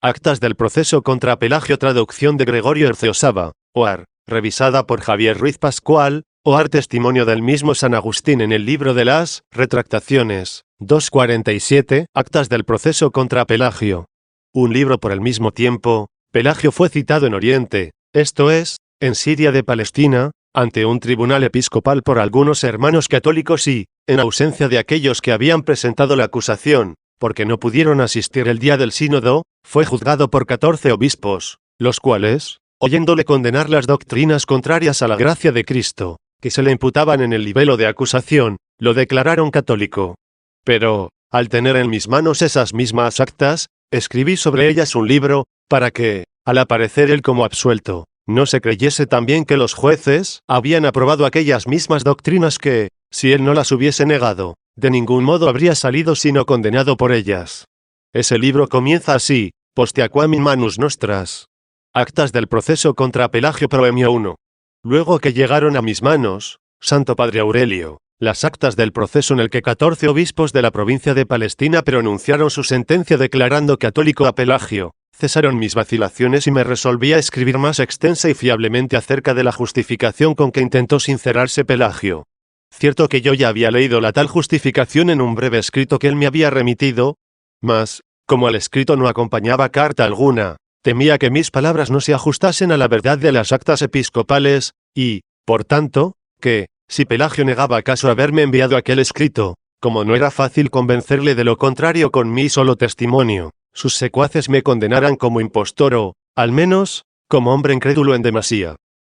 Actas del proceso contra Pelagio, traducción de Gregorio Erceosaba, OAR, revisada por Javier Ruiz Pascual, OAR, testimonio del mismo San Agustín en el libro de las Retractaciones, 247, Actas del proceso contra Pelagio. Un libro. Por el mismo tiempo, Pelagio fue citado en Oriente, esto es, en Siria de Palestina, ante un tribunal episcopal por algunos hermanos católicos y, en ausencia de aquellos que habían presentado la acusación, porque no pudieron asistir el día del sínodo, fue juzgado por 14 obispos, los cuales, oyéndole condenar las doctrinas contrarias a la gracia de Cristo, que se le imputaban en el libelo de acusación, lo declararon católico. Pero, al tener en mis manos esas mismas actas, escribí sobre ellas un libro, para que, al aparecer él como absuelto, no se creyese también que los jueces habían aprobado aquellas mismas doctrinas que, si él no las hubiese negado, de ningún modo habría salido sino condenado por ellas. Ese libro comienza así: Postiaquam in manus nostras. Actas del proceso contra Pelagio Proemio 1. Luego que llegaron a mis manos, Santo Padre Aurelio, las actas del proceso en el que 14 obispos de la provincia de Palestina pronunciaron su sentencia declarando católico a Pelagio, cesaron mis vacilaciones y me resolví a escribir más extensa y fiablemente acerca de la justificación con que intentó sincerarse Pelagio. Cierto que yo ya había leído la tal justificación en un breve escrito que él me había remitido, mas, como al escrito no acompañaba carta alguna, temía que mis palabras no se ajustasen a la verdad de las actas episcopales, y, por tanto, que, si Pelagio negaba acaso haberme enviado aquel escrito, como no era fácil convencerle de lo contrario con mi solo testimonio, sus secuaces me condenaran como impostor o, al menos, como hombre incrédulo en demasía.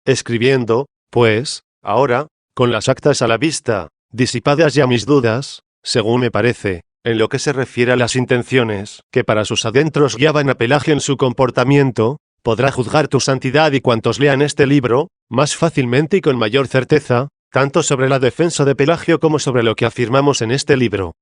Escribiendo, pues, ahora, con las actas a la vista, disipadas ya mis dudas, según me parece, en lo que se refiere a las intenciones que para sus adentros guiaban a Pelagio en su comportamiento, podrá juzgar tu santidad y cuantos lean este libro, más fácilmente y con mayor certeza, tanto sobre la defensa de Pelagio como sobre lo que afirmamos en este libro.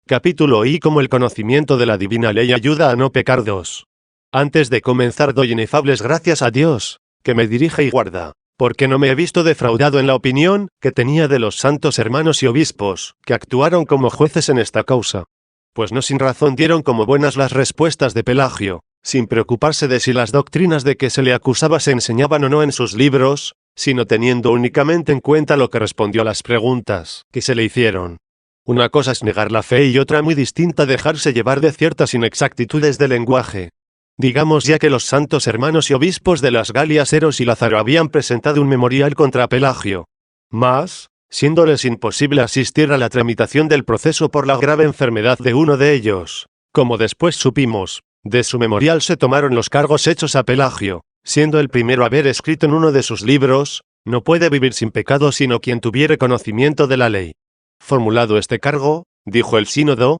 Capítulo I. Cómo el conocimiento de la divina ley ayuda a no pecar. 2. Antes de comenzar doy inefables gracias a Dios, que me dirige y guarda, porque no me he visto defraudado en la opinión que tenía de los santos hermanos y obispos, que actuaron como jueces en esta causa. Pues no sin razón dieron como buenas las respuestas de Pelagio, sin preocuparse de si las doctrinas de que se le acusaba se enseñaban o no en sus libros, sino teniendo únicamente en cuenta lo que respondió a las preguntas que se le hicieron. Una cosa es negar la fe y otra muy distinta dejarse llevar de ciertas inexactitudes de lenguaje. Digamos ya que los santos hermanos y obispos de las Galias Eros y Lázaro habían presentado un memorial contra Pelagio. Mas, siéndoles imposible asistir a la tramitación del proceso por la grave enfermedad de uno de ellos, como después supimos, de su memorial se tomaron los cargos hechos a Pelagio, siendo el primero haber escrito en uno de sus libros, no puede vivir sin pecado sino quien tuviere conocimiento de la ley. Formulado este cargo, dijo el sínodo: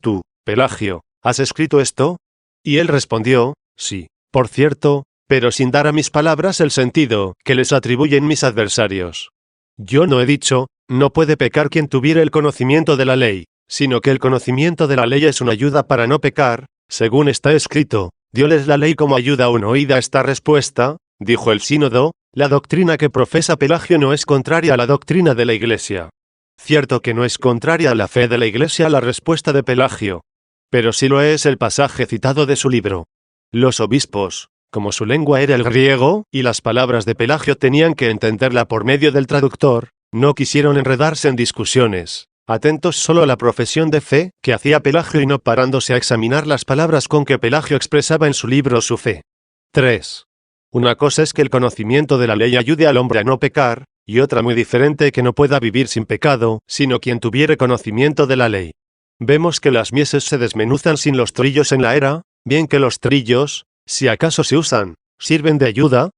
tú, Pelagio, ¿has escrito esto? Y él respondió: sí, por cierto, pero sin dar a mis palabras el sentido que les atribuyen mis adversarios. Yo no he dicho, no puede pecar quien tuviera el conocimiento de la ley, sino que el conocimiento de la ley es una ayuda para no pecar, según está escrito, dióles la ley como ayuda. Aún oída esta respuesta, dijo el sínodo, la doctrina que profesa Pelagio no es contraria a la doctrina de la Iglesia. Cierto que no es contraria a la fe de la Iglesia la respuesta de Pelagio, pero sí lo es el pasaje citado de su libro. Los obispos, como su lengua era el griego, y las palabras de Pelagio tenían que entenderla por medio del traductor, no quisieron enredarse en discusiones, atentos solo a la profesión de fe que hacía Pelagio y no parándose a examinar las palabras con que Pelagio expresaba en su libro su fe. 3. Una cosa es que el conocimiento de la ley ayude al hombre a no pecar, y otra muy diferente que no pueda vivir sin pecado, sino quien tuviere conocimiento de la ley. Vemos que las mieses se desmenuzan sin los trillos en la era, bien que los trillos, si acaso se usan, sirven de ayuda,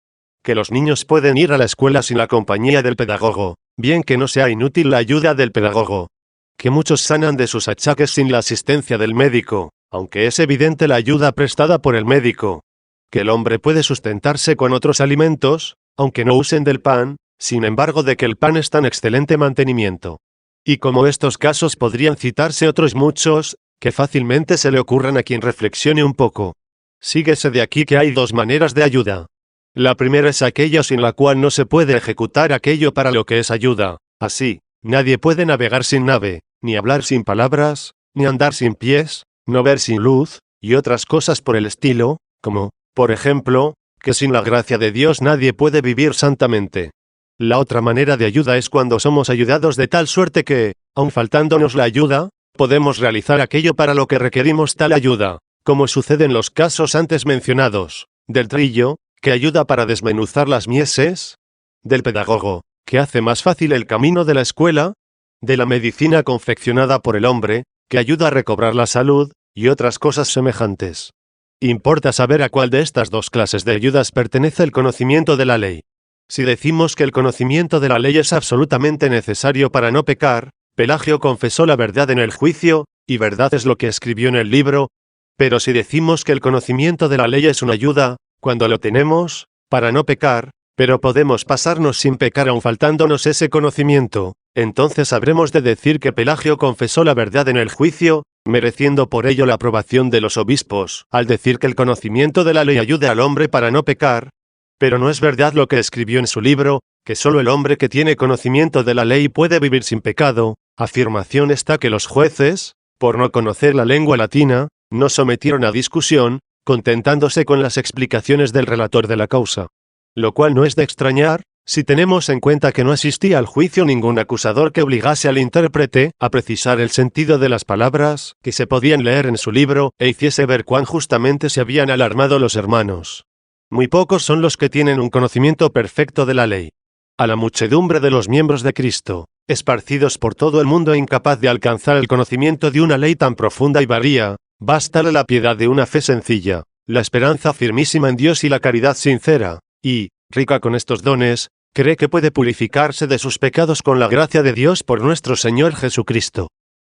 que los niños pueden ir a la escuela sin la compañía del pedagogo, bien que no sea inútil la ayuda del pedagogo, que muchos sanan de sus achaques sin la asistencia del médico, aunque es evidente la ayuda prestada por el médico, que el hombre puede sustentarse con otros alimentos, aunque no usen del pan, sin embargo de que el pan está en excelente mantenimiento. Y como estos casos podrían citarse otros muchos, que fácilmente se le ocurran a quien reflexione un poco. Síguese de aquí que hay dos maneras de ayuda. La primera es aquella sin la cual no se puede ejecutar aquello para lo que es ayuda. Así, nadie puede navegar sin nave, ni hablar sin palabras, ni andar sin pies, no ver sin luz, y otras cosas por el estilo, como, por ejemplo, que sin la gracia de Dios nadie puede vivir santamente. La otra manera de ayuda es cuando somos ayudados de tal suerte que, aun faltándonos la ayuda, podemos realizar aquello para lo que requerimos tal ayuda, como sucede en los casos antes mencionados, del trillo, que ayuda para desmenuzar las mieses, del pedagogo, que hace más fácil el camino de la escuela, de la medicina confeccionada por el hombre, que ayuda a recobrar la salud, y otras cosas semejantes. Importa saber a cuál de estas dos clases de ayudas pertenece el conocimiento de la ley. Si decimos que el conocimiento de la ley es absolutamente necesario para no pecar, Pelagio confesó la verdad en el juicio, y verdad es lo que escribió en el libro, pero si decimos que el conocimiento de la ley es una ayuda, cuando lo tenemos, para no pecar, pero podemos pasarnos sin pecar aun faltándonos ese conocimiento, entonces habremos de decir que Pelagio confesó la verdad en el juicio, mereciendo por ello la aprobación de los obispos, al decir que el conocimiento de la ley ayuda al hombre para no pecar. Pero no es verdad lo que escribió en su libro, que solo el hombre que tiene conocimiento de la ley puede vivir sin pecado. Afirmación está que los jueces, por no conocer la lengua latina, no sometieron a discusión, contentándose con las explicaciones del relator de la causa. Lo cual no es de extrañar, si tenemos en cuenta que no existía al juicio ningún acusador que obligase al intérprete a precisar el sentido de las palabras que se podían leer en su libro e hiciese ver cuán justamente se habían alarmado los hermanos. Muy pocos son los que tienen un conocimiento perfecto de la ley. A la muchedumbre de los miembros de Cristo, esparcidos por todo el mundo e incapaz de alcanzar el conocimiento de una ley tan profunda y varía, basta la piedad de una fe sencilla, la esperanza firmísima en Dios y la caridad sincera, y, rica con estos dones, cree que puede purificarse de sus pecados con la gracia de Dios por nuestro Señor Jesucristo.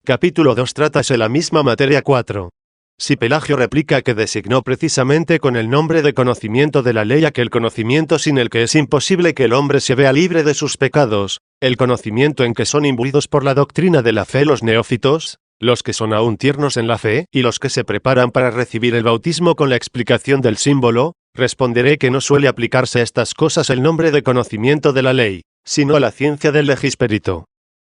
Capítulo 2 trátase la misma materia 4. Si Pelagio replica que designó precisamente con el nombre de conocimiento de la ley aquel conocimiento sin el que es imposible que el hombre se vea libre de sus pecados, el conocimiento en que son imbuidos por la doctrina de la fe los neófitos, los que son aún tiernos en la fe y los que se preparan para recibir el bautismo con la explicación del símbolo, responderé que no suele aplicarse a estas cosas el nombre de conocimiento de la ley, sino a la ciencia del legisperito.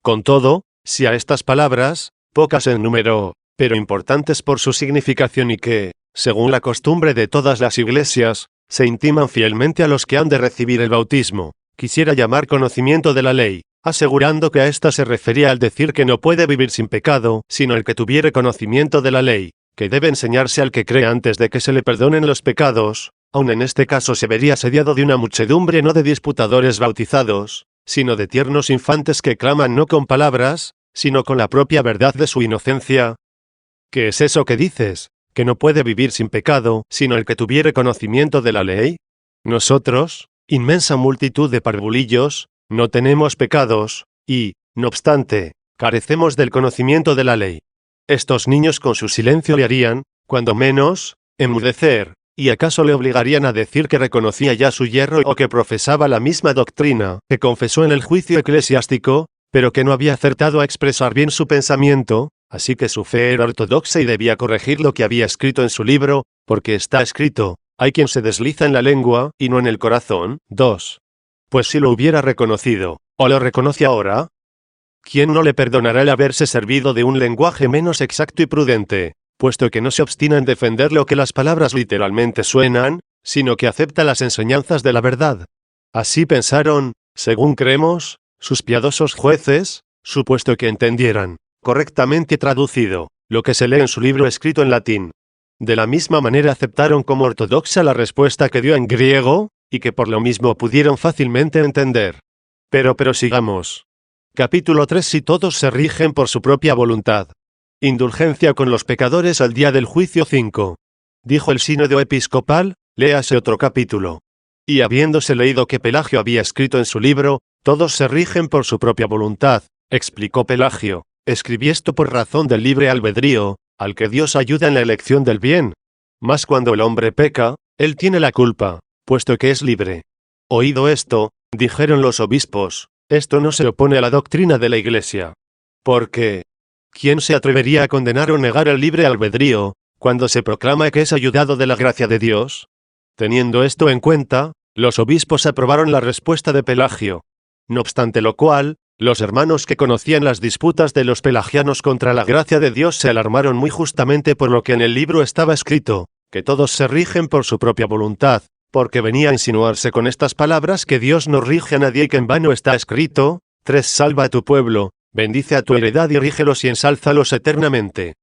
Con todo, si a estas palabras, pocas en número, pero importantes por su significación y que, según la costumbre de todas las iglesias, se intiman fielmente a los que han de recibir el bautismo, quisiera llamar conocimiento de la ley, asegurando que a ésta se refería al decir que no puede vivir sin pecado, sino el que tuviere conocimiento de la ley, que debe enseñarse al que cree antes de que se le perdonen los pecados, aun en este caso se vería asediado de una muchedumbre no de disputadores bautizados, sino de tiernos infantes que claman no con palabras, sino con la propia verdad de su inocencia. ¿Qué es eso que dices? ¿Que no puede vivir sin pecado, sino el que tuviere conocimiento de la ley? Nosotros, inmensa multitud de parvulillos, no tenemos pecados, y, no obstante, carecemos del conocimiento de la ley. Estos niños con su silencio le harían, cuando menos, enmudecer, y acaso le obligarían a decir que reconocía ya su yerro o que profesaba la misma doctrina que confesó en el juicio eclesiástico, pero que no había acertado a expresar bien su pensamiento, así que su fe era ortodoxa y debía corregir lo que había escrito en su libro, porque está escrito, hay quien se desliza en la lengua y no en el corazón. 2. Pues si lo hubiera reconocido, ¿o lo reconoce ahora? ¿Quién no le perdonará el haberse servido de un lenguaje menos exacto y prudente, puesto que no se obstina en defender lo que las palabras literalmente suenan, sino que acepta las enseñanzas de la verdad? Así pensaron, según creemos, sus piadosos jueces, supuesto que entendieran, correctamente traducido, lo que se lee en su libro escrito en latín. De la misma manera aceptaron como ortodoxa la respuesta que dio en griego, y que por lo mismo pudieron fácilmente entender. Pero sigamos. Capítulo 3. Si todos se rigen por su propia voluntad. Indulgencia con los pecadores al día del juicio 5. Dijo el sínodo episcopal, léase otro capítulo. Y habiéndose leído que Pelagio había escrito en su libro, todos se rigen por su propia voluntad, explicó Pelagio. Escribí esto por razón del libre albedrío, al que Dios ayuda en la elección del bien. Mas cuando el hombre peca, él tiene la culpa, puesto que es libre. Oído esto, dijeron los obispos, esto no se opone a la doctrina de la Iglesia. Porque, ¿quién se atrevería a condenar o negar el libre albedrío, cuando se proclama que es ayudado de la gracia de Dios? Teniendo esto en cuenta, los obispos aprobaron la respuesta de Pelagio. No obstante lo cual, Los hermanos que conocían las disputas de los pelagianos contra la gracia de Dios se alarmaron muy justamente por lo que en el libro estaba escrito, que todos se rigen por su propia voluntad, porque venía a insinuarse con estas palabras que Dios no rige a nadie y que en vano está escrito, 3. Salva a tu pueblo, bendice a tu heredad y rígelos y ensálzalos eternamente.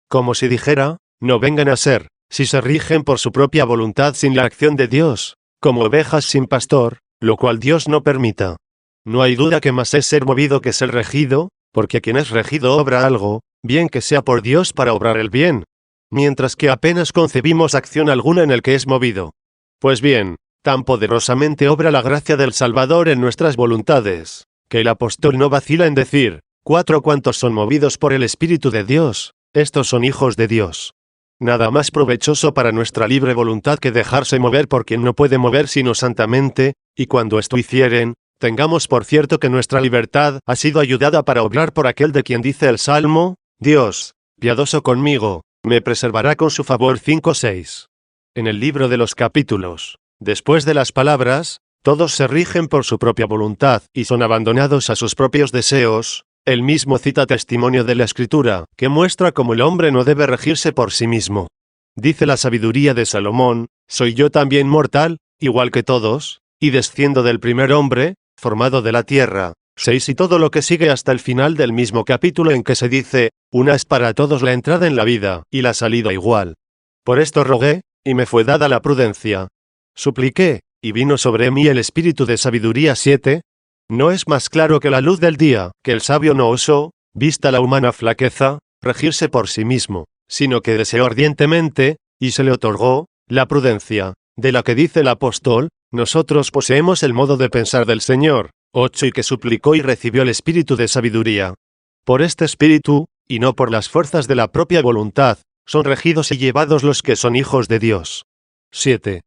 Como si dijera, no vengan a ser, si se rigen por su propia voluntad sin la acción de Dios, como ovejas sin pastor, lo cual Dios no permita. No hay duda que más es ser movido que ser regido, porque quien es regido obra algo, bien que sea por Dios para obrar el bien, mientras que apenas concebimos acción alguna en el que es movido. Pues bien, tan poderosamente obra la gracia del Salvador en nuestras voluntades, que el apóstol no vacila en decir, 4. Cuantos son movidos por el Espíritu de Dios, estos son hijos de Dios. Nada más provechoso para nuestra libre voluntad que dejarse mover por quien no puede mover sino santamente, y cuando esto hicieren, tengamos por cierto que nuestra libertad ha sido ayudada para obrar por aquel de quien dice el Salmo, Dios, piadoso conmigo, me preservará con su favor. 5:6. En el libro de los capítulos, después de las palabras, todos se rigen por su propia voluntad y son abandonados a sus propios deseos, él mismo cita testimonio de la Escritura, que muestra cómo el hombre no debe regirse por sí mismo. Dice la sabiduría de Salomón, soy yo también mortal, igual que todos, y desciendo del primer hombre, formado de la tierra. 6. Y todo lo que sigue hasta el final del mismo capítulo en que se dice, una es para todos la entrada en la vida, y la salida igual. Por esto rogué, y me fue dada la prudencia. Supliqué, y vino sobre mí el espíritu de sabiduría. 7. No es más claro que la luz del día, que el sabio no osó, vista la humana flaqueza, regirse por sí mismo, sino que deseó ardientemente, y se le otorgó, la prudencia, de la que dice el apóstol, nosotros poseemos el modo de pensar del Señor. 8. Y que suplicó y recibió el espíritu de sabiduría. Por este espíritu, y no por las fuerzas de la propia voluntad, son regidos y llevados los que son hijos de Dios. 7.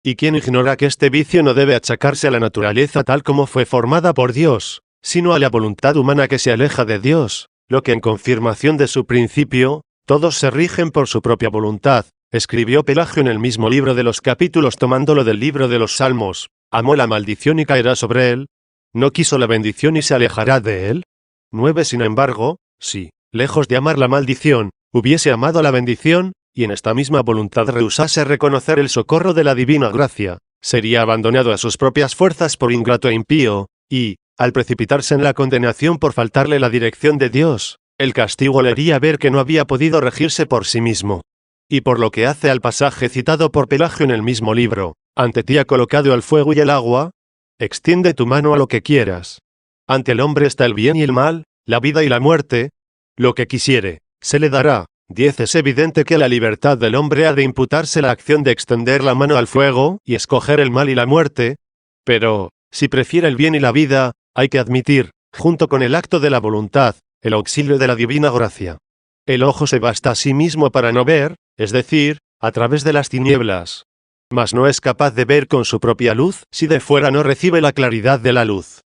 ¿Y quién ignora que este vicio no debe achacarse a la naturaleza tal como fue formada por Dios, sino a la voluntad humana que se aleja de Dios, lo que en confirmación de su principio, todos se rigen por su propia voluntad, escribió Pelagio en el mismo libro de los capítulos tomándolo del libro de los Salmos, amó la maldición y caerá sobre él, no quiso la bendición y se alejará de él. 9. Sin embargo, si, lejos de amar la maldición, hubiese amado la bendición, y en esta misma voluntad rehusase reconocer el socorro de la divina gracia, sería abandonado a sus propias fuerzas por ingrato e impío, y, al precipitarse en la condenación por faltarle la dirección de Dios, el castigo le haría ver que no había podido regirse por sí mismo. Y por lo que hace al pasaje citado por Pelagio en el mismo libro, ante ti ha colocado el fuego y el agua, extiende tu mano a lo que quieras. Ante el hombre está el bien y el mal, la vida y la muerte, lo que quisiere, se le dará. 10. Es evidente que a la libertad del hombre ha de imputarse la acción de extender la mano al fuego y escoger el mal y la muerte, pero, si prefiere el bien y la vida, hay que admitir, junto con el acto de la voluntad, el auxilio de la divina gracia. El ojo se basta a sí mismo para no ver, es decir, a través de las tinieblas. Mas no es capaz de ver con su propia luz si de fuera no recibe la claridad de la luz.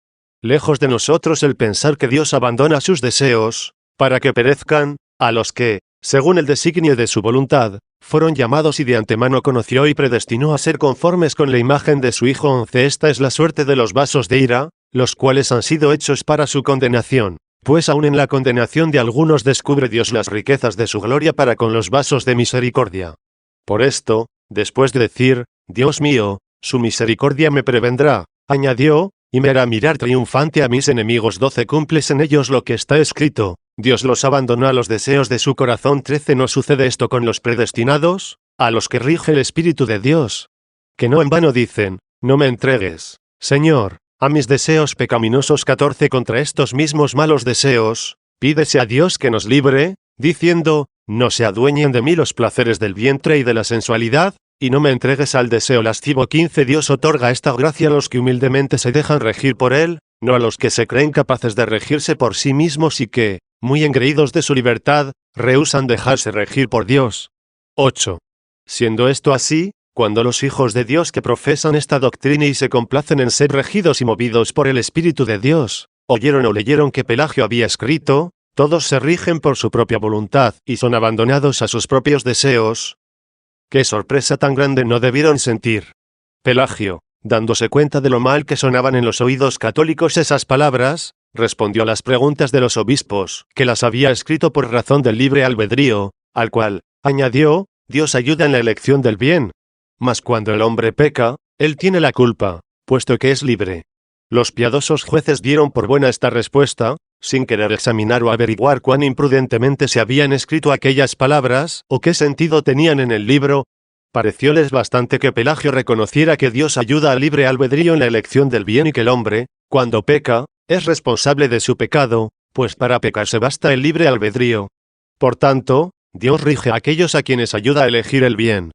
Lejos de nosotros el pensar que Dios abandona sus deseos, para que perezcan, a los que, según el designio de su voluntad, fueron llamados y de antemano conoció y predestinó a ser conformes con la imagen de su Hijo. 11. Esta es la suerte de los vasos de ira, los cuales han sido hechos para su condenación, pues aun en la condenación de algunos descubre Dios las riquezas de su gloria para con los vasos de misericordia. Por esto, después de decir, Dios mío, su misericordia me prevendrá, añadió, y me hará mirar triunfante a mis enemigos. 12. Cumples en ellos lo que está escrito, Dios los abandonó a los deseos de su corazón. 13. ¿No sucede esto con los predestinados, a los que rige el Espíritu de Dios? Que no en vano dicen, no me entregues, Señor, a mis deseos pecaminosos. 14. Contra estos mismos malos deseos, pídese a Dios que nos libre, diciendo, no se adueñen de mí los placeres del vientre y de la sensualidad, y no me entregues al deseo lascivo. 15. Dios otorga esta gracia a los que humildemente se dejan regir por Él, no a los que se creen capaces de regirse por sí mismos y que, muy engreídos de su libertad, rehúsan dejarse regir por Dios. 8. Siendo esto así, cuando los hijos de Dios que profesan esta doctrina y se complacen en ser regidos y movidos por el Espíritu de Dios, oyeron o leyeron que Pelagio había escrito, todos se rigen por su propia voluntad y son abandonados a sus propios deseos. ¡Qué sorpresa tan grande no debieron sentir! Pelagio, dándose cuenta de lo mal que sonaban en los oídos católicos esas palabras, respondió a las preguntas de los obispos, que las había escrito por razón del libre albedrío, al cual, añadió, Dios ayuda en la elección del bien. Mas cuando el hombre peca, él tiene la culpa, puesto que es libre. Los piadosos jueces dieron por buena esta respuesta, sin querer examinar o averiguar cuán imprudentemente se habían escrito aquellas palabras, o qué sentido tenían en el libro. Parecióles bastante que Pelagio reconociera que Dios ayuda al libre albedrío en la elección del bien y que el hombre, cuando peca, es responsable de su pecado, pues para pecar se basta el libre albedrío. Por tanto, Dios rige a aquellos a quienes ayuda a elegir el bien.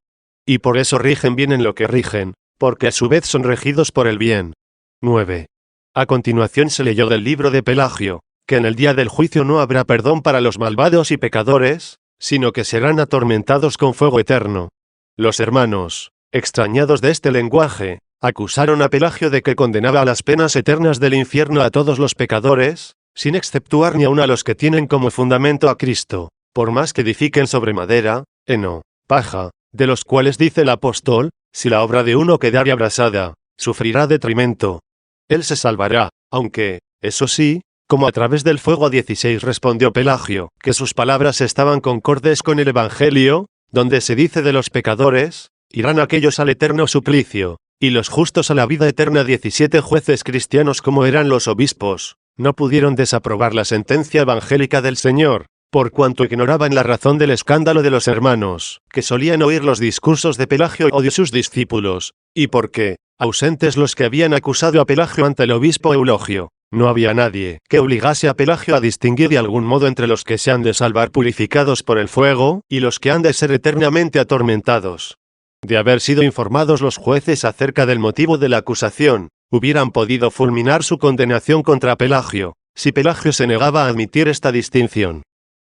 Y por eso rigen bien en lo que rigen, porque a su vez son regidos por el bien. 9. A continuación se leyó del libro de Pelagio, que en el día del juicio no habrá perdón para los malvados y pecadores, sino que serán atormentados con fuego eterno. Los hermanos, extrañados de este lenguaje, acusaron a Pelagio de que condenaba a las penas eternas del infierno a todos los pecadores, sin exceptuar ni aun a los que tienen como fundamento a Cristo, por más que edifiquen sobre madera, heno, paja, de los cuales dice el apóstol, si la obra de uno quedare abrasada, sufrirá detrimento. Él se salvará, aunque, eso sí, como a través del fuego. 16 respondió Pelagio, que sus palabras estaban concordes con el Evangelio, donde se dice de los pecadores, irán aquellos al eterno suplicio, y los justos a la vida eterna. 17 jueces cristianos como eran los obispos, no pudieron desaprobar la sentencia evangélica del Señor, por cuanto ignoraban la razón del escándalo de los hermanos, que solían oír los discursos de Pelagio o de sus discípulos, y porque, ausentes los que habían acusado a Pelagio ante el obispo Eulogio, no había nadie que obligase a Pelagio a distinguir de algún modo entre los que se han de salvar purificados por el fuego, y los que han de ser eternamente atormentados. De haber sido informados los jueces acerca del motivo de la acusación, hubieran podido fulminar su condenación contra Pelagio, si Pelagio se negaba a admitir esta distinción.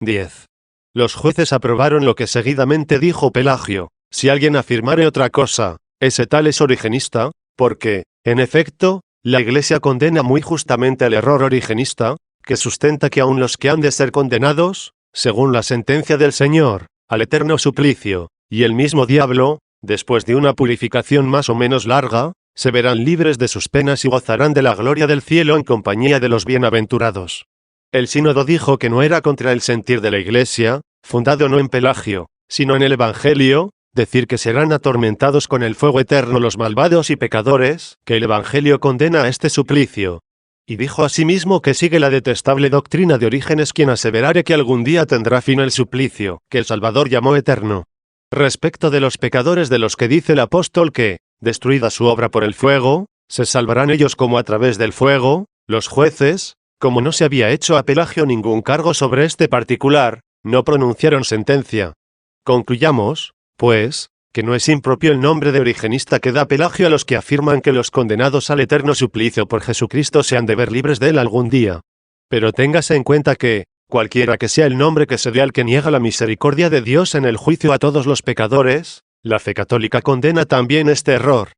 10. Los jueces aprobaron lo que seguidamente dijo Pelagio: si alguien afirmare otra cosa, ese tal es origenista, porque, en efecto, la Iglesia condena muy justamente el error origenista, que sustenta que aun los que han de ser condenados, según la sentencia del Señor, al eterno suplicio, y el mismo diablo, después de una purificación más o menos larga, se verán libres de sus penas y gozarán de la gloria del cielo en compañía de los bienaventurados. El sínodo dijo que no era contra el sentir de la Iglesia, fundado no en Pelagio, sino en el Evangelio, decir que serán atormentados con el fuego eterno los malvados y pecadores, que el Evangelio condena a este suplicio. Y dijo asimismo que sigue la detestable doctrina de Orígenes, quien aseverare que algún día tendrá fin el suplicio, que el Salvador llamó eterno. Respecto de los pecadores de los que dice el apóstol que, destruida su obra por el fuego, se salvarán ellos como a través del fuego, los jueces, como no se había hecho a Pelagio ningún cargo sobre este particular, no pronunciaron sentencia. Concluyamos, pues, que no es impropio el nombre de origenista que da Pelagio a los que afirman que los condenados al eterno suplicio por Jesucristo se han de ver libres de él algún día. Pero téngase en cuenta que, cualquiera que sea el nombre que se dé al que niega la misericordia de Dios en el juicio a todos los pecadores, la fe católica condena también este error.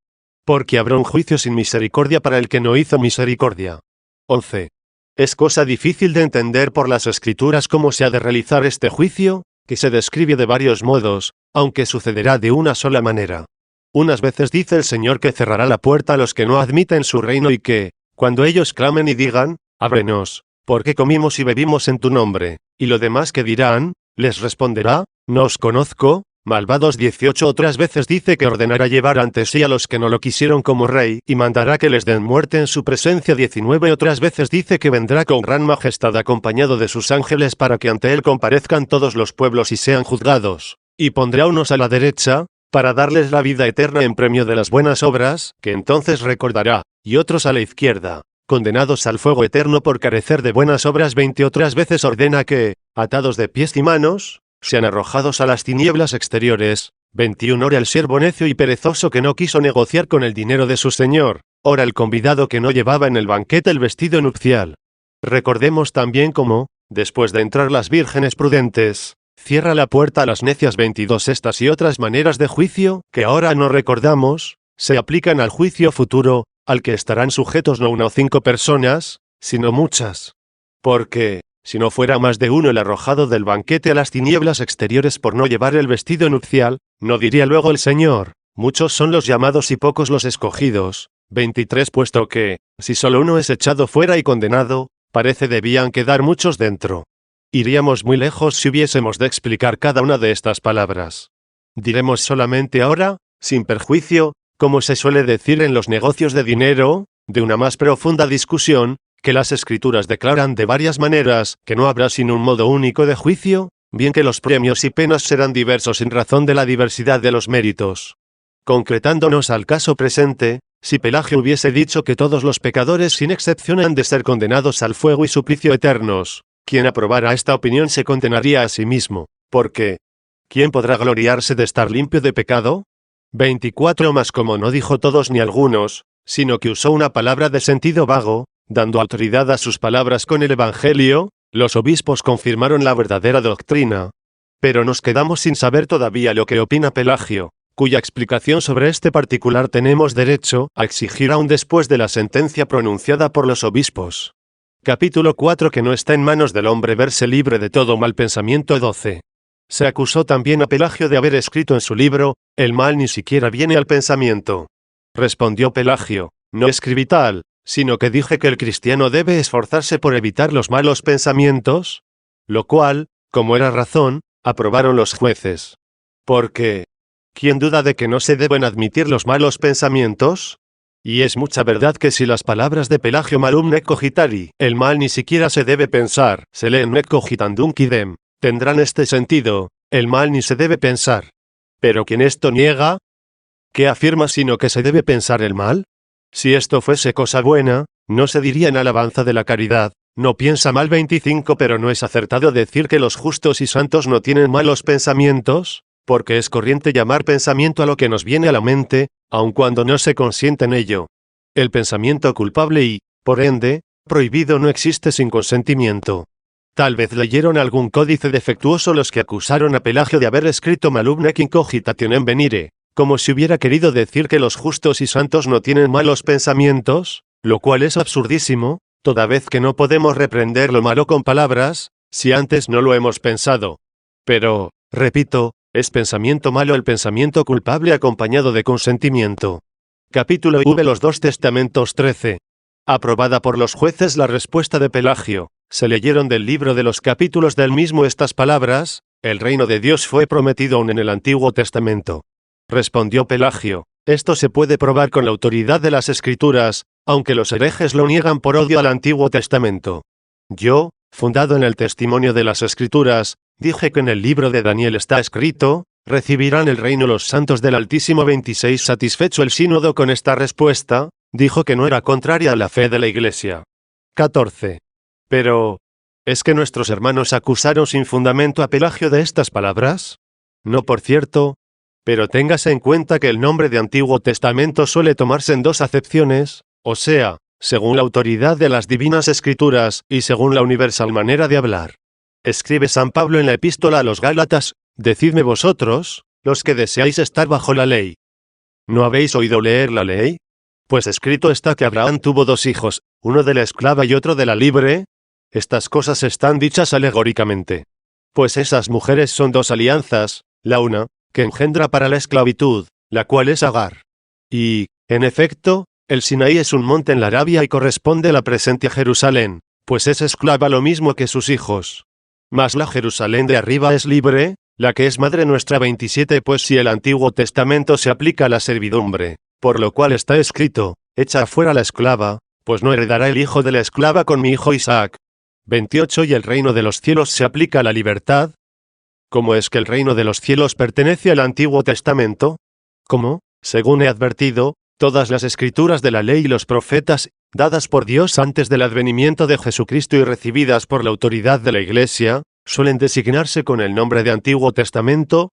Porque habrá un juicio sin misericordia para el que no hizo misericordia. 11. Es cosa difícil de entender por las Escrituras cómo se ha de realizar este juicio, que se describe de varios modos, aunque sucederá de una sola manera. Unas veces dice el Señor que cerrará la puerta a los que no admiten su reino y que, cuando ellos clamen y digan, ábrenos, porque comimos y bebimos en tu nombre, y lo demás que dirán, les responderá, no os conozco, malvados. 18. Otras veces dice que ordenará llevar ante sí a los que no lo quisieron como rey, y mandará que les den muerte en su presencia. 19. Otras veces dice que vendrá con gran majestad acompañado de sus ángeles para que ante él comparezcan todos los pueblos y sean juzgados, y pondrá unos a la derecha, para darles la vida eterna en premio de las buenas obras, que entonces recordará, y otros a la izquierda, condenados al fuego eterno por carecer de buenas obras. 20. Otras veces ordena que, atados de pies y manos, sean arrojados a las tinieblas exteriores. 21. Ora el siervo necio y perezoso que no quiso negociar con el dinero de su señor, ora el convidado que no llevaba en el banquete el vestido nupcial. Recordemos también cómo, después de entrar las vírgenes prudentes, cierra la puerta a las necias. 22. Estas y otras maneras de juicio, que ahora no recordamos, se aplican al juicio futuro, al que estarán sujetos no una o 5 personas, sino muchas. Porque, si no fuera más de uno el arrojado del banquete a las tinieblas exteriores por no llevar el vestido nupcial, no diría luego el Señor, muchos son los llamados y pocos los escogidos. 23. Puesto que, si solo uno es echado fuera y condenado, parece debían quedar muchos dentro. Iríamos muy lejos si hubiésemos de explicar cada una de estas palabras. Diremos solamente ahora, sin perjuicio, como se suele decir en los negocios de dinero, de una más profunda discusión, que las Escrituras declaran de varias maneras que no habrá sino un modo único de juicio, bien que los premios y penas serán diversos en razón de la diversidad de los méritos. Concretándonos al caso presente, si Pelagio hubiese dicho que todos los pecadores sin excepción han de ser condenados al fuego y suplicio eternos, quien aprobara esta opinión se condenaría a sí mismo, porque ¿quién podrá gloriarse de estar limpio de pecado? 24 Mas como no dijo todos ni algunos, sino que usó una palabra de sentido vago, dando autoridad a sus palabras con el Evangelio, los obispos confirmaron la verdadera doctrina. Pero nos quedamos sin saber todavía lo que opina Pelagio, cuya explicación sobre este particular tenemos derecho a exigir aún después de la sentencia pronunciada por los obispos. Capítulo 4 Que no está en manos del hombre verse libre de todo mal pensamiento 12. Se acusó también a Pelagio de haber escrito en su libro, el mal ni siquiera viene al pensamiento. Respondió Pelagio, no escribí tal, sino que dije que el cristiano debe esforzarse por evitar los malos pensamientos, lo cual, como era razón, aprobaron los jueces. Porque, ¿quién duda de que no se deben admitir los malos pensamientos? Y es mucha verdad que si las palabras de Pelagio malum nec cogitari, el mal ni siquiera se debe pensar, se leen nec cogitandum quidem, tendrán este sentido, el mal ni se debe pensar. Pero quien esto niega, ¿qué afirma sino que se debe pensar el mal? Si esto fuese cosa buena, no se diría en alabanza de la caridad, no piensa mal 25 pero no es acertado decir que los justos y santos no tienen malos pensamientos, porque es corriente llamar pensamiento a lo que nos viene a la mente, aun cuando no se consiente en ello. El pensamiento culpable y, por ende, prohibido no existe sin consentimiento. Tal vez leyeron algún códice defectuoso los que acusaron a Pelagio de haber escrito malum nec incogitationem venire, como si hubiera querido decir que los justos y santos no tienen malos pensamientos, lo cual es absurdísimo, toda vez que no podemos reprender lo malo con palabras, si antes no lo hemos pensado. Pero, repito, es pensamiento malo el pensamiento culpable acompañado de consentimiento. Capítulo V Los dos testamentos 13. Aprobada por los jueces la respuesta de Pelagio, se leyeron del libro de los capítulos del mismo estas palabras, el reino de Dios fue prometido aún en el Antiguo Testamento. Respondió Pelagio, esto se puede probar con la autoridad de las Escrituras, aunque los herejes lo niegan por odio al Antiguo Testamento. Yo, fundado en el testimonio de las Escrituras, dije que en el libro de Daniel está escrito, recibirán el reino los santos del Altísimo 26. Satisfecho el sínodo con esta respuesta, dijo que no era contraria a la fe de la Iglesia. 14. Pero, ¿es que nuestros hermanos acusaron sin fundamento a Pelagio de estas palabras? No, por cierto. Pero téngase en cuenta que el nombre de Antiguo Testamento suele tomarse en dos acepciones, o sea, según la autoridad de las divinas Escrituras y según la universal manera de hablar. Escribe San Pablo en la epístola a los Gálatas, decidme vosotros, los que deseáis estar bajo la ley. ¿No habéis oído leer la ley? Pues escrito está que Abraham tuvo dos hijos, uno de la esclava y otro de la libre. Estas cosas están dichas alegóricamente. Pues esas mujeres son dos alianzas, la una, que engendra para la esclavitud, la cual es Agar. Y, en efecto, el Sinaí es un monte en la Arabia y corresponde a la presente Jerusalén, pues es esclava lo mismo que sus hijos. Mas la Jerusalén de arriba es libre, la que es madre nuestra 27. Pues si el Antiguo Testamento se aplica a la servidumbre, por lo cual está escrito, echa afuera la esclava, pues no heredará el hijo de la esclava con mi hijo Isaac. 28 Y el reino de los cielos se aplica a la libertad. ¿Cómo es que el reino de los cielos pertenece al Antiguo Testamento? ¿Cómo? Según he advertido, todas las escrituras de la ley y los profetas, dadas por Dios antes del advenimiento de Jesucristo y recibidas por la autoridad de la Iglesia, suelen designarse con el nombre de Antiguo Testamento.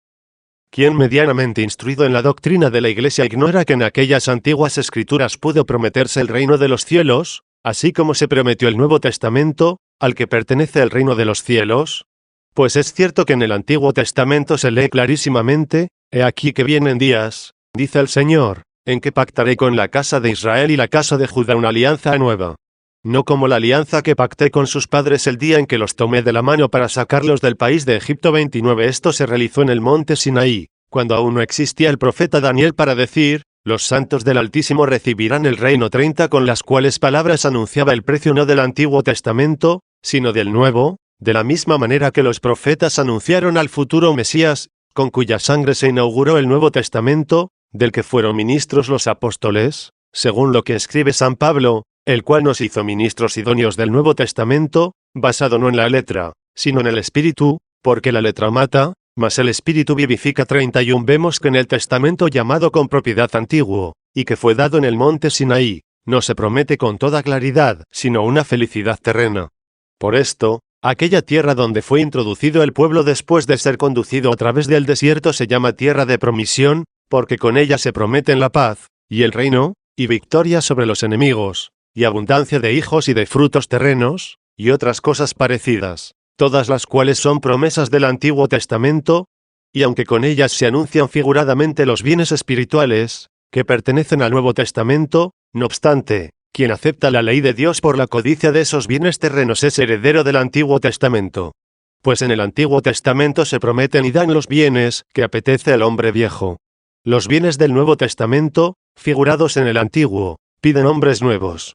¿Quién medianamente instruido en la doctrina de la Iglesia ignora que en aquellas antiguas escrituras pudo prometerse el reino de los cielos, así como se prometió el Nuevo Testamento, al que pertenece el reino de los cielos? Pues es cierto que en el Antiguo Testamento se lee clarísimamente, he aquí que vienen días, dice el Señor, en que pactaré con la casa de Israel y la casa de Judá una alianza nueva. No como la alianza que pacté con sus padres el día en que los tomé de la mano para sacarlos del país de Egipto. 29 Esto se realizó en el monte Sinaí, cuando aún no existía el profeta Daniel para decir, los santos del Altísimo recibirán el reino 30, con las cuales palabras anunciaba el precio no del Antiguo Testamento, sino del Nuevo, de la misma manera que los profetas anunciaron al futuro Mesías, con cuya sangre se inauguró el Nuevo Testamento, del que fueron ministros los apóstoles, según lo que escribe San Pablo, el cual nos hizo ministros idóneos del Nuevo Testamento, basado no en la letra, sino en el Espíritu, porque la letra mata, mas el Espíritu vivifica. 31. Vemos que en el testamento llamado con propiedad antiguo, y que fue dado en el monte Sinaí, no se promete con toda claridad, sino una felicidad terrena. Por esto, aquella tierra donde fue introducido el pueblo después de ser conducido a través del desierto se llama tierra de promisión, porque con ella se prometen la paz, y el reino, y victoria sobre los enemigos, y abundancia de hijos y de frutos terrenos, y otras cosas parecidas, todas las cuales son promesas del Antiguo Testamento, y aunque con ellas se anuncian figuradamente los bienes espirituales, que pertenecen al Nuevo Testamento, no obstante, quien acepta la ley de Dios por la codicia de esos bienes terrenos es heredero del Antiguo Testamento. Pues en el Antiguo Testamento se prometen y dan los bienes que apetece al hombre viejo. Los bienes del Nuevo Testamento, figurados en el Antiguo, piden hombres nuevos.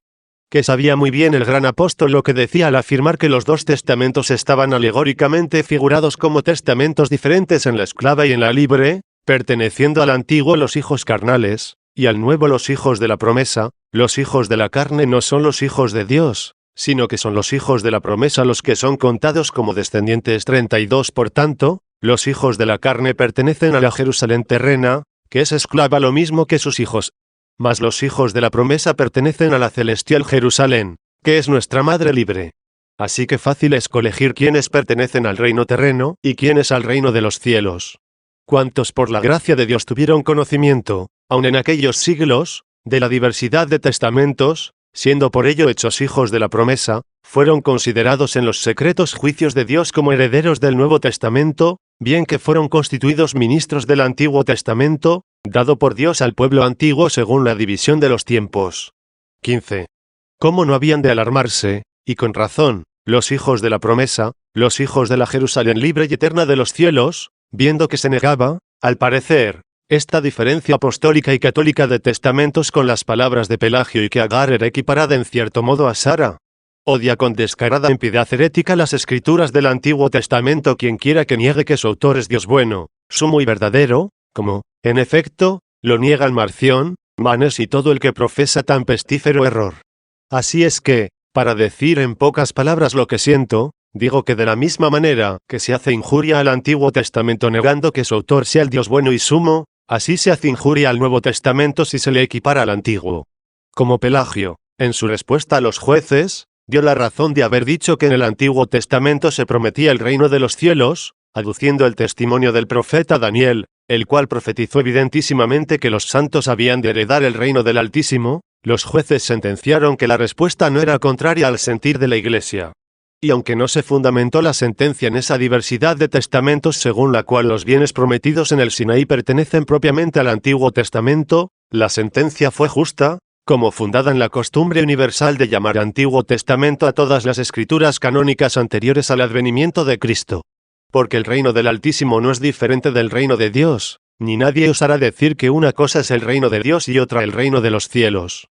Que sabía muy bien el gran apóstol lo que decía al afirmar que los dos testamentos estaban alegóricamente figurados como testamentos diferentes en la esclava y en la libre, perteneciendo al antiguo los hijos carnales, y al nuevo los hijos de la promesa. Los hijos de la carne no son los hijos de Dios, sino que son los hijos de la promesa los que son contados como descendientes. 32. Por tanto, los hijos de la carne pertenecen a la Jerusalén terrena, que es esclava lo mismo que sus hijos. Mas los hijos de la promesa pertenecen a la celestial Jerusalén, que es nuestra madre libre. Así que fácil es colegir quiénes pertenecen al reino terreno y quiénes al reino de los cielos. Cuantos por la gracia de Dios tuvieron conocimiento, aun en aquellos siglos, de la diversidad de testamentos, siendo por ello hechos hijos de la promesa, fueron considerados en los secretos juicios de Dios como herederos del Nuevo Testamento, bien que fueron constituidos ministros del Antiguo Testamento, dado por Dios al pueblo antiguo según la división de los tiempos. 15. ¿Cómo no habían de alarmarse, y con razón, los hijos de la promesa, los hijos de la Jerusalén libre y eterna de los cielos, viendo que se negaba, al parecer, esta diferencia apostólica y católica de testamentos con las palabras de Pelagio y que Agar era equiparada en cierto modo a Sara? Odia con descarada impiedad herética las escrituras del Antiguo Testamento quien quiera que niegue que su autor es Dios bueno, sumo y verdadero, como, en efecto, lo niegan Marción, Manes y todo el que profesa tan pestífero error. Así es que, para decir en pocas palabras lo que siento, digo que de la misma manera que se hace injuria al Antiguo Testamento negando que su autor sea el Dios bueno y sumo, así se hace injuria al Nuevo Testamento si se le equipara al Antiguo. Como Pelagio, en su respuesta a los jueces, dio la razón de haber dicho que en el Antiguo Testamento se prometía el reino de los cielos, aduciendo el testimonio del profeta Daniel, el cual profetizó evidentísimamente que los santos habían de heredar el reino del Altísimo. Los jueces sentenciaron que la respuesta no era contraria al sentir de la Iglesia. Y aunque no se fundamentó la sentencia en esa diversidad de testamentos según la cual los bienes prometidos en el Sinaí pertenecen propiamente al Antiguo Testamento, la sentencia fue justa, como fundada en la costumbre universal de llamar Antiguo Testamento a todas las escrituras canónicas anteriores al advenimiento de Cristo. Porque el reino del Altísimo no es diferente del reino de Dios, ni nadie osará decir que una cosa es el reino de Dios y otra el reino de los cielos.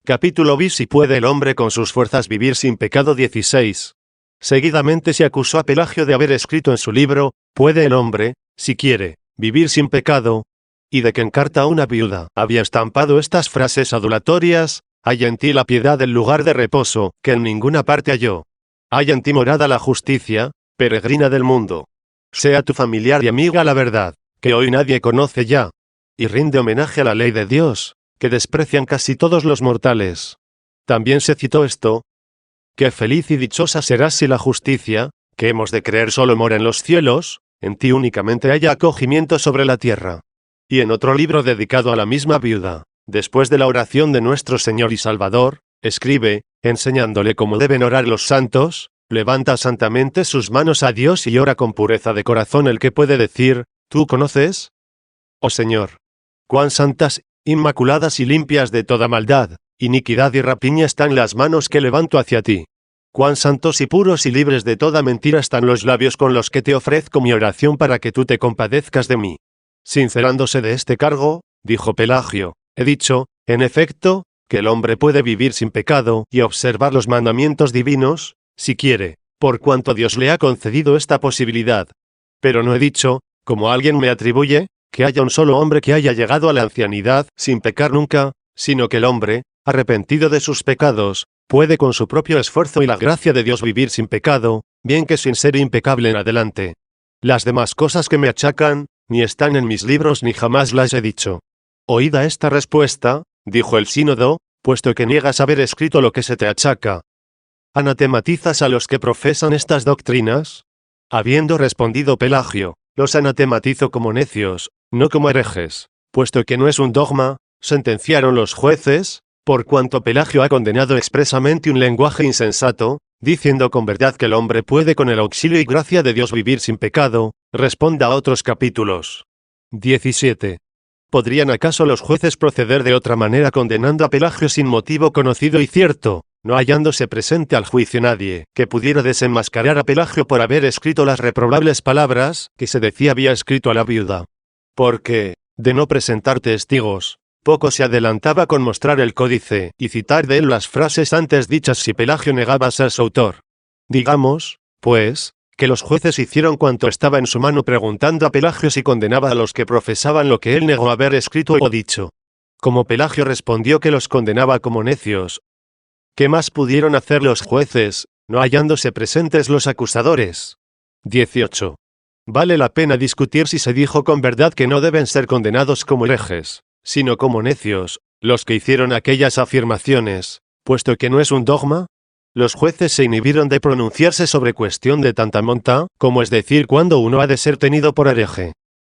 Capítulo bis. Si puede el hombre con sus fuerzas vivir sin pecado. 16. Seguidamente se acusó a Pelagio de haber escrito en su libro, ¿puede el hombre, si quiere, vivir sin pecado? Y de que en carta a una viuda había estampado estas frases adulatorias: hay en ti la piedad del lugar de reposo, que en ninguna parte halló. Hay en ti morada la justicia, peregrina del mundo. Sea tu familiar y amiga la verdad, que hoy nadie conoce ya. Y rinde homenaje a la ley de Dios, que desprecian casi todos los mortales. También se citó esto: qué feliz y dichosa serás si la justicia, que hemos de creer solo mora en los cielos, en ti únicamente haya acogimiento sobre la tierra. Y en otro libro dedicado a la misma viuda, después de la oración de nuestro Señor y Salvador, escribe, enseñándole cómo deben orar los santos: levanta santamente sus manos a Dios y ora con pureza de corazón el que puede decir, ¿tú conoces? Oh Señor, cuán santas, inmaculadas y limpias de toda maldad, iniquidad y rapiña están las manos que levanto hacia ti. Cuán santos y puros y libres de toda mentira están los labios con los que te ofrezco mi oración para que tú te compadezcas de mí. Sincerándose de este cargo, dijo Pelagio, He dicho, en efecto, que el hombre puede vivir sin pecado y observar los mandamientos divinos, si quiere, por cuanto Dios le ha concedido esta posibilidad. Pero no he dicho, como alguien me atribuye, que haya un solo hombre que haya llegado a la ancianidad sin pecar nunca, sino que el hombre, arrepentido de sus pecados, puede con su propio esfuerzo y la gracia de Dios vivir sin pecado, bien que sin ser impecable en adelante. Las demás cosas que me achacan, ni están en mis libros ni jamás las he dicho. Oída esta respuesta, dijo el sínodo, puesto que niegas haber escrito lo que se te achaca. ¿Anatematizas a los que profesan estas doctrinas? Habiendo respondido Pelagio, los anatematizo como necios, no como herejes, puesto que no es un dogma, sentenciaron los jueces, por cuanto Pelagio ha condenado expresamente un lenguaje insensato, diciendo con verdad que el hombre puede con el auxilio y gracia de Dios vivir sin pecado, responda a otros capítulos. 17. ¿Podrían acaso los jueces proceder de otra manera condenando a Pelagio sin motivo conocido y cierto, no hallándose presente al juicio nadie que pudiera desenmascarar a Pelagio por haber escrito las reprobables palabras que se decía había escrito a la viuda? Porque, de no presentar testigos, poco se adelantaba con mostrar el códice y citar de él las frases antes dichas si Pelagio negaba ser su autor. Digamos, pues, que los jueces hicieron cuanto estaba en su mano preguntando a Pelagio si condenaba a los que profesaban lo que él negó haber escrito o dicho. Como Pelagio respondió que los condenaba como necios, ¿qué más pudieron hacer los jueces, no hallándose presentes los acusadores? 18. Vale la pena discutir si se dijo con verdad que no deben ser condenados como herejes, sino como necios, los que hicieron aquellas afirmaciones, puesto que no es un dogma. Los jueces se inhibieron de pronunciarse sobre cuestión de tanta monta, como es decir cuándo uno ha de ser tenido por hereje.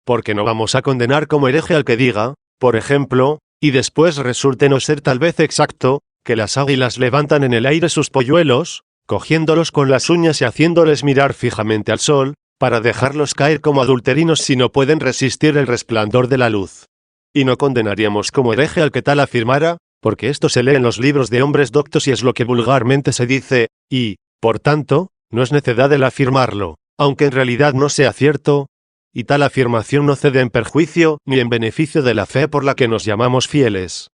Porque no vamos a condenar como hereje al que diga, por ejemplo, y después resulte no ser tal vez exacto, que las águilas levantan en el aire sus polluelos, cogiéndolos con las uñas y haciéndoles mirar fijamente al sol, para dejarlos caer como adulterinos si no pueden resistir el resplandor de la luz. Y no condenaríamos como hereje al que tal afirmara, porque esto se lee en los libros de hombres doctos y es lo que vulgarmente se dice, y, por tanto, no es necedad el afirmarlo, aunque en realidad no sea cierto, y tal afirmación no cede en perjuicio ni en beneficio de la fe por la que nos llamamos fieles.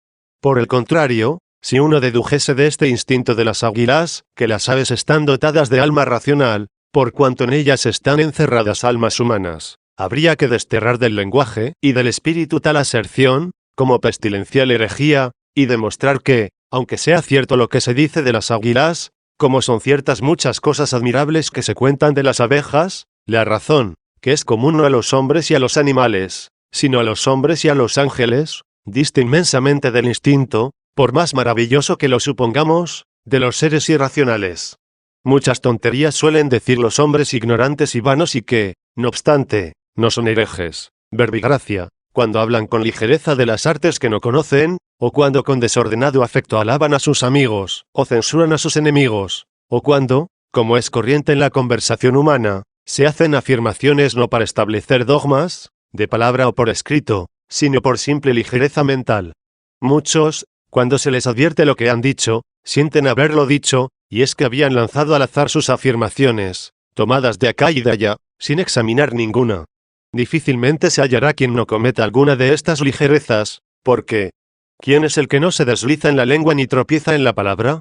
Por el contrario, si uno dedujese de este instinto de las águilas, que las aves están dotadas de alma racional, por cuanto en ellas están encerradas almas humanas, habría que desterrar del lenguaje y del espíritu tal aserción, como pestilencial herejía, y demostrar que, aunque sea cierto lo que se dice de las águilas, como son ciertas muchas cosas admirables que se cuentan de las abejas, la razón, que es común no a los hombres y a los animales, sino a los hombres y a los ángeles, dista inmensamente del instinto, por más maravilloso que lo supongamos, de los seres irracionales. Muchas tonterías suelen decir los hombres ignorantes y vanos y que, no obstante, no son herejes, verbigracia, cuando hablan con ligereza de las artes que no conocen, o cuando con desordenado afecto alaban a sus amigos, o censuran a sus enemigos, o cuando, como es corriente en la conversación humana, se hacen afirmaciones no para establecer dogmas, de palabra o por escrito, sino por simple ligereza mental. Muchos, cuando se les advierte lo que han dicho, sienten haberlo dicho, y es que habían lanzado al azar sus afirmaciones, tomadas de acá y de allá, sin examinar ninguna. Difícilmente se hallará quien no cometa alguna de estas ligerezas, porque ¿quién es el que no se desliza en la lengua ni tropieza en la palabra?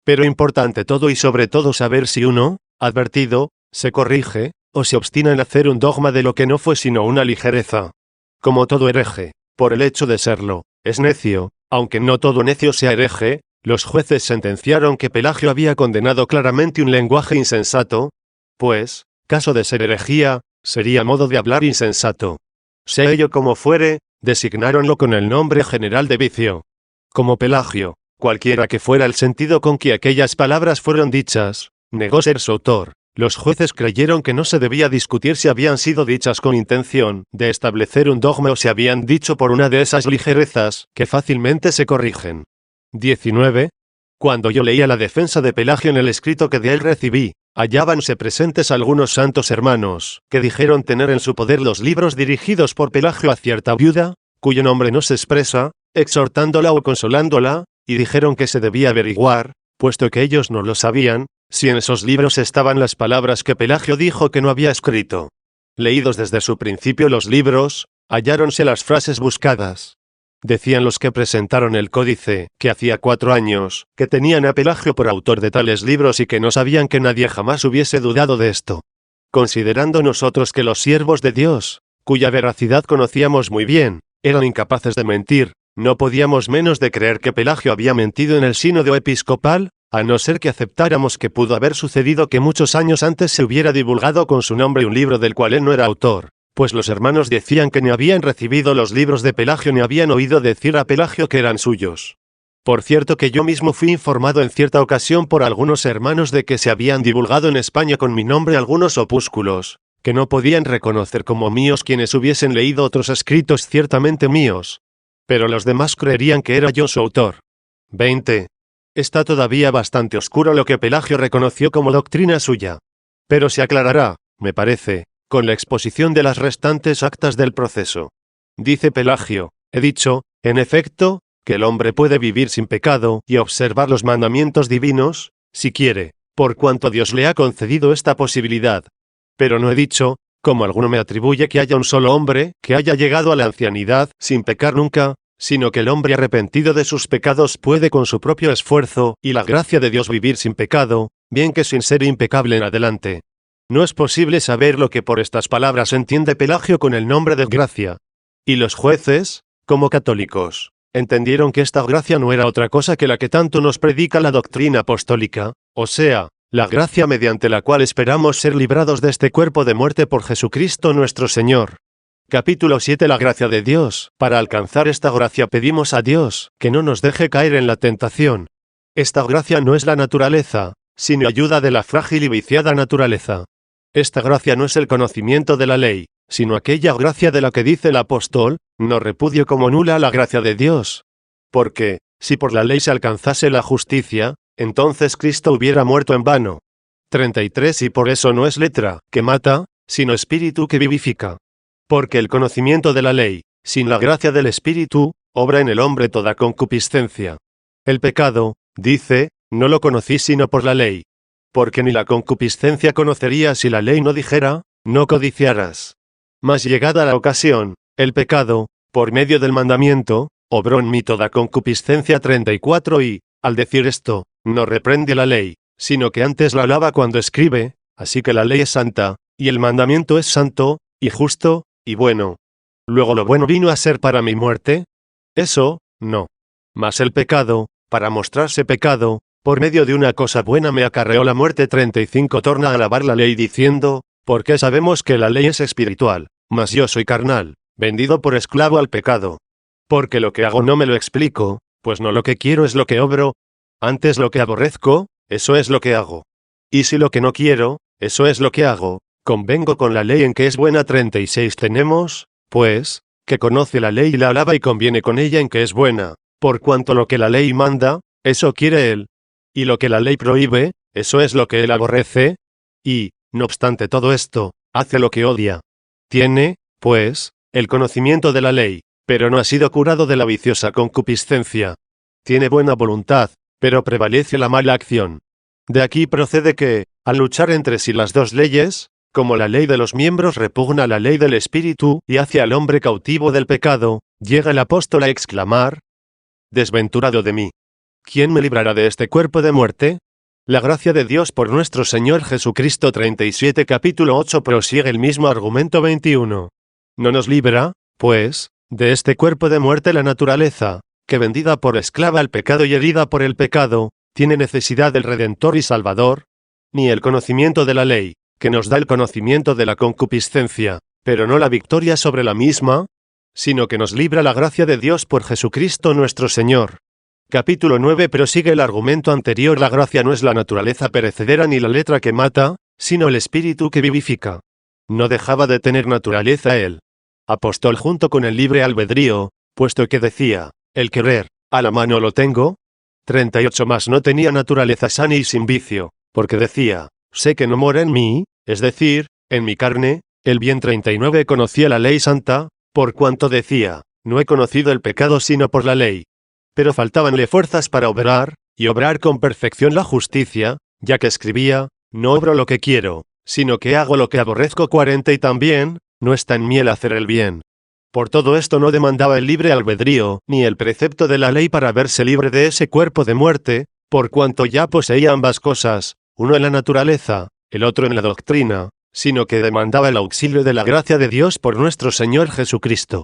Pero importante todo y sobre todo saber si uno, advertido, se corrige, o se obstina en hacer un dogma de lo que no fue sino una ligereza. Como todo hereje, por el hecho de serlo, es necio, aunque no todo necio sea hereje, los jueces sentenciaron que Pelagio había condenado claramente un lenguaje insensato, pues, caso de ser herejía, sería modo de hablar insensato. Sea ello como fuere, designáronlo con el nombre general de vicio. Como Pelagio, cualquiera que fuera el sentido con que aquellas palabras fueron dichas, negó ser su autor. Los jueces creyeron que no se debía discutir si habían sido dichas con intención de establecer un dogma o si habían dicho por una de esas ligerezas que fácilmente se corrigen. 19. Cuando yo leía la defensa de Pelagio en el escrito que de él recibí, hallábanse presentes algunos santos hermanos, que dijeron tener en su poder los libros dirigidos por Pelagio a cierta viuda, cuyo nombre no se expresa, exhortándola o consolándola, y dijeron que se debía averiguar, puesto que ellos no lo sabían, si en esos libros estaban las palabras que Pelagio dijo que no había escrito. Leídos desde su principio los libros, halláronse las frases buscadas. Decían los que presentaron el códice, que hacía 4 años, que tenían a Pelagio por autor de tales libros y que no sabían que nadie jamás hubiese dudado de esto. Considerando nosotros que los siervos de Dios, cuya veracidad conocíamos muy bien, eran incapaces de mentir, no podíamos menos de creer que Pelagio había mentido en el sínodo episcopal, a no ser que aceptáramos que pudo haber sucedido que muchos años antes se hubiera divulgado con su nombre un libro del cual él no era autor, pues los hermanos decían que ni habían recibido los libros de Pelagio ni habían oído decir a Pelagio que eran suyos. Por cierto que yo mismo fui informado en cierta ocasión por algunos hermanos de que se habían divulgado en España con mi nombre algunos opúsculos, que no podían reconocer como míos quienes hubiesen leído otros escritos ciertamente míos. Pero los demás creerían que era yo su autor. 20. Está todavía bastante oscuro lo que Pelagio reconoció como doctrina suya. Pero se aclarará, me parece, con la exposición de las restantes actas del proceso. Dice Pelagio, he dicho, en efecto, que el hombre puede vivir sin pecado y observar los mandamientos divinos, si quiere, por cuanto Dios le ha concedido esta posibilidad. Pero no he dicho, como alguno me atribuye, que haya un solo hombre que haya llegado a la ancianidad sin pecar nunca, sino que el hombre arrepentido de sus pecados puede con su propio esfuerzo y la gracia de Dios vivir sin pecado, bien que sin ser impecable en adelante. No es posible saber lo que por estas palabras entiende Pelagio con el nombre de gracia. Y los jueces, como católicos, entendieron que esta gracia no era otra cosa que la que tanto nos predica la doctrina apostólica, o sea, la gracia mediante la cual esperamos ser librados de este cuerpo de muerte por Jesucristo nuestro Señor. Capítulo 7. La gracia de Dios. Para alcanzar esta gracia pedimos a Dios que no nos deje caer en la tentación. Esta gracia no es la naturaleza, sino ayuda de la frágil y viciada naturaleza. Esta gracia no es el conocimiento de la ley, sino aquella gracia de la que dice el apóstol, no repudio como nula la gracia de Dios. Porque, si por la ley se alcanzase la justicia, entonces Cristo hubiera muerto en vano. 33. Y por eso no es letra, que mata, sino espíritu que vivifica. Porque el conocimiento de la ley, sin la gracia del espíritu, obra en el hombre toda concupiscencia. El pecado, dice, no lo conocí sino por la ley. Porque ni la concupiscencia conocería si la ley no dijera, no codiciarás. Mas llegada la ocasión, el pecado, por medio del mandamiento, obró en mí toda concupiscencia. 34. Y, al decir esto, no reprende la ley, sino que antes la alaba cuando escribe, así que la ley es santa, y el mandamiento es santo, y justo, y bueno. Luego lo bueno vino a ser para mi muerte. Eso, no. Mas el pecado, para mostrarse pecado, por medio de una cosa buena me acarreó la muerte. 35. Torna a alabar la ley diciendo, porque sabemos que la ley es espiritual, mas yo soy carnal, vendido por esclavo al pecado. Porque lo que hago no me lo explico, pues no lo que quiero es lo que obro, antes lo que aborrezco, eso es lo que hago. Y si lo que no quiero, eso es lo que hago, convengo con la ley en que es buena. 36. Tenemos, pues, que conoce la ley y la alaba y conviene con ella en que es buena, por cuanto lo que la ley manda, eso quiere él. Y lo que la ley prohíbe, eso es lo que él aborrece, y, no obstante todo esto, hace lo que odia. Tiene, pues, el conocimiento de la ley, pero no ha sido curado de la viciosa concupiscencia. Tiene buena voluntad, pero prevalece la mala acción. De aquí procede que, al luchar entre sí las dos leyes, como la ley de los miembros repugna la ley del espíritu y hace al hombre cautivo del pecado, llega el apóstol a exclamar: desventurado de mí. ¿Quién me librará de este cuerpo de muerte? La gracia de Dios por nuestro Señor Jesucristo. 37. Capítulo 8. Prosigue el mismo argumento. 21. No nos libra, pues, de este cuerpo de muerte la naturaleza, que vendida por esclava al pecado y herida por el pecado, tiene necesidad del Redentor y Salvador, ni el conocimiento de la ley, que nos da el conocimiento de la concupiscencia, pero no la victoria sobre la misma, sino que nos libra la gracia de Dios por Jesucristo nuestro Señor. Capítulo 9. Prosigue el argumento anterior. La gracia no es la naturaleza perecedera ni la letra que mata, sino el espíritu que vivifica. No dejaba de tener naturaleza él. Apóstol junto con el libre albedrío, puesto que decía, el querer, a la mano lo tengo. 38. Mas no tenía naturaleza sana y sin vicio, porque decía, sé que no mora en mí, es decir, en mi carne, el bien. 39. Conocía la ley santa, por cuanto decía, no he conocido el pecado sino por la ley. Pero faltábanle fuerzas para obrar, y obrar con perfección la justicia, ya que escribía, no obro lo que quiero, sino que hago lo que aborrezco. 40. Y también, no está en mí el hacer el bien. Por todo esto no demandaba el libre albedrío, ni el precepto de la ley para verse libre de ese cuerpo de muerte, por cuanto ya poseía ambas cosas, uno en la naturaleza, el otro en la doctrina, sino que demandaba el auxilio de la gracia de Dios por nuestro Señor Jesucristo.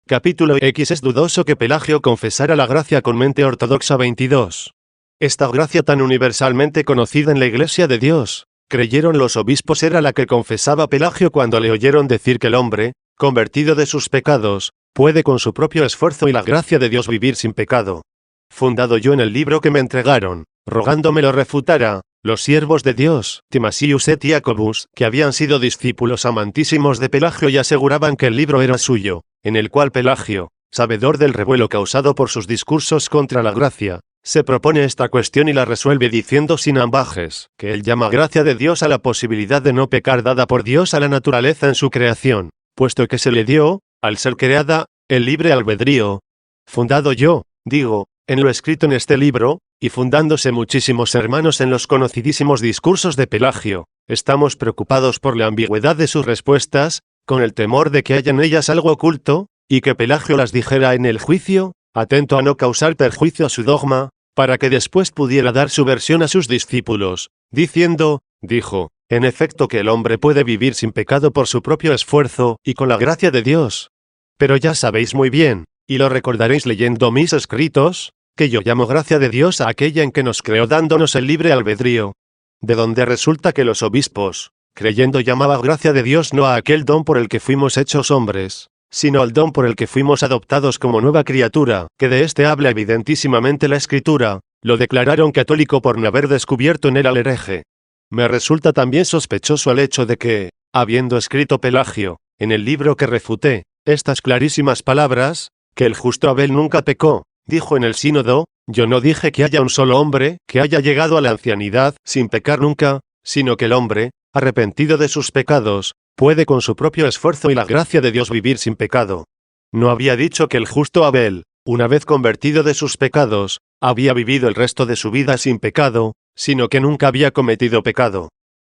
Capítulo X. Es dudoso que Pelagio confesara la gracia con mente ortodoxa. 22. Esta gracia tan universalmente conocida en la Iglesia de Dios, creyeron los obispos, era la que confesaba Pelagio cuando le oyeron decir que el hombre, convertido de sus pecados, puede con su propio esfuerzo y la gracia de Dios vivir sin pecado. Fundado yo en el libro que me entregaron, rogándome lo refutara, los siervos de Dios, Timasius et Jacobus, que habían sido discípulos amantísimos de Pelagio y aseguraban que el libro era suyo, en el cual Pelagio, sabedor del revuelo causado por sus discursos contra la gracia, se propone esta cuestión y la resuelve diciendo sin ambajes, que él llama gracia de Dios a la posibilidad de no pecar dada por Dios a la naturaleza en su creación, puesto que se le dio, al ser creada, el libre albedrío. Fundado yo, digo, en lo escrito en este libro, y fundándose muchísimos hermanos en los conocidísimos discursos de Pelagio, estamos preocupados por la ambigüedad de sus respuestas, con el temor de que haya en ellas algo oculto, y que Pelagio las dijera en el juicio, atento a no causar perjuicio a su dogma, para que después pudiera dar su versión a sus discípulos, diciendo, dijo, en efecto que el hombre puede vivir sin pecado por su propio esfuerzo, y con la gracia de Dios. Pero ya sabéis muy bien, y lo recordaréis leyendo mis escritos, que yo llamo gracia de Dios a aquella en que nos creó dándonos el libre albedrío. De donde resulta que los obispos, creyendo, llamaba gracia de Dios no a aquel don por el que fuimos hechos hombres, sino al don por el que fuimos adoptados como nueva criatura, que de este habla evidentísimamente la Escritura, lo declararon católico por no haber descubierto en él al hereje. Me resulta también sospechoso el hecho de que, habiendo escrito Pelagio, en el libro que refuté, estas clarísimas palabras, que el justo Abel nunca pecó, dijo en el sínodo, yo no dije que haya un solo hombre que haya llegado a la ancianidad sin pecar nunca, sino que el hombre, arrepentido de sus pecados, puede con su propio esfuerzo y la gracia de Dios vivir sin pecado. No había dicho que el justo Abel, una vez convertido de sus pecados, había vivido el resto de su vida sin pecado, sino que nunca había cometido pecado.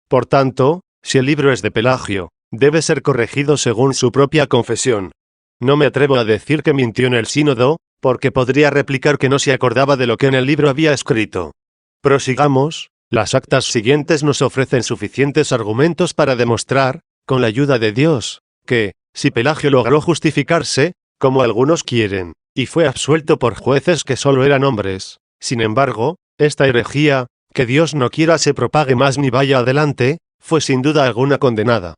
Por tanto, si el libro es de Pelagio, debe ser corregido según su propia confesión. No me atrevo a decir que mintió en el sínodo, porque podría replicar que no se acordaba de lo que en el libro había escrito. Prosigamos, las actas siguientes nos ofrecen suficientes argumentos para demostrar, con la ayuda de Dios, que, si Pelagio logró justificarse, como algunos quieren, y fue absuelto por jueces que solo eran hombres, sin embargo, esta herejía, que Dios no quiera se propague más ni vaya adelante, fue sin duda alguna condenada.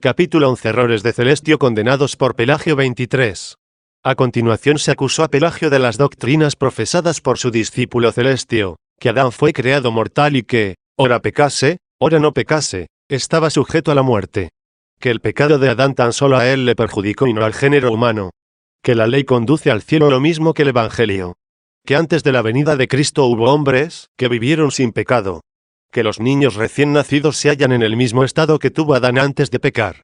Capítulo 11. Errores de Celestio condenados por Pelagio. 23. A continuación se acusó a Pelagio de las doctrinas profesadas por su discípulo Celestio, que Adán fue creado mortal y que, ora pecase, ora no pecase, estaba sujeto a la muerte. Que el pecado de Adán tan solo a él le perjudicó y no al género humano. Que la ley conduce al cielo lo mismo que el Evangelio. Que antes de la venida de Cristo hubo hombres que vivieron sin pecado. Que los niños recién nacidos se hallan en el mismo estado que tuvo Adán antes de pecar.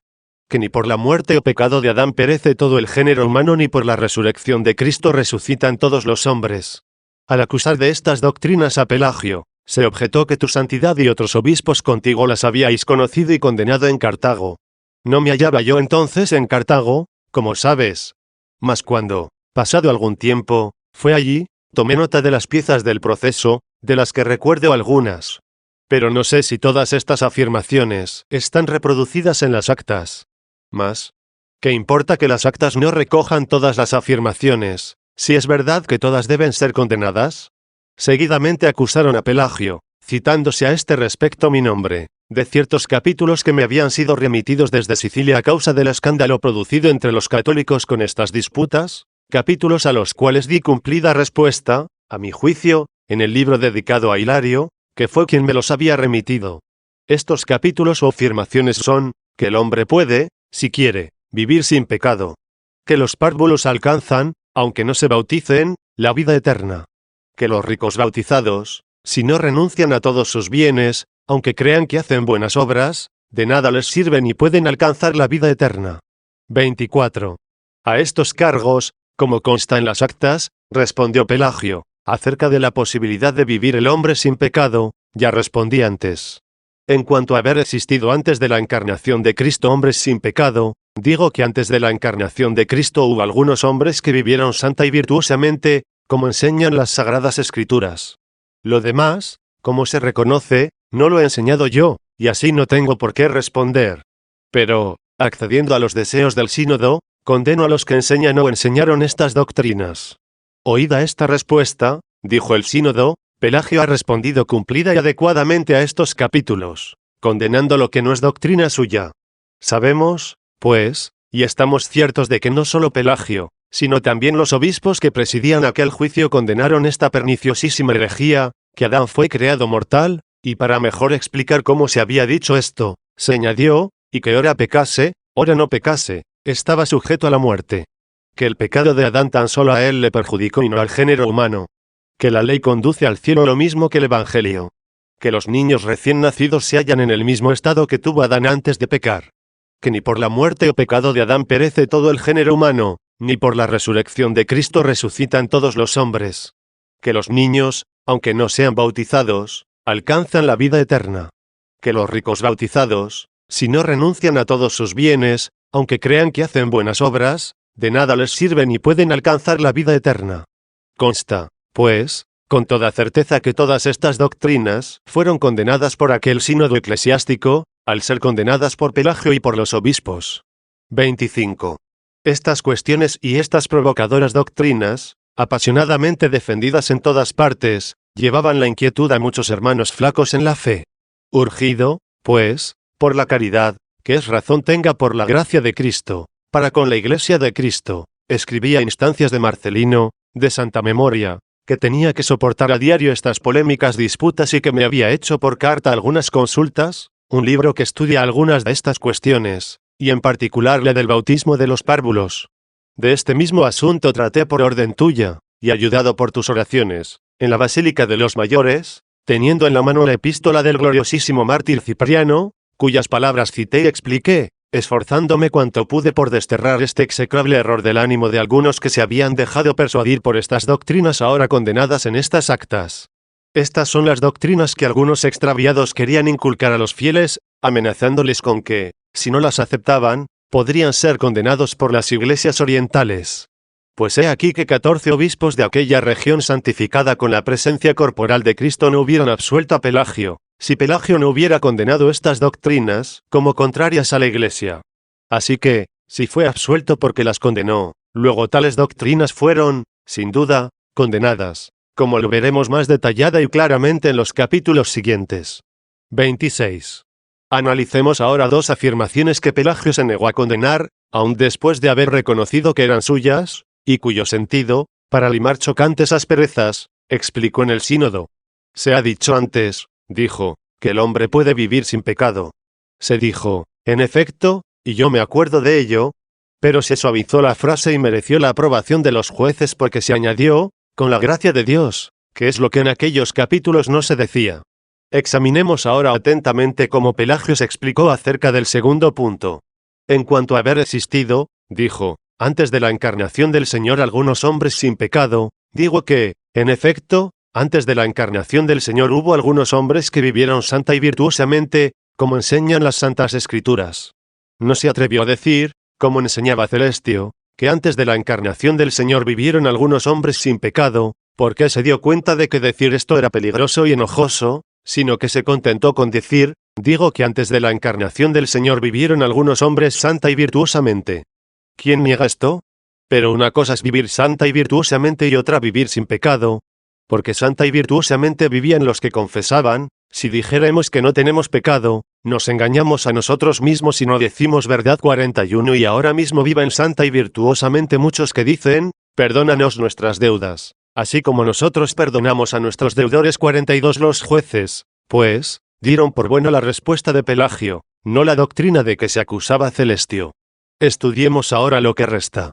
Que ni por la muerte o pecado de Adán perece todo el género humano ni por la resurrección de Cristo resucitan todos los hombres. Al acusar de estas doctrinas a Pelagio, se objetó que tu santidad y otros obispos contigo las habíais conocido y condenado en Cartago. No me hallaba yo entonces en Cartago, como sabes. Mas cuando, pasado algún tiempo, fue allí, tomé nota de las piezas del proceso, de las que recuerdo algunas. Pero no sé si todas estas afirmaciones están reproducidas en las actas. Mas, ¿qué importa que las actas no recojan todas las afirmaciones, si es verdad que todas deben ser condenadas? Seguidamente acusaron a Pelagio, citándose a este respecto mi nombre, de ciertos capítulos que me habían sido remitidos desde Sicilia a causa del escándalo producido entre los católicos con estas disputas, capítulos a los cuales di cumplida respuesta, a mi juicio, en el libro dedicado a Hilario, que fue quien me los había remitido. Estos capítulos o afirmaciones son, que el hombre puede, si quiere, vivir sin pecado. Que los párvulos alcanzan, aunque no se bauticen, la vida eterna. Que los ricos bautizados, si no renuncian a todos sus bienes, aunque crean que hacen buenas obras, de nada les sirven y pueden alcanzar la vida eterna. 24. A estos cargos, como consta en las actas, respondió Pelagio, acerca de la posibilidad de vivir el hombre sin pecado, ya respondí antes. En cuanto a haber existido antes de la encarnación de Cristo hombres sin pecado, digo que antes de la encarnación de Cristo hubo algunos hombres que vivieron santa y virtuosamente, como enseñan las Sagradas Escrituras. Lo demás, como se reconoce, no lo he enseñado yo, y así no tengo por qué responder. Pero, accediendo a los deseos del sínodo, condeno a los que enseñan o enseñaron estas doctrinas. Oída esta respuesta, dijo el sínodo, Pelagio ha respondido cumplida y adecuadamente a estos capítulos, condenando lo que no es doctrina suya. Sabemos, pues, y estamos ciertos de que no solo Pelagio, sino también los obispos que presidían aquel juicio condenaron esta perniciosísima herejía, que Adán fue creado mortal, y para mejor explicar cómo se había dicho esto, se añadió, y que ora pecase, ora no pecase, estaba sujeto a la muerte. Que el pecado de Adán tan solo a él le perjudicó y no al género humano. Que la ley conduce al cielo lo mismo que el Evangelio. Que los niños recién nacidos se hallan en el mismo estado que tuvo Adán antes de pecar. Que ni por la muerte o pecado de Adán perece todo el género humano, ni por la resurrección de Cristo resucitan todos los hombres. Que los niños, aunque no sean bautizados, alcanzan la vida eterna. Que los ricos bautizados, si no renuncian a todos sus bienes, aunque crean que hacen buenas obras, de nada les sirven y pueden alcanzar la vida eterna. Consta, pues, con toda certeza que todas estas doctrinas fueron condenadas por aquel sínodo eclesiástico, al ser condenadas por Pelagio y por los obispos. 25. Estas cuestiones y estas provocadoras doctrinas, apasionadamente defendidas en todas partes, llevaban la inquietud a muchos hermanos flacos en la fe. Urgido, pues, por la caridad, que es razón tenga por la gracia de Cristo, para con la Iglesia de Cristo, escribía instancias de Marcelino, de santa memoria, que tenía que soportar a diario estas polémicas disputas y que me había hecho por carta algunas consultas, un libro que estudia algunas de estas cuestiones, y en particular la del bautismo de los párvulos. De este mismo asunto traté por orden tuya, y ayudado por tus oraciones, en la Basílica de los Mayores, teniendo en la mano la epístola del gloriosísimo mártir Cipriano, cuyas palabras cité y expliqué, esforzándome cuanto pude por desterrar este execrable error del ánimo de algunos que se habían dejado persuadir por estas doctrinas ahora condenadas en estas actas. Estas son las doctrinas que algunos extraviados querían inculcar a los fieles, amenazándoles con que, si no las aceptaban, podrían ser condenados por las iglesias orientales. Pues he aquí que 14 obispos de aquella región santificada con la presencia corporal de Cristo no hubieran absuelto a Pelagio, si Pelagio no hubiera condenado estas doctrinas como contrarias a la Iglesia. Así que, si fue absuelto porque las condenó, luego tales doctrinas fueron, sin duda, condenadas, como lo veremos más detallada y claramente en los capítulos siguientes. 26. Analicemos ahora dos afirmaciones que Pelagio se negó a condenar, aun después de haber reconocido que eran suyas, y cuyo sentido, para limar chocantes asperezas, explicó en el sínodo. Se ha dicho antes, dijo, que el hombre puede vivir sin pecado. Se dijo, en efecto, y yo me acuerdo de ello, pero se suavizó la frase y mereció la aprobación de los jueces porque se añadió, con la gracia de Dios, que es lo que en aquellos capítulos no se decía. Examinemos ahora atentamente cómo Pelagio se explicó acerca del segundo punto. En cuanto a haber existido, dijo, antes de la encarnación del Señor algunos hombres sin pecado, digo que, en efecto, antes de la encarnación del Señor hubo algunos hombres que vivieron santa y virtuosamente, como enseñan las Santas Escrituras. No se atrevió a decir, como enseñaba Celestio, que antes de la encarnación del Señor vivieron algunos hombres sin pecado, porque se dio cuenta de que decir esto era peligroso y enojoso, sino que se contentó con decir, digo que antes de la encarnación del Señor vivieron algunos hombres santa y virtuosamente. ¿Quién niega esto? Pero una cosa es vivir santa y virtuosamente y otra vivir sin pecado, porque santa y virtuosamente vivían los que confesaban, si dijéramos que no tenemos pecado, nos engañamos a nosotros mismos y no decimos verdad. 41 Y ahora mismo viven santa y virtuosamente muchos que dicen, perdónanos nuestras deudas, así como nosotros perdonamos a nuestros deudores. 42 Los jueces, pues, dieron por buena la respuesta de Pelagio, no la doctrina de que se acusaba Celestio. Estudiemos ahora lo que resta.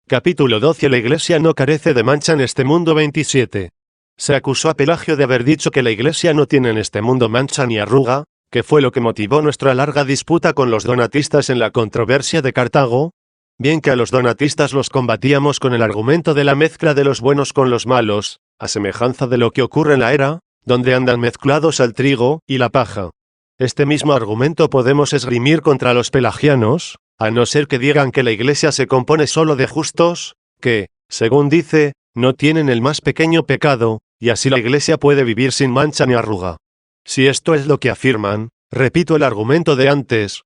Capítulo 12 La Iglesia no carece de mancha en este mundo. 27. Se acusó a Pelagio de haber dicho que la Iglesia no tiene en este mundo mancha ni arruga, que fue lo que motivó nuestra larga disputa con los donatistas en la controversia de Cartago. Bien que a los donatistas los combatíamos con el argumento de la mezcla de los buenos con los malos, a semejanza de lo que ocurre en la era, donde andan mezclados el trigo y la paja. Este mismo argumento podemos esgrimir contra los pelagianos, a no ser que digan que la Iglesia se compone solo de justos, que, según dice, no tienen el más pequeño pecado, y así la Iglesia puede vivir sin mancha ni arruga. Si esto es lo que afirman, repito el argumento de antes.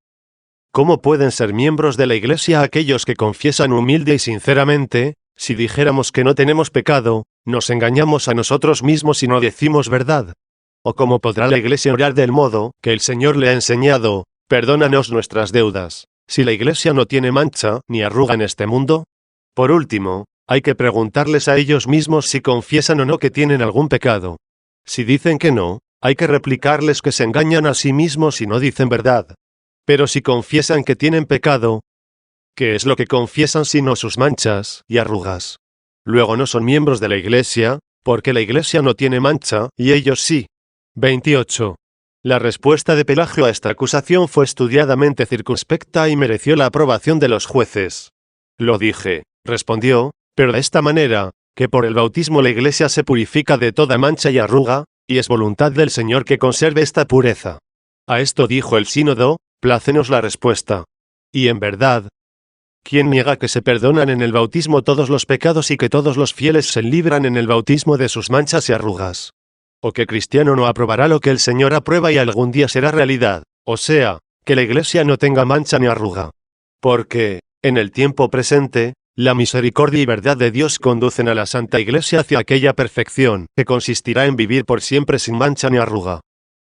¿Cómo pueden ser miembros de la Iglesia aquellos que confiesan humilde y sinceramente? Si dijéramos que no tenemos pecado, nos engañamos a nosotros mismos y no decimos verdad. ¿O cómo podrá la Iglesia orar del modo que el Señor le ha enseñado, perdónanos nuestras deudas, si la Iglesia no tiene mancha ni arruga en este mundo? Por último, hay que preguntarles a ellos mismos si confiesan o no que tienen algún pecado. Si dicen que no, hay que replicarles que se engañan a sí mismos y no dicen verdad. Pero si confiesan que tienen pecado, ¿qué es lo que confiesan sino sus manchas y arrugas? Luego no son miembros de la Iglesia, porque la Iglesia no tiene mancha, y ellos sí. 28. La respuesta de Pelagio a esta acusación fue estudiadamente circunspecta y mereció la aprobación de los jueces. Lo dije, respondió, pero de esta manera, que por el bautismo la Iglesia se purifica de toda mancha y arruga, y es voluntad del Señor que conserve esta pureza. A esto dijo el sínodo, plácenos la respuesta. Y en verdad, ¿quién niega que se perdonan en el bautismo todos los pecados y que todos los fieles se libran en el bautismo de sus manchas y arrugas? ¿O qué cristiano no aprobará lo que el Señor aprueba y algún día será realidad, o sea, que la Iglesia no tenga mancha ni arruga? Porque, en el tiempo presente, la misericordia y verdad de Dios conducen a la Santa Iglesia hacia aquella perfección, que consistirá en vivir por siempre sin mancha ni arruga.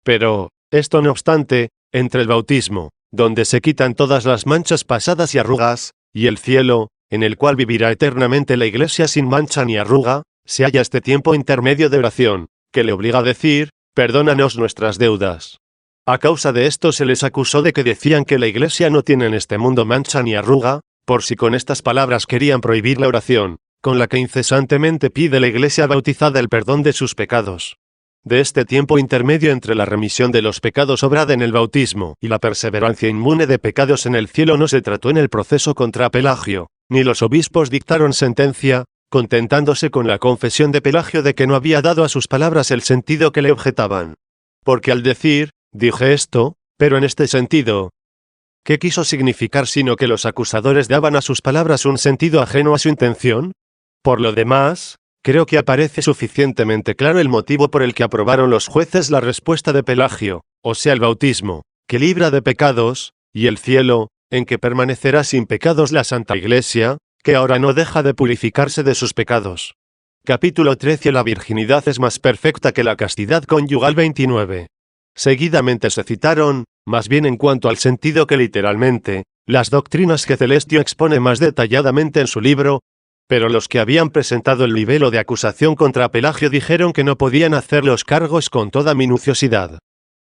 Pero, esto no obstante, entre el bautismo, donde se quitan todas las manchas pasadas y arrugas, y el cielo, en el cual vivirá eternamente la Iglesia sin mancha ni arruga, se halla este tiempo intermedio de oración, que le obliga a decir, perdónanos nuestras deudas. A causa de esto se les acusó de que decían que la Iglesia no tiene en este mundo mancha ni arruga, por si con estas palabras querían prohibir la oración, con la que incesantemente pide la Iglesia bautizada el perdón de sus pecados. De este tiempo intermedio entre la remisión de los pecados obrada en el bautismo y la perseverancia inmune de pecados en el cielo no se trató en el proceso contra Pelagio, ni los obispos dictaron sentencia, contentándose con la confesión de Pelagio de que no había dado a sus palabras el sentido que le objetaban. Porque al decir, dije esto, pero en este sentido, ¿qué quiso significar sino que los acusadores daban a sus palabras un sentido ajeno a su intención? Por lo demás, creo que aparece suficientemente claro el motivo por el que aprobaron los jueces la respuesta de Pelagio, o sea el bautismo, que libra de pecados, y el cielo, en que permanecerá sin pecados la Santa Iglesia, que ahora no deja de purificarse de sus pecados. Capítulo 13. La virginidad es más perfecta que la castidad conyugal. 29. Seguidamente se citaron, más bien en cuanto al sentido que literalmente, las doctrinas que Celestio expone más detalladamente en su libro, pero los que habían presentado el libelo de acusación contra Pelagio dijeron que no podían hacer los cargos con toda minuciosidad.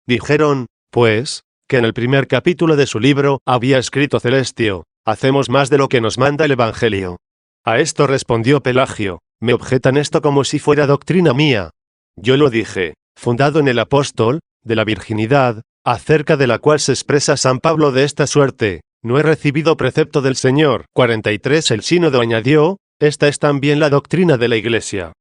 Dijeron, pues, que en el primer capítulo de su libro había escrito Celestio, hacemos más de lo que nos manda el Evangelio. A esto respondió Pelagio, me objetan esto como si fuera doctrina mía. Yo lo dije, fundado en el apóstol, de la virginidad, acerca de la cual se expresa San Pablo de esta suerte, no he recibido precepto del Señor. 43. El sínodo añadió, esta es también la doctrina de la Iglesia.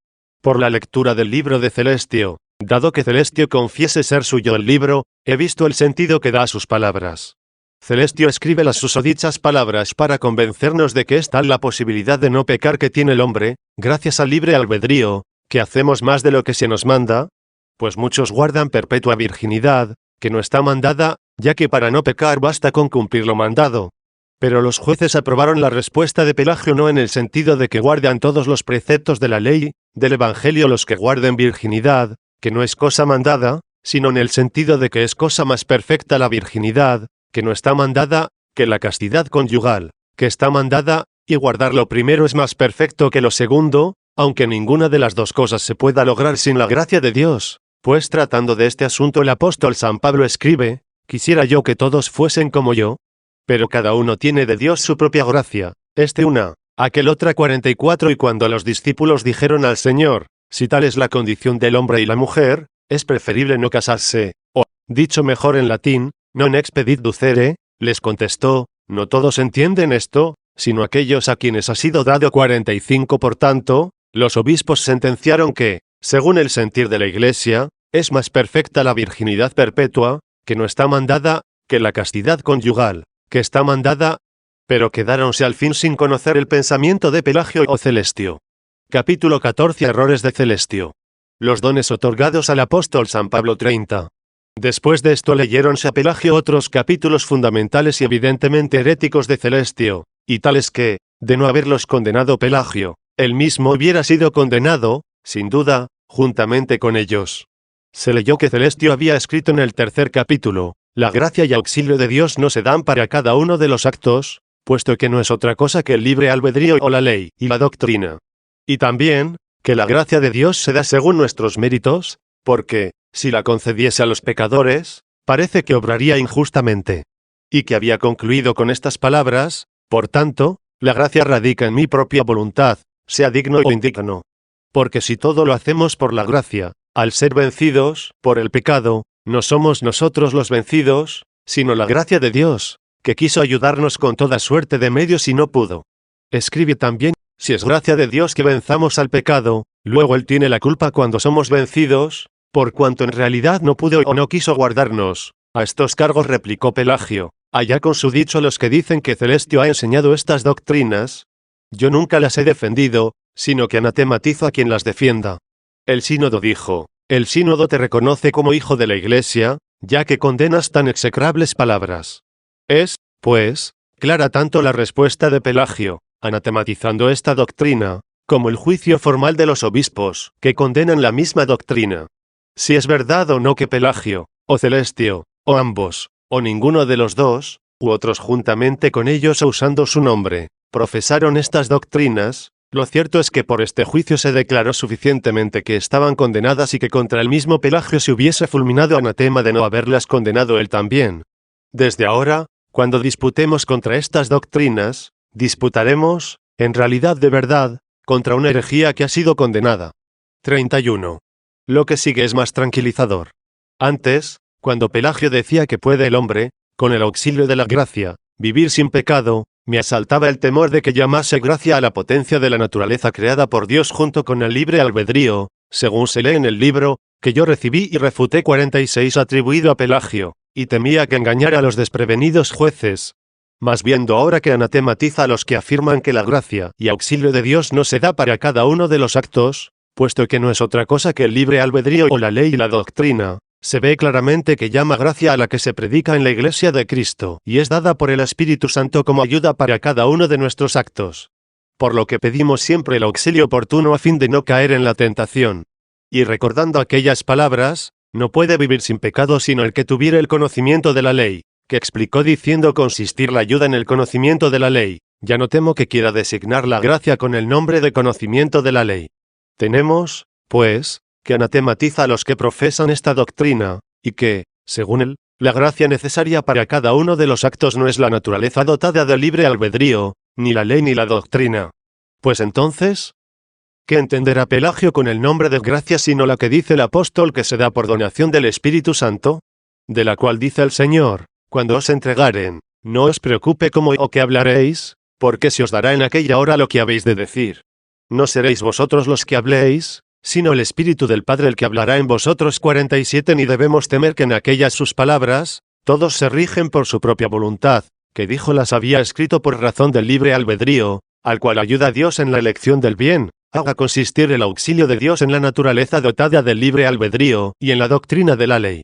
Por la lectura del libro de Celestio, dado que Celestio confiese ser suyo el libro, he visto el sentido que da a sus palabras. Celestio escribe las susodichas palabras para convencernos de que es tal la posibilidad de no pecar que tiene el hombre, gracias al libre albedrío, que hacemos más de lo que se nos manda, pues muchos guardan perpetua virginidad, que no está mandada, ya que para no pecar basta con cumplir lo mandado. Pero los jueces aprobaron la respuesta de Pelagio no en el sentido de que guardan todos los preceptos de la ley, del Evangelio los que guarden virginidad, que no es cosa mandada, sino en el sentido de que es cosa más perfecta la virginidad, que no está mandada, que la castidad conyugal, que está mandada, y guardar lo primero es más perfecto que lo segundo, aunque ninguna de las dos cosas se pueda lograr sin la gracia de Dios, pues tratando de este asunto el apóstol San Pablo escribe, quisiera yo que todos fuesen como yo, pero cada uno tiene de Dios su propia gracia, este una, aquel otra. 44. Y cuando los discípulos dijeron al Señor, si tal es la condición del hombre y la mujer, es preferible no casarse, o, dicho mejor en latín, non expedit ducere, les contestó, no todos entienden esto, sino aquellos a quienes ha sido dado. 45. Por tanto, los obispos sentenciaron que, según el sentir de la Iglesia, es más perfecta la virginidad perpetua, que no está mandada, que la castidad conyugal, que está mandada, pero quedáronse al fin sin conocer el pensamiento de Pelagio o Celestio. Capítulo 14. Errores de Celestio. Los dones otorgados al apóstol San Pablo 30. Después de esto leyéronse a Pelagio otros capítulos fundamentales y evidentemente heréticos de Celestio, y tales que, de no haberlos condenado Pelagio, él mismo hubiera sido condenado, sin duda, juntamente con ellos. Se leyó que Celestio había escrito en el tercer capítulo: la gracia y auxilio de Dios no se dan para cada uno de los actos, puesto que no es otra cosa que el libre albedrío o la ley y la doctrina. Y también, que la gracia de Dios se da según nuestros méritos, porque, si la concediese a los pecadores, parece que obraría injustamente. Y que había concluido con estas palabras: por tanto, la gracia radica en mi propia voluntad, sea digno o indigno. Porque si todo lo hacemos por la gracia, al ser vencidos por el pecado, no somos nosotros los vencidos, sino la gracia de Dios, que quiso ayudarnos con toda suerte de medios y no pudo. Escribe también: si es gracia de Dios que venzamos al pecado, luego Él tiene la culpa cuando somos vencidos, por cuanto en realidad no pudo o no quiso guardarnos. A estos cargos replicó Pelagio: allá con su dicho los que dicen que Celestio ha enseñado estas doctrinas. Yo nunca las he defendido, sino que anatematizo a quien las defienda. El sínodo dijo: el sínodo te reconoce como hijo de la Iglesia, ya que condenas tan execrables palabras. Es, pues, clara tanto la respuesta de Pelagio, anatematizando esta doctrina, como el juicio formal de los obispos, que condenan la misma doctrina. Si es verdad o no que Pelagio, o Celestio, o ambos, o ninguno de los dos, u otros juntamente con ellos o usando su nombre, profesaron estas doctrinas, lo cierto es que por este juicio se declaró suficientemente que estaban condenadas y que contra el mismo Pelagio se hubiese fulminado anatema de no haberlas condenado él también. Desde ahora, cuando disputemos contra estas doctrinas, disputaremos, en realidad de verdad, contra una herejía que ha sido condenada. 31. Lo que sigue es más tranquilizador. Antes, cuando Pelagio decía que puede el hombre, con el auxilio de la gracia, vivir sin pecado, me asaltaba el temor de que llamase gracia a la potencia de la naturaleza creada por Dios junto con el libre albedrío, según se lee en el libro, que yo recibí y refuté 46 atribuido a Pelagio, y temía que engañara a los desprevenidos jueces. Mas viendo ahora que anatematiza a los que afirman que la gracia y auxilio de Dios no se da para cada uno de los actos, puesto que no es otra cosa que el libre albedrío o la ley y la doctrina, se ve claramente que llama gracia a la que se predica en la Iglesia de Cristo, y es dada por el Espíritu Santo como ayuda para cada uno de nuestros actos. Por lo que pedimos siempre el auxilio oportuno a fin de no caer en la tentación. Y recordando aquellas palabras: no puede vivir sin pecado sino el que tuviera el conocimiento de la ley, que explicó diciendo consistir la ayuda en el conocimiento de la ley, ya no temo que quiera designar la gracia con el nombre de conocimiento de la ley. Tenemos, pues, que anatematiza a los que profesan esta doctrina, y que, según él, la gracia necesaria para cada uno de los actos no es la naturaleza dotada de libre albedrío, ni la ley ni la doctrina. Pues entonces, ¿qué entenderá Pelagio con el nombre de gracia sino la que dice el apóstol que se da por donación del Espíritu Santo? De la cual dice el Señor: cuando os entregaren, no os preocupe cómo o qué hablaréis, porque se os dará en aquella hora lo que habéis de decir. No seréis vosotros los que habléis, sino el Espíritu del Padre el que hablará en vosotros. 47. Ni debemos temer que en aquellas sus palabras, todos se rigen por su propia voluntad, que dijo las había escrito por razón del libre albedrío, al cual ayuda Dios en la elección del bien, haga consistir el auxilio de Dios en la naturaleza dotada del libre albedrío, y en la doctrina de la ley.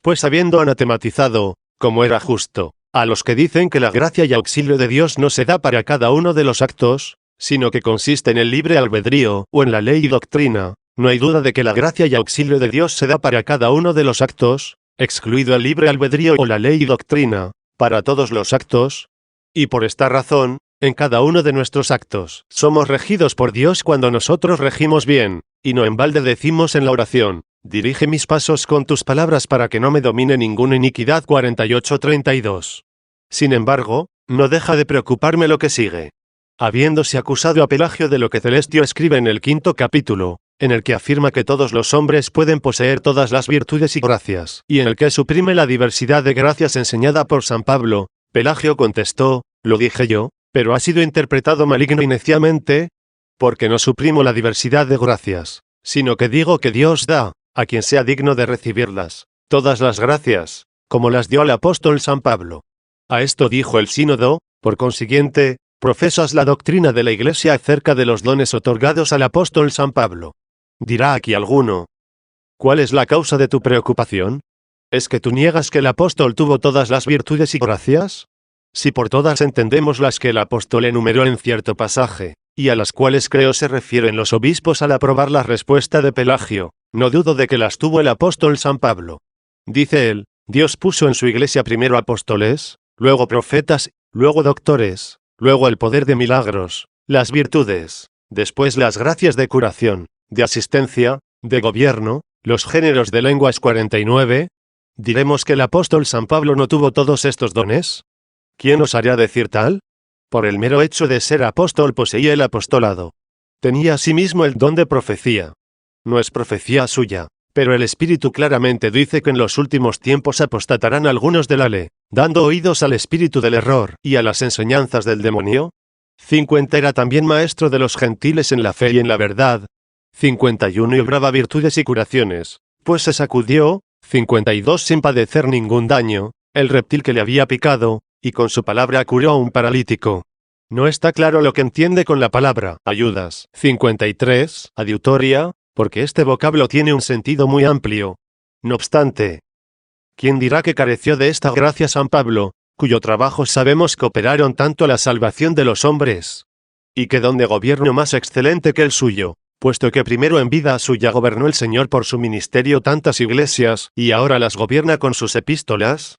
Pues habiendo anatematizado, como era justo, a los que dicen que la gracia y auxilio de Dios no se da para cada uno de los actos, sino que consiste en el libre albedrío, o en la ley y doctrina, no hay duda de que la gracia y auxilio de Dios se da para cada uno de los actos, excluido el libre albedrío o la ley y doctrina, para todos los actos. Y por esta razón, en cada uno de nuestros actos, somos regidos por Dios cuando nosotros regimos bien, y no en balde decimos en la oración: dirige mis pasos con tus palabras para que no me domine ninguna iniquidad. 48-32. Sin embargo, no deja de preocuparme lo que sigue. Habiéndose acusado a Pelagio de lo que Celestio escribe en el 5º capítulo, en el que afirma que todos los hombres pueden poseer todas las virtudes y gracias, y en el que suprime la diversidad de gracias enseñada por San Pablo, Pelagio contestó: lo dije yo, pero ha sido interpretado maligno y neciamente, porque no suprimo la diversidad de gracias, sino que digo que Dios da, a quien sea digno de recibirlas, todas las gracias, como las dio al apóstol San Pablo. A esto dijo el sínodo: por consiguiente, profesas la doctrina de la Iglesia acerca de los dones otorgados al apóstol San Pablo. Dirá aquí alguno: ¿cuál es la causa de tu preocupación? ¿Es que tú niegas que el apóstol tuvo todas las virtudes y gracias? Si por todas entendemos las que el apóstol enumeró en cierto pasaje, y a las cuales creo se refieren los obispos al aprobar la respuesta de Pelagio, no dudo de que las tuvo el apóstol San Pablo. Dice él: Dios puso en su iglesia primero apóstoles, luego profetas, luego doctores, luego el poder de milagros, las virtudes, después las gracias de curación, de asistencia, de gobierno, los géneros de lenguas 49. ¿Diremos que el apóstol San Pablo no tuvo todos estos dones? ¿Quién osaría decir tal? Por el mero hecho de ser apóstol poseía el apostolado. Tenía asimismo el don de profecía. No es profecía suya, pero el Espíritu claramente dice que en los últimos tiempos apostatarán algunos de la ley, dando oídos al espíritu del error y a las enseñanzas del demonio. 50 Era también maestro de los gentiles en la fe y en la verdad. 51 Y obraba virtudes y curaciones, pues se sacudió, 52 sin padecer ningún daño, el reptil que le había picado, y con su palabra curó a un paralítico. No está claro lo que entiende con la palabra ayudas. 53 Adiutoria, porque este vocablo tiene un sentido muy amplio. No obstante, ¿quién dirá que careció de esta gracia San Pablo, cuyo trabajo sabemos cooperaron tanto a la salvación de los hombres? Y que don de gobierno más excelente que el suyo, puesto que primero en vida suya gobernó el Señor por su ministerio tantas iglesias, y ahora las gobierna con sus epístolas.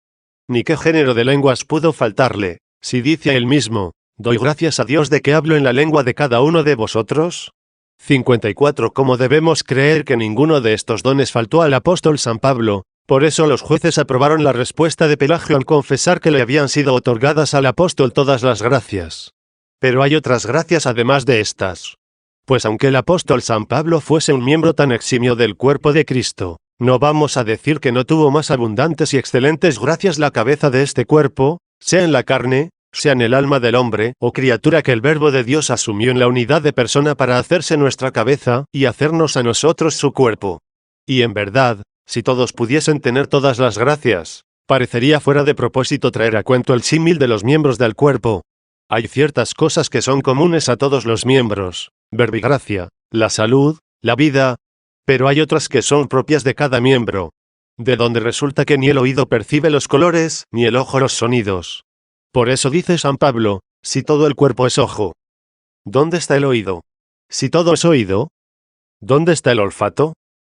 Ni qué género de lenguas pudo faltarle, si dice él mismo: doy gracias a Dios de que hablo en la lengua de cada uno de vosotros. 54 ¿Cómo debemos creer que ninguno de estos dones faltó al apóstol San Pablo? Por eso los jueces aprobaron la respuesta de Pelagio al confesar que le habían sido otorgadas al apóstol todas las gracias. Pero hay otras gracias además de estas. Pues aunque el apóstol San Pablo fuese un miembro tan eximio del cuerpo de Cristo, no vamos a decir que no tuvo más abundantes y excelentes gracias la cabeza de este cuerpo, sea en la carne, sea en el alma del hombre o criatura que el Verbo de Dios asumió en la unidad de persona para hacerse nuestra cabeza y hacernos a nosotros su cuerpo. Y en verdad, si todos pudiesen tener todas las gracias, parecería fuera de propósito traer a cuento el símil de los miembros del cuerpo. Hay ciertas cosas que son comunes a todos los miembros: verbigracia, la salud, la vida, pero hay otras que son propias de cada miembro, de donde resulta que ni el oído percibe los colores, ni el ojo los sonidos. Por eso dice San Pablo: si todo el cuerpo es ojo, ¿dónde está el oído? Si todo es oído, ¿dónde está el olfato?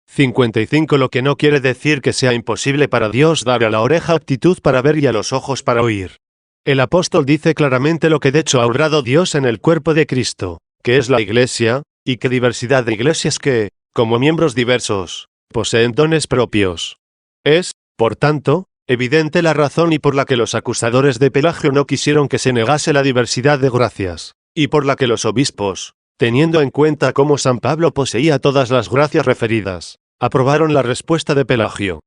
55 Lo que no quiere decir que sea imposible para Dios dar a la oreja aptitud para ver y a los ojos para oír. El apóstol dice claramente lo que de hecho ha obrado Dios en el cuerpo de Cristo, que es la Iglesia, y qué diversidad de iglesias que, como miembros diversos, poseen dones propios. Es, por tanto, evidente la razón y por la que los acusadores de Pelagio no quisieron que se negase la diversidad de gracias, y por la que los obispos, teniendo en cuenta cómo San Pablo poseía todas las gracias referidas, aprobaron la respuesta de Pelagio.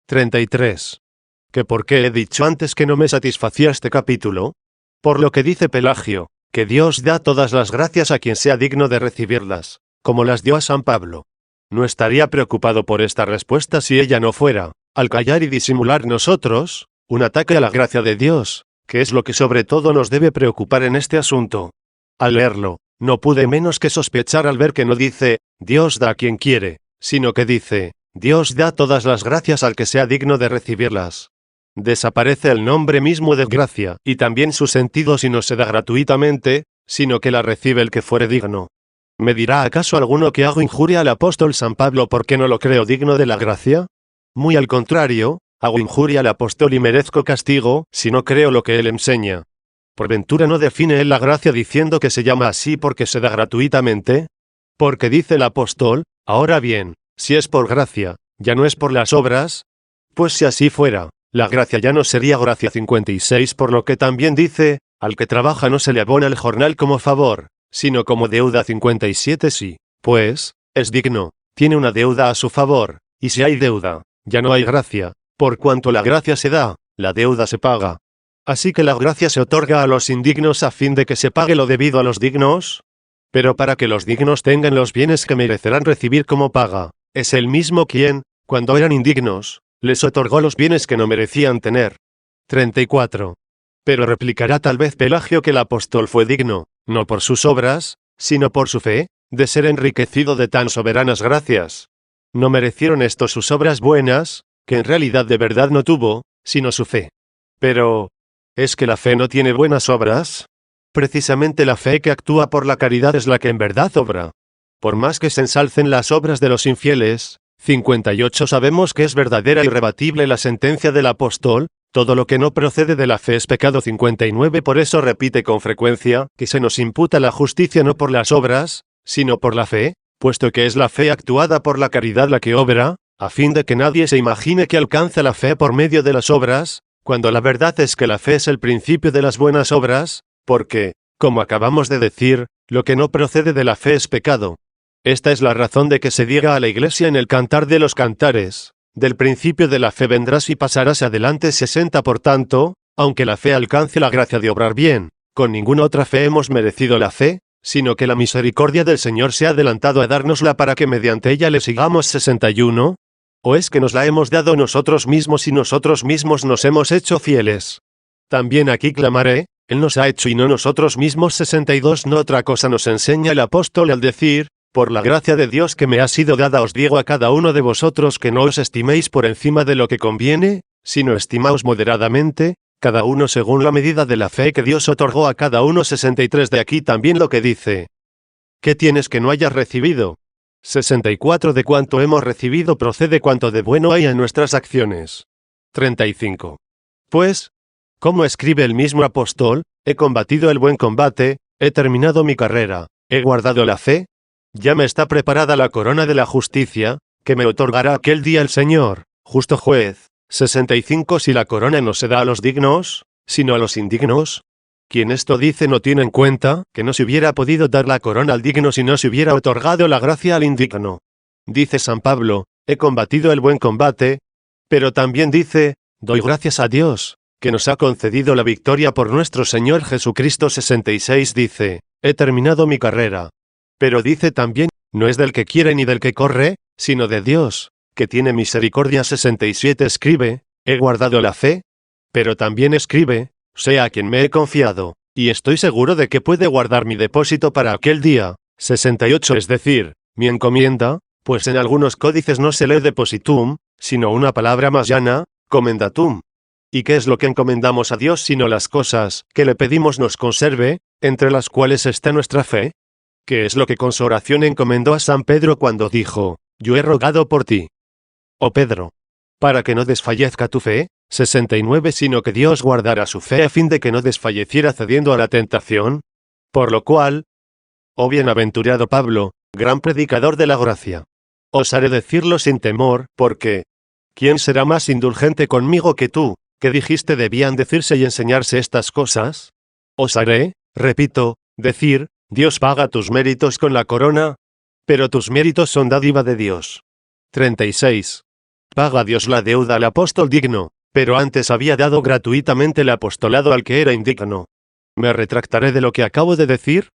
33. ¿Que por qué he dicho antes que no me satisfacía este capítulo? Por lo que dice Pelagio, que Dios da todas las gracias a quien sea digno de recibirlas, como las dio a San Pablo. No estaría preocupado por esta respuesta si ella no fuera, al callar y disimular nosotros, un ataque a la gracia de Dios, que es lo que sobre todo nos debe preocupar en este asunto. Al leerlo, no pude menos que sospechar al ver que no dice, Dios da a quien quiere, sino que dice, Dios da todas las gracias al que sea digno de recibirlas. Desaparece el nombre mismo de gracia, y también su sentido si no se da gratuitamente, sino que la recibe el que fuere digno. ¿Me dirá acaso alguno que hago injuria al apóstol San Pablo porque no lo creo digno de la gracia? Muy al contrario, hago injuria al apóstol y merezco castigo, si no creo lo que él enseña. ¿Por ventura no define él la gracia diciendo que se llama así porque se da gratuitamente? Porque dice el apóstol, ahora bien, si es por gracia, ¿ya no es por las obras? Pues si así fuera, la gracia ya no sería gracia. 56 Por lo que también dice, al que trabaja no se le abona el jornal como favor, sino como deuda. 57 Sí, pues, es digno, tiene una deuda a su favor, y si hay deuda, ya no hay gracia, por cuanto la gracia se da, la deuda se paga. Así que la gracia se otorga a los indignos a fin de que se pague lo debido a los dignos, pero para que los dignos tengan los bienes que merecerán recibir como paga, es el mismo quien, cuando eran indignos, les otorgó los bienes que no merecían tener. 34. Pero replicará tal vez Pelagio que el apóstol fue digno, no por sus obras, sino por su fe, de ser enriquecido de tan soberanas gracias. No merecieron esto sus obras buenas, que en realidad de verdad no tuvo, sino su fe. Pero, ¿es que la fe no tiene buenas obras? Precisamente la fe que actúa por la caridad es la que en verdad obra. Por más que se ensalcen las obras de los infieles, 58 sabemos que es verdadera e irrebatible la sentencia del apóstol, todo lo que no procede de la fe es pecado. 59 Por eso repite con frecuencia que se nos imputa la justicia no por las obras, sino por la fe, puesto que es la fe actuada por la caridad la que obra, a fin de que nadie se imagine que alcanza la fe por medio de las obras, cuando la verdad es que la fe es el principio de las buenas obras, porque, como acabamos de decir, lo que no procede de la fe es pecado. Esta es la razón de que se diga a la Iglesia en el Cantar de los Cantares: del principio de la fe vendrás y pasarás adelante. 60 Por tanto, aunque la fe alcance la gracia de obrar bien, con ninguna otra fe hemos merecido la fe, sino que la misericordia del Señor se ha adelantado a dárnosla para que mediante ella le sigamos. 61 ¿O es que nos la hemos dado nosotros mismos y nosotros mismos nos hemos hecho fieles? También aquí clamaré: Él nos ha hecho y no nosotros mismos. 62 No otra cosa nos enseña el apóstol al decir: por la gracia de Dios que me ha sido dada os digo a cada uno de vosotros que no os estiméis por encima de lo que conviene, sino estimaos moderadamente, cada uno según la medida de la fe que Dios otorgó a cada uno. 63 De aquí también lo que dice: ¿qué tienes que no hayas recibido? 64 De cuanto hemos recibido procede cuanto de bueno hay en nuestras acciones. 35 Pues, como escribe el mismo apóstol, he combatido el buen combate, he terminado mi carrera, he guardado la fe. Ya me está preparada la corona de la justicia, que me otorgará aquel día el Señor, justo juez. 65 Si la corona no se da a los dignos, sino a los indignos. Quien esto dice no tiene en cuenta que no se hubiera podido dar la corona al digno si no se hubiera otorgado la gracia al indigno. Dice San Pablo: he combatido el buen combate, pero también dice: doy gracias a Dios, que nos ha concedido la victoria por nuestro Señor Jesucristo. 66 Dice: he terminado mi carrera. Pero dice también: no es del que quiere ni del que corre, sino de Dios, que tiene misericordia. 67 Escribe: he guardado la fe. Pero también escribe: sé a quien me he confiado, y estoy seguro de que puede guardar mi depósito para aquel día. 68 Es decir, mi encomienda, pues en algunos códices no se lee depositum, sino una palabra más llana, comendatum. ¿Y qué es lo que encomendamos a Dios sino las cosas que le pedimos nos conserve, entre las cuales está nuestra fe? ¿Qué es lo que con su oración encomendó a San Pedro cuando dijo: yo he rogado por ti, oh Pedro, para que no desfallezca tu fe? 69 Sino que Dios guardara su fe a fin de que no desfalleciera cediendo a la tentación. Por lo cual, oh bienaventurado Pablo, gran predicador de la gracia, osaré decirlo sin temor, porque ¿quién será más indulgente conmigo que tú, que dijiste debían decirse y enseñarse estas cosas? Osaré, repito, decir: Dios paga tus méritos con la corona, pero tus méritos son dádiva de Dios. 36 Paga Dios la deuda al apóstol digno, pero antes había dado gratuitamente el apostolado al que era indigno. ¿Me retractaré de lo que acabo de decir?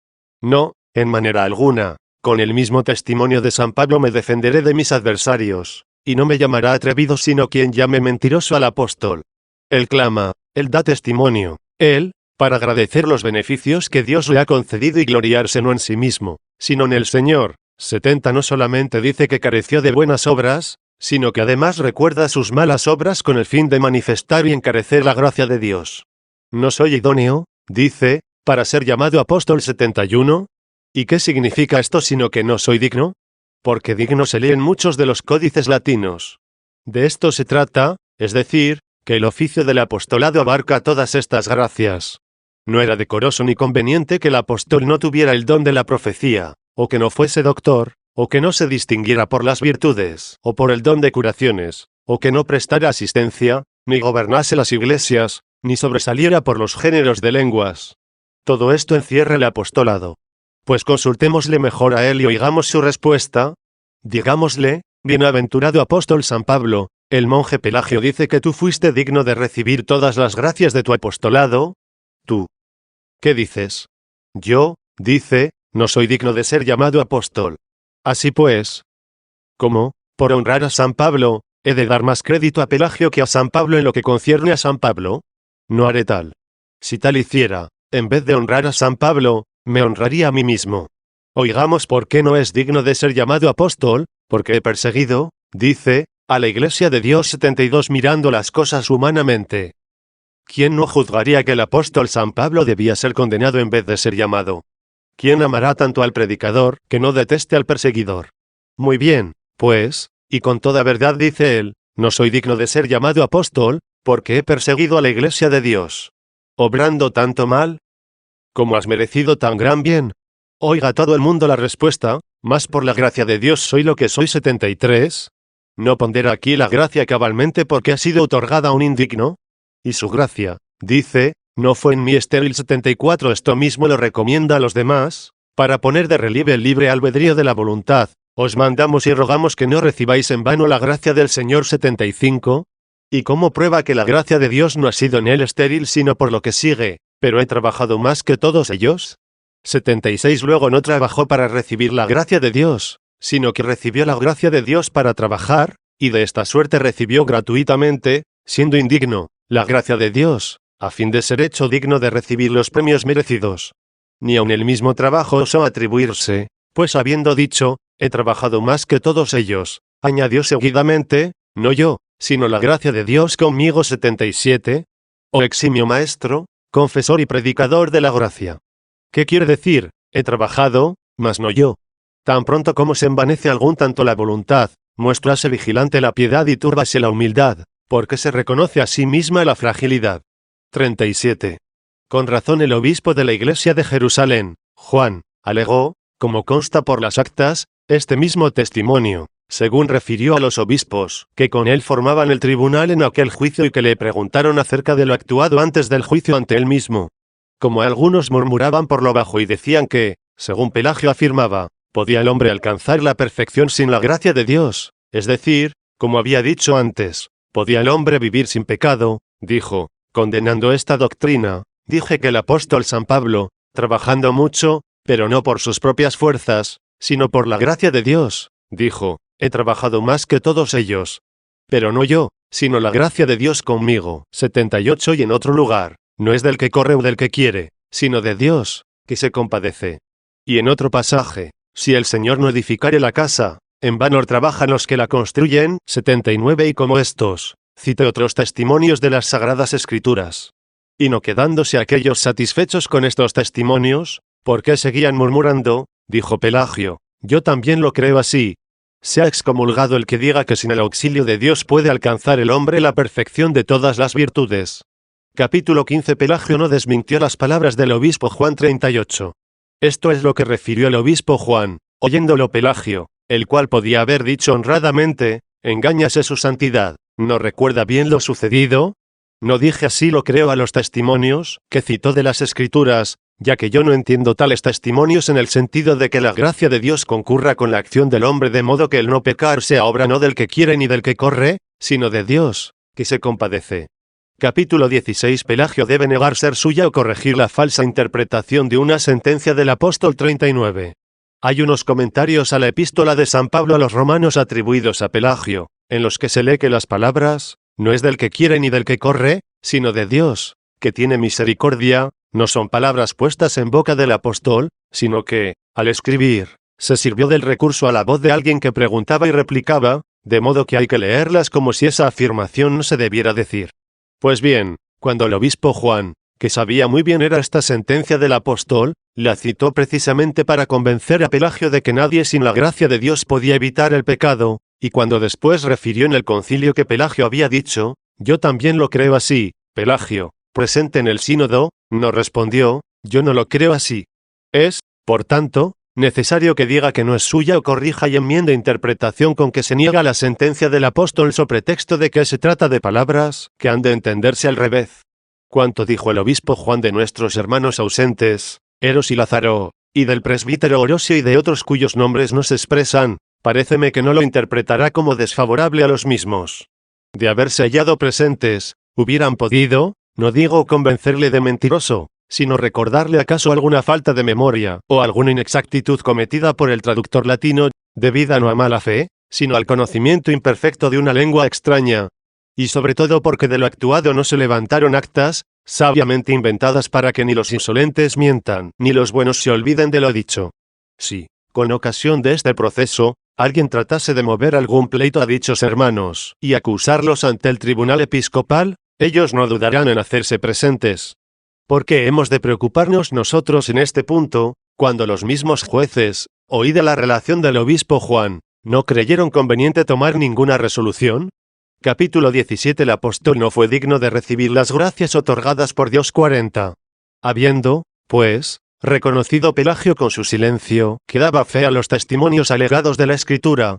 No, en manera alguna. Con el mismo testimonio de San Pablo me defenderé de mis adversarios, y no me llamará atrevido sino quien llame mentiroso al apóstol. Él clama, él da testimonio, él, para agradecer los beneficios que Dios le ha concedido y gloriarse no en sí mismo, sino en el Señor. 70 No solamente dice que careció de buenas obras, sino que además recuerda sus malas obras con el fin de manifestar y encarecer la gracia de Dios. No soy idóneo, dice, para ser llamado apóstol. 71 ¿Y qué significa esto sino que no soy digno? Porque digno se lee en muchos de los códices latinos. De esto se trata, es decir, que el oficio del apostolado abarca todas estas gracias. No era decoroso ni conveniente que el apóstol no tuviera el don de la profecía, o que no fuese doctor, o que no se distinguiera por las virtudes, o por el don de curaciones, o que no prestara asistencia, ni gobernase las iglesias, ni sobresaliera por los géneros de lenguas. Todo esto encierra el apostolado. Pues consultémosle mejor a él y oigamos su respuesta. Digámosle: bienaventurado apóstol San Pablo, el monje Pelagio dice que tú fuiste digno de recibir todas las gracias de tu apostolado. ¿Tú qué dices? Yo, dice, no soy digno de ser llamado apóstol. Así pues, ¿cómo, por honrar a San Pablo, ¿He de dar más crédito a Pelagio que a San Pablo en lo que concierne a San Pablo? No haré tal. Si tal hiciera, en vez de honrar a San Pablo, me honraría a mí mismo. Oigamos por qué no es digno de ser llamado apóstol, porque he perseguido, dice, a la Iglesia de Dios 72 mirando las cosas humanamente. ¿Quién no juzgaría que el apóstol San Pablo debía ser condenado en vez de ser llamado? ¿Quién amará tanto al predicador, que no deteste al perseguidor? Muy bien, pues, y con toda verdad dice él, no soy digno de ser llamado apóstol, porque he perseguido a la Iglesia de Dios. ¿Obrando tanto mal? ¿Cómo has merecido tan gran bien? Oiga todo el mundo la respuesta, más por la gracia de Dios soy lo que soy 73. No pondera aquí la gracia cabalmente porque ha sido otorgada a un indigno. Y su gracia, dice, no fue en mí estéril 74. Esto mismo lo recomienda a los demás, para poner de relieve el libre albedrío de la voluntad. Os mandamos y rogamos que no recibáis en vano la gracia del Señor 75. ¿Y cómo prueba que la gracia de Dios no ha sido en él estéril sino por lo que sigue? Pero he trabajado más que todos ellos. 76 Luego no trabajó para recibir la gracia de Dios, sino que recibió la gracia de Dios para trabajar, y de esta suerte recibió gratuitamente, siendo indigno, la gracia de Dios, a fin de ser hecho digno de recibir los premios merecidos. Ni aun el mismo trabajo osó atribuirse, pues habiendo dicho, he trabajado más que todos ellos, añadió seguidamente, no yo, sino la gracia de Dios conmigo 77. Oh eximio maestro, confesor y predicador de la gracia. ¿Qué quiere decir? He trabajado, mas no yo. Tan pronto como se envanece algún tanto la voluntad, muéstrase vigilante la piedad y túrbase la humildad, porque se reconoce a sí misma la fragilidad. 37. Con razón el obispo de la iglesia de Jerusalén, Juan, alegó, como consta por las actas, este mismo testimonio, según refirió a los obispos, que con él formaban el tribunal en aquel juicio y que le preguntaron acerca de lo actuado antes del juicio ante él mismo. Como algunos murmuraban por lo bajo y decían que, según Pelagio afirmaba, podía el hombre alcanzar la perfección sin la gracia de Dios, es decir, como había dicho antes, podía el hombre vivir sin pecado, dijo, condenando esta doctrina, dije que el apóstol San Pablo, trabajando mucho, pero no por sus propias fuerzas, sino por la gracia de Dios, dijo, he trabajado más que todos ellos. Pero no yo, sino la gracia de Dios conmigo. 78 Y en otro lugar, no es del que corre o del que quiere, sino de Dios, que se compadece. Y en otro pasaje, si el Señor no edificare la casa, en vano trabajan los que la construyen. 79 Y como estos, cite otros testimonios de las Sagradas Escrituras. Y no quedándose aquellos satisfechos con estos testimonios, ¿por qué seguían murmurando? Dijo Pelagio, yo también lo creo así. Sea excomulgado el que diga que sin el auxilio de Dios puede alcanzar el hombre la perfección de todas las virtudes. Capítulo 15 Pelagio no desmintió las palabras del obispo Juan 38. Esto es lo que refirió el obispo Juan, oyéndolo Pelagio, el cual podía haber dicho honradamente, engáñase su santidad, ¿no recuerda bien lo sucedido? No dije así lo creo a los testimonios, que citó de las Escrituras, ya que yo no entiendo tales testimonios en el sentido de que la gracia de Dios concurra con la acción del hombre de modo que el no pecar sea obra no del que quiere ni del que corre, sino de Dios, que se compadece. Capítulo 16 Pelagio debe negar ser suya o corregir la falsa interpretación de una sentencia del apóstol 39. Hay unos comentarios a la epístola de San Pablo a los romanos atribuidos a Pelagio, en los que se lee que las palabras, no es del que quiere ni del que corre, sino de Dios, que tiene misericordia, no son palabras puestas en boca del apóstol, sino que, al escribir, se sirvió del recurso a la voz de alguien que preguntaba y replicaba, de modo que hay que leerlas como si esa afirmación no se debiera decir. Pues bien, cuando el obispo Juan, que sabía muy bien era esta sentencia del apóstol, la citó precisamente para convencer a Pelagio de que nadie sin la gracia de Dios podía evitar el pecado, y cuando después refirió en el concilio que Pelagio había dicho, yo también lo creo así, Pelagio, presente en el sínodo, no respondió, yo no lo creo así. Es, por tanto, necesario que diga que no es suya o corrija y enmiende interpretación con que se niega la sentencia del apóstol so pretexto de que se trata de palabras que han de entenderse al revés. Cuanto dijo el obispo Juan de nuestros hermanos ausentes, Eros y Lázaro, y del presbítero Orosio y de otros cuyos nombres no se expresan, paréceme que no lo interpretará como desfavorable a los mismos. De haberse hallado presentes, hubieran podido, no digo convencerle de mentiroso, sino recordarle acaso alguna falta de memoria, o alguna inexactitud cometida por el traductor latino, debida no a mala fe, sino al conocimiento imperfecto de una lengua extraña. Y sobre todo porque de lo actuado no se levantaron actas, sabiamente inventadas para que ni los insolentes mientan, ni los buenos se olviden de lo dicho. Si, con ocasión de este proceso, alguien tratase de mover algún pleito a dichos hermanos, y acusarlos ante el tribunal episcopal, ellos no dudarán en hacerse presentes. ¿Por qué hemos de preocuparnos nosotros en este punto, cuando los mismos jueces, oída la relación del obispo Juan, no creyeron conveniente tomar ninguna resolución? Capítulo 17. El apóstol no fue digno de recibir las gracias otorgadas por Dios. 40. Habiendo, pues, reconocido Pelagio con su silencio, que daba fe a los testimonios alegados de la Escritura.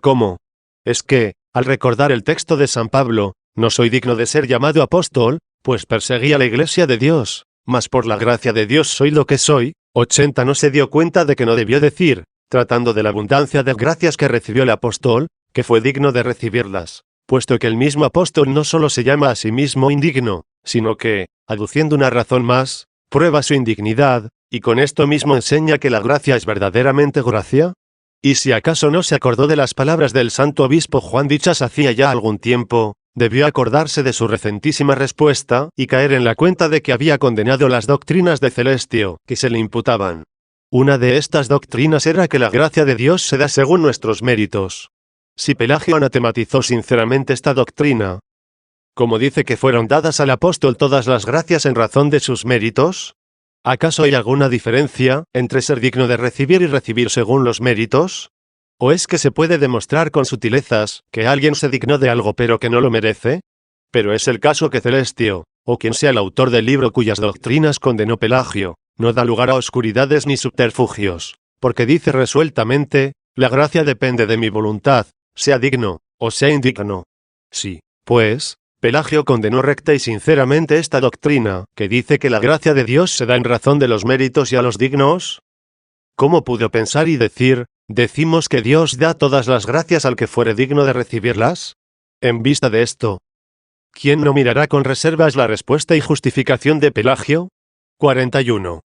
¿Cómo? Es que, al recordar el texto de San Pablo, no soy digno de ser llamado apóstol, pues perseguía la iglesia de Dios, mas por la gracia de Dios soy lo que soy. 80. No se dio cuenta de que no debió decir, tratando de la abundancia de gracias que recibió el apóstol, que fue digno de recibirlas, puesto que el mismo apóstol no solo se llama a sí mismo indigno, sino que, aduciendo una razón más, prueba su indignidad, y con esto mismo enseña que la gracia es verdaderamente gracia. Y si acaso no se acordó de las palabras del santo obispo Juan dichas hacía ya algún tiempo, debió acordarse de su recentísima respuesta, y caer en la cuenta de que había condenado las doctrinas de Celestio, que se le imputaban. Una de estas doctrinas era que la gracia de Dios se da según nuestros méritos. Si Pelagio anatematizó sinceramente esta doctrina, como dice que fueron dadas al apóstol todas las gracias en razón de sus méritos, ¿acaso hay alguna diferencia entre ser digno de recibir y recibir según los méritos? ¿O es que se puede demostrar con sutilezas que alguien se dignó de algo pero que no lo merece? Pero es el caso que Celestio, o quien sea el autor del libro cuyas doctrinas condenó Pelagio, no da lugar a oscuridades ni subterfugios, porque dice resueltamente, la gracia depende de mi voluntad, sea digno, o sea indigno. Sí, pues, Pelagio condenó recta y sinceramente esta doctrina, que dice que la gracia de Dios se da en razón de los méritos y a los dignos. ¿Cómo pudo pensar y decir, decimos que Dios da todas las gracias al que fuere digno de recibirlas? En vista de esto, ¿quién no mirará con reservas la respuesta y justificación de Pelagio? 41.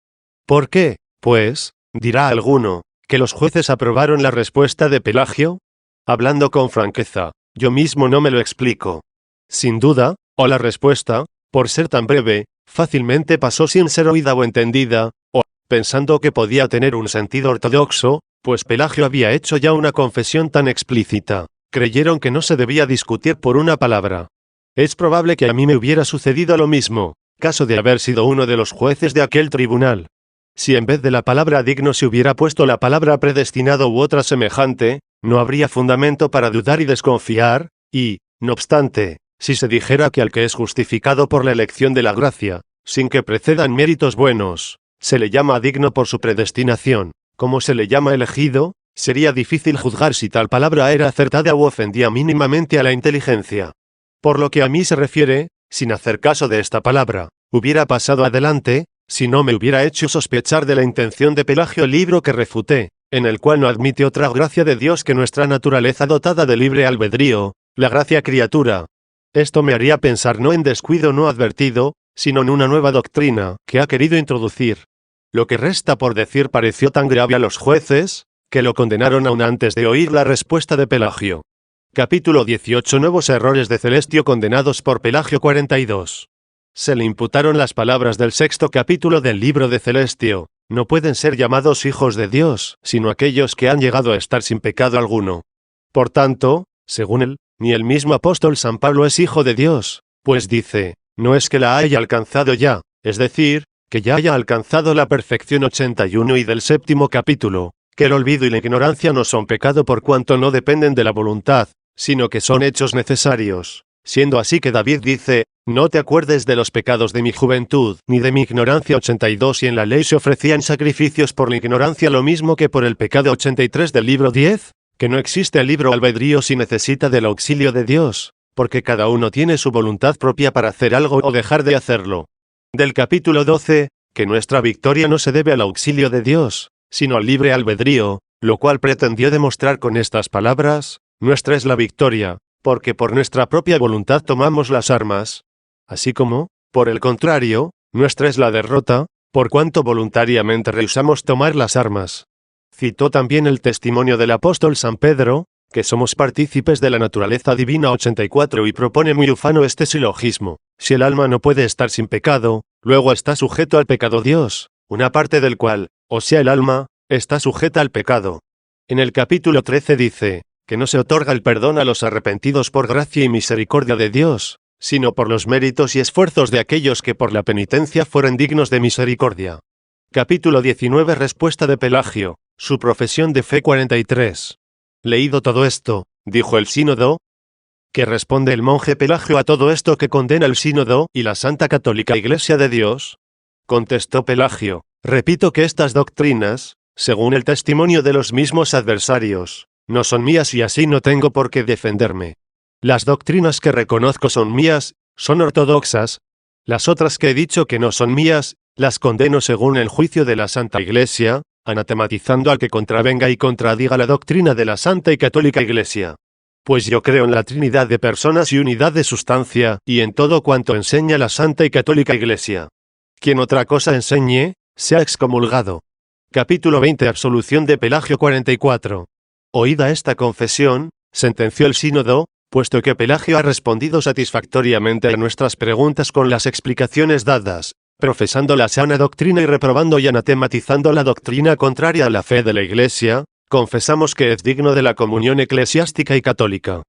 ¿Por qué, pues, dirá alguno, que los jueces aprobaron la respuesta de Pelagio? Hablando con franqueza, yo mismo no me lo explico. Sin duda, o la respuesta, por ser tan breve, fácilmente pasó sin ser oída o entendida, o, pensando que podía tener un sentido ortodoxo, pues Pelagio había hecho ya una confesión tan explícita, creyeron que no se debía discutir por una palabra. Es probable que a mí me hubiera sucedido lo mismo, caso de haber sido uno de los jueces de aquel tribunal. Si en vez de la palabra digno se hubiera puesto la palabra predestinado u otra semejante, no habría fundamento para dudar y desconfiar, y, no obstante, si se dijera que al que es justificado por la elección de la gracia, sin que precedan méritos buenos, se le llama digno por su predestinación, como se le llama elegido, sería difícil juzgar si tal palabra era acertada u ofendía mínimamente a la inteligencia. Por lo que a mí se refiere, sin hacer caso de esta palabra, hubiera pasado adelante, si no me hubiera hecho sospechar de la intención de Pelagio el libro que refuté, en el cual no admite otra gracia de Dios que nuestra naturaleza dotada de libre albedrío, la gracia criatura. Esto me haría pensar no en descuido no advertido, sino en una nueva doctrina que ha querido introducir. Lo que resta por decir pareció tan grave a los jueces, que lo condenaron aún antes de oír la respuesta de Pelagio. Capítulo 18. Nuevos errores de Celestio condenados por Pelagio. 42. Se le imputaron las palabras del sexto capítulo del libro de Celestio. No pueden ser llamados hijos de Dios, sino aquellos que han llegado a estar sin pecado alguno. Por tanto, según él, ni el mismo apóstol San Pablo es hijo de Dios, pues dice, no es que la haya alcanzado ya, es decir, que ya haya alcanzado la perfección. 81. Y del séptimo capítulo, que el olvido y la ignorancia no son pecado por cuanto no dependen de la voluntad, sino que son hechos necesarios. Siendo así que David dice, no te acuerdes de los pecados de mi juventud, ni de mi ignorancia. 82. Y en la ley se ofrecían sacrificios por la ignorancia lo mismo que por el pecado. 83. Del libro 10, que no existe el libre albedrío si necesita del auxilio de Dios, porque cada uno tiene su voluntad propia para hacer algo o dejar de hacerlo. Del capítulo 12, que nuestra victoria no se debe al auxilio de Dios, sino al libre albedrío, lo cual pretendió demostrar con estas palabras, nuestra es la victoria, porque por nuestra propia voluntad tomamos las armas. Así como, por el contrario, nuestra es la derrota, por cuanto voluntariamente rehusamos tomar las armas. Citó también el testimonio del apóstol San Pedro, que somos partícipes de la naturaleza divina 84 y propone muy ufano este silogismo. Si el alma no puede estar sin pecado, luego está sujeto al pecado Dios, una parte del cual, o sea el alma, está sujeta al pecado. En el capítulo 13 dice, que no se otorga el perdón a los arrepentidos por gracia y misericordia de Dios, sino por los méritos y esfuerzos de aquellos que por la penitencia fueron dignos de misericordia. Capítulo 19 Respuesta de Pelagio, su profesión de fe 43. Leído todo esto, dijo el sínodo. ¿Qué responde el monje Pelagio a todo esto que condena el sínodo y la Santa Católica Iglesia de Dios? Contestó Pelagio, repito que estas doctrinas, según el testimonio de los mismos adversarios, no son mías y así no tengo por qué defenderme. Las doctrinas que reconozco son mías, son ortodoxas. Las otras que he dicho que no son mías, las condeno según el juicio de la Santa Iglesia, anatematizando al que contravenga y contradiga la doctrina de la Santa y Católica Iglesia. Pues yo creo en la Trinidad de personas y unidad de sustancia, y en todo cuanto enseña la Santa y Católica Iglesia. Quien otra cosa enseñe, sea excomulgado. Capítulo 20 Absolución de Pelagio 44. Oída esta confesión, sentenció el sínodo, puesto que Pelagio ha respondido satisfactoriamente a nuestras preguntas con las explicaciones dadas, profesando la sana doctrina y reprobando y anatematizando la doctrina contraria a la fe de la Iglesia, confesamos que es digno de la comunión eclesiástica y católica.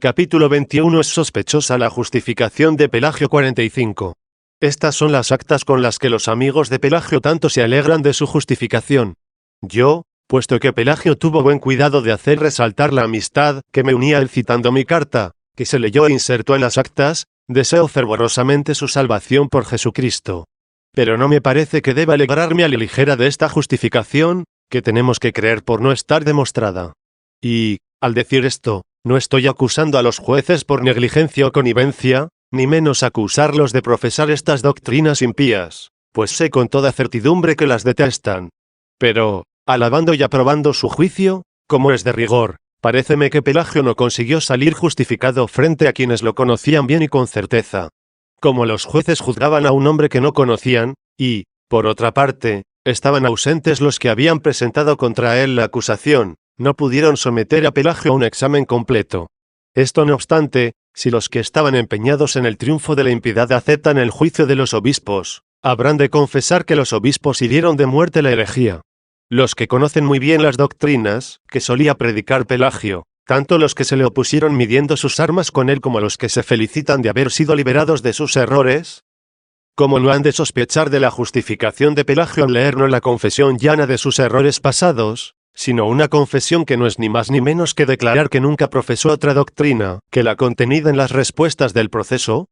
Capítulo 21 Es sospechosa la justificación de Pelagio 45. Estas son las actas con las que los amigos de Pelagio tanto se alegran de su justificación. Yo, puesto que Pelagio tuvo buen cuidado de hacer resaltar la amistad que me unía a él citando mi carta, que se leyó e insertó en las actas, deseo fervorosamente su salvación por Jesucristo. Pero no me parece que deba alegrarme a la ligera de esta justificación, que tenemos que creer por no estar demostrada. Y, al decir esto, no estoy acusando a los jueces por negligencia o connivencia, ni menos acusarlos de profesar estas doctrinas impías, pues sé con toda certidumbre que las detestan. Pero, alabando y aprobando su juicio, como es de rigor, paréceme que Pelagio no consiguió salir justificado frente a quienes lo conocían bien y con certeza. Como los jueces juzgaban a un hombre que no conocían, y, por otra parte, estaban ausentes los que habían presentado contra él la acusación, no pudieron someter a Pelagio a un examen completo. Esto no obstante, si los que estaban empeñados en el triunfo de la impiedad aceptan el juicio de los obispos, habrán de confesar que los obispos hirieron de muerte la herejía. Los que conocen muy bien las doctrinas que solía predicar Pelagio, tanto los que se le opusieron midiendo sus armas con él como los que se felicitan de haber sido liberados de sus errores, ¿cómo no han de sospechar de la justificación de Pelagio al leer no la confesión llana de sus errores pasados, sino una confesión que no es ni más ni menos que declarar que nunca profesó otra doctrina que la contenida en las respuestas del proceso?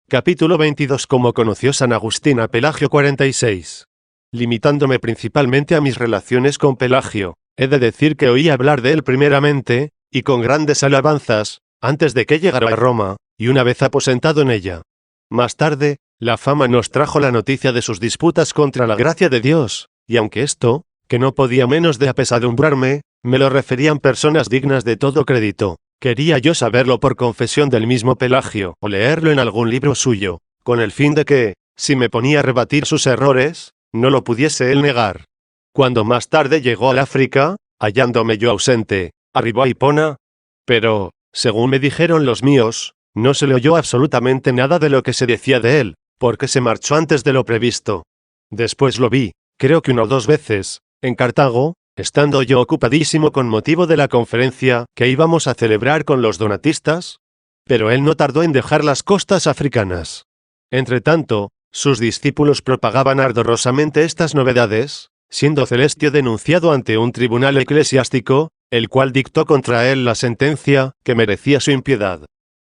Capítulo 22 Cómo conoció San Agustín a Pelagio 46. Limitándome principalmente a mis relaciones con Pelagio, he de decir que oí hablar de él primeramente, y con grandes alabanzas, antes de que llegara a Roma, y una vez aposentado en ella. Más tarde, la fama nos trajo la noticia de sus disputas contra la gracia de Dios, y aunque esto, que no podía menos de apesadumbrarme, me lo referían personas dignas de todo crédito, quería yo saberlo por confesión del mismo Pelagio, o leerlo en algún libro suyo, con el fin de que, si me ponía a rebatir sus errores, no lo pudiese él negar. Cuando más tarde llegó al África, hallándome yo ausente, arribó a Hipona, pero, según me dijeron los míos, no se le oyó absolutamente nada de lo que se decía de él, porque se marchó antes de lo previsto. Después lo vi, creo que 1 o 2 veces, en Cartago, estando yo ocupadísimo con motivo de la conferencia que íbamos a celebrar con los donatistas, pero él no tardó en dejar las costas africanas. Entretanto, sus discípulos propagaban ardorosamente estas novedades, siendo Celestio denunciado ante un tribunal eclesiástico, el cual dictó contra él la sentencia que merecía su impiedad.